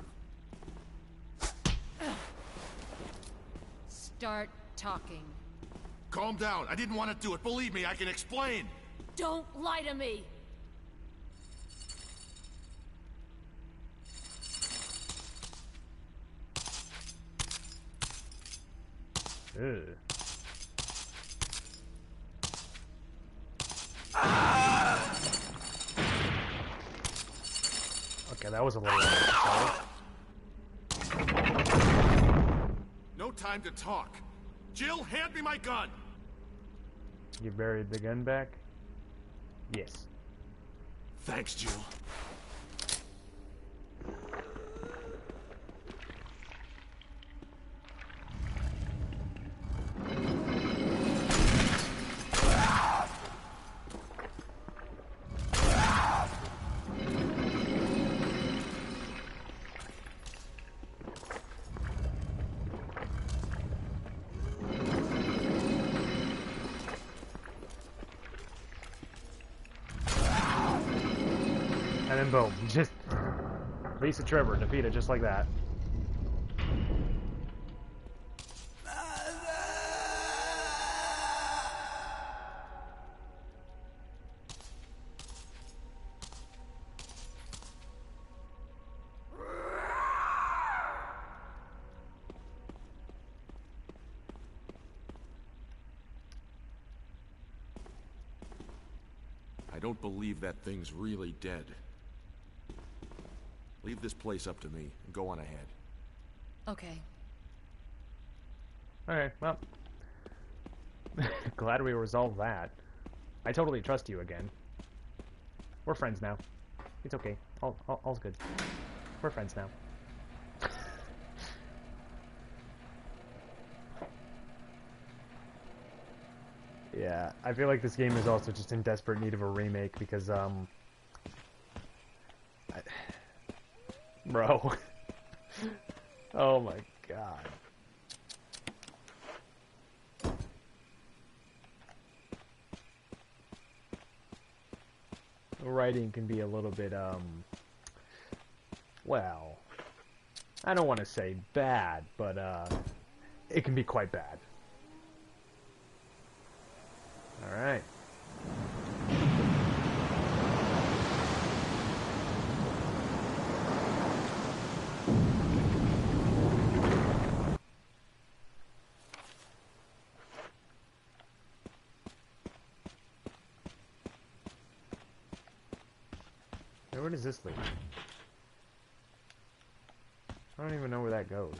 Start talking. Calm down. I didn't want to do it. Believe me, I can explain. Don't lie to me! Ugh. Okay, that was a little No time to talk. Jill, hand me my gun. You buried the gun back? Yes. Thanks, Jill. And then boom, just Lisa Trevor defeated just like that. I don't believe that thing's really dead. Leave this place up to me and go on ahead. Okay. Alright, well. Glad we resolved that. I totally trust you again. We're friends now. It's okay. All's good. We're friends now. Yeah, I feel like this game is also just in desperate need of a remake because, bro. Oh my god. The writing can be a little bit, well, I don't want to say bad, but, it can be quite bad. Alright. Now, where does this lead? I don't even know where that goes.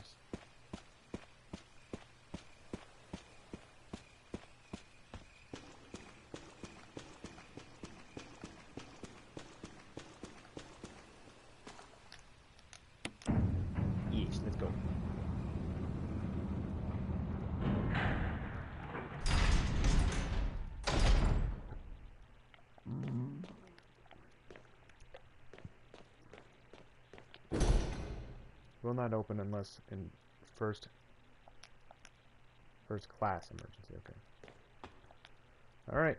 Yes, let's go. Will not open unless in first class emergency. Okay. All right.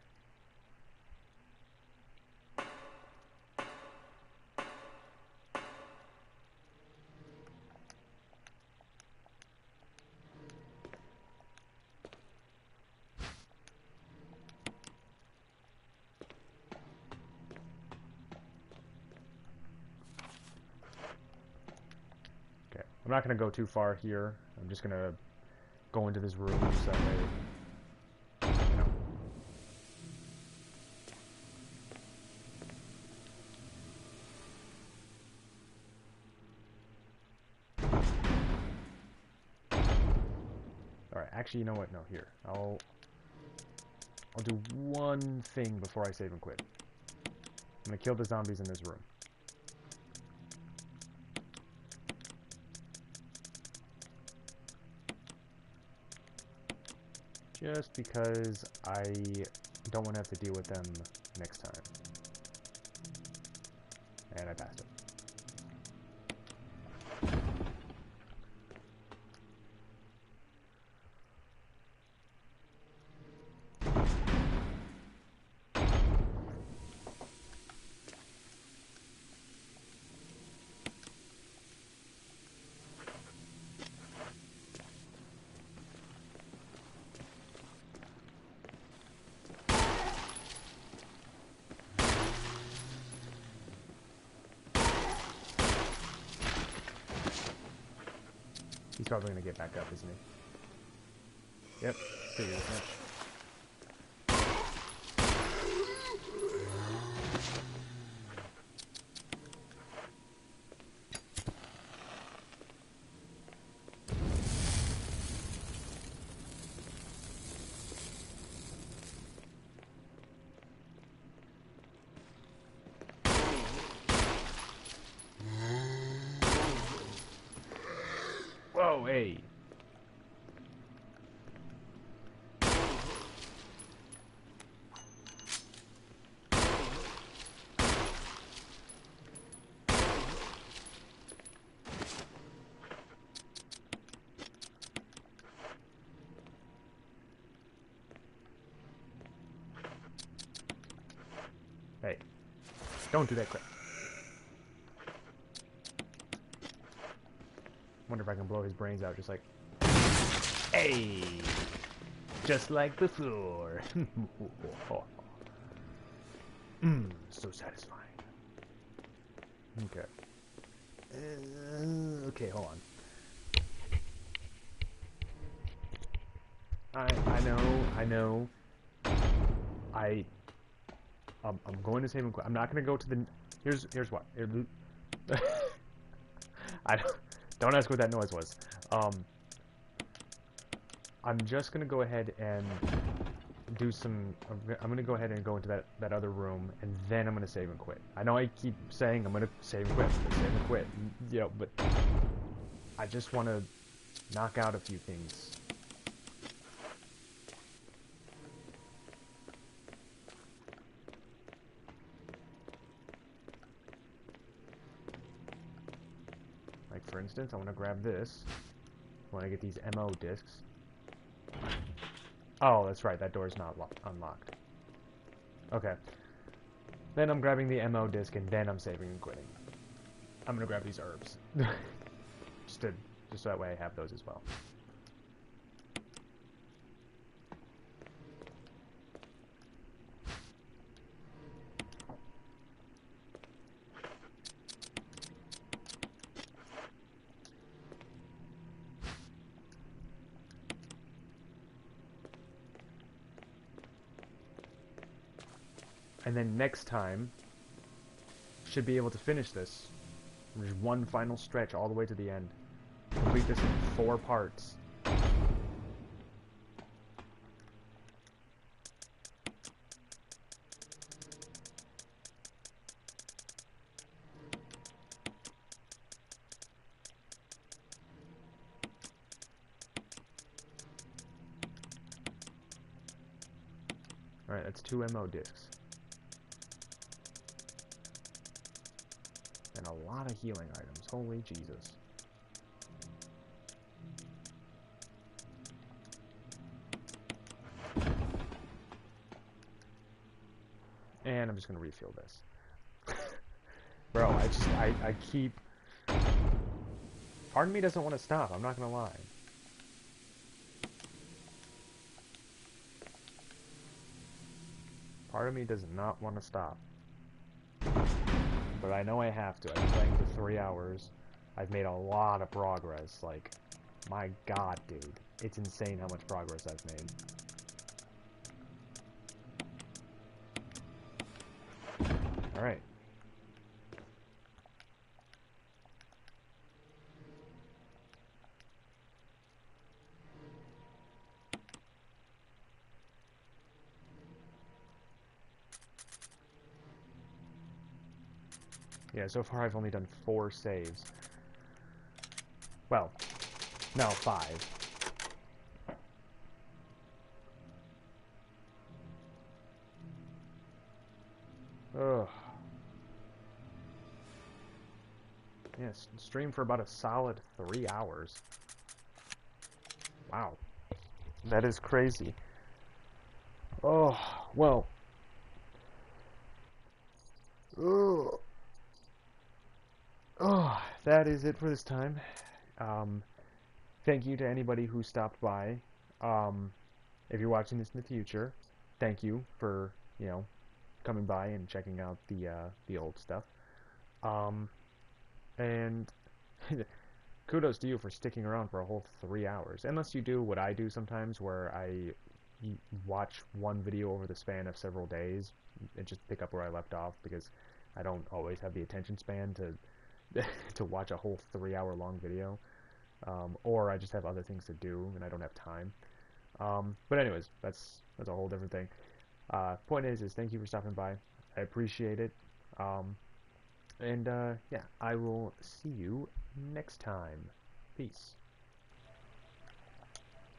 Okay. I'm not going to go too far here. I'm just going to go into this room so that way, you know. Alright, actually, you know what? No, here. I'll do one thing before I save and quit. I'm gonna kill the zombies in this room. Just because I don't want to have to deal with them next time. And I passed it. He's probably going to get back up, isn't he? Yep, figured as much. Whoa, hey. Hey, don't do that crap. Wonder if I can blow his brains out just like... Hey! Just like before. So satisfying. Okay. Okay, hold on. I know. I'm going to save him. I'm not going to go to the... Here's what. I don't ask what that noise was. I'm just going to go ahead and do some. I'm gonna go ahead and go into that other room, and then I'm gonna save and quit. I know I keep saying I'm gonna save and quit, save and quit, you know, but I just want to knock out a few things. Like for instance, I want to grab this. I want to get these MO discs. Oh, that's right. That door's not unlocked. Okay. Then I'm grabbing the MO disc, and then I'm saving and quitting. I'm gonna grab these herbs, just so that way I have those as well. And then next time, should be able to finish this. There's one final stretch all the way to the end. Complete this in 4 parts. Alright, that's 2 MO discs. And a lot of healing items. Holy Jesus. And I'm just gonna refill this. Bro, I keep... Part of me doesn't want to stop, I'm not gonna lie. Part of me does not want to stop. But I know I have to. I've been playing for 3 hours. I've made a lot of progress. Like, my god, dude. It's insane how much progress I've made. Alright. Yeah, so far I've only done 4 saves. Well, no, 5. Ugh. Yes, stream for about a solid 3 hours. Wow. That is crazy. Oh, well. Ugh. Oh, that is it for this time. Thank you to anybody who stopped by. If you're watching this in the future, thank you for, you know, coming by and checking out the old stuff. And kudos to you for sticking around for a whole 3 hours. Unless you do what I do sometimes, where I watch one video over the span of several days and just pick up where I left off, because I don't always have the attention span to to watch a whole 3-hour long video, or I just have other things to do and I don't have time. But anyways, that's a whole different thing. Point is thank you for stopping by. I appreciate it. And yeah, I will see you next time. Peace.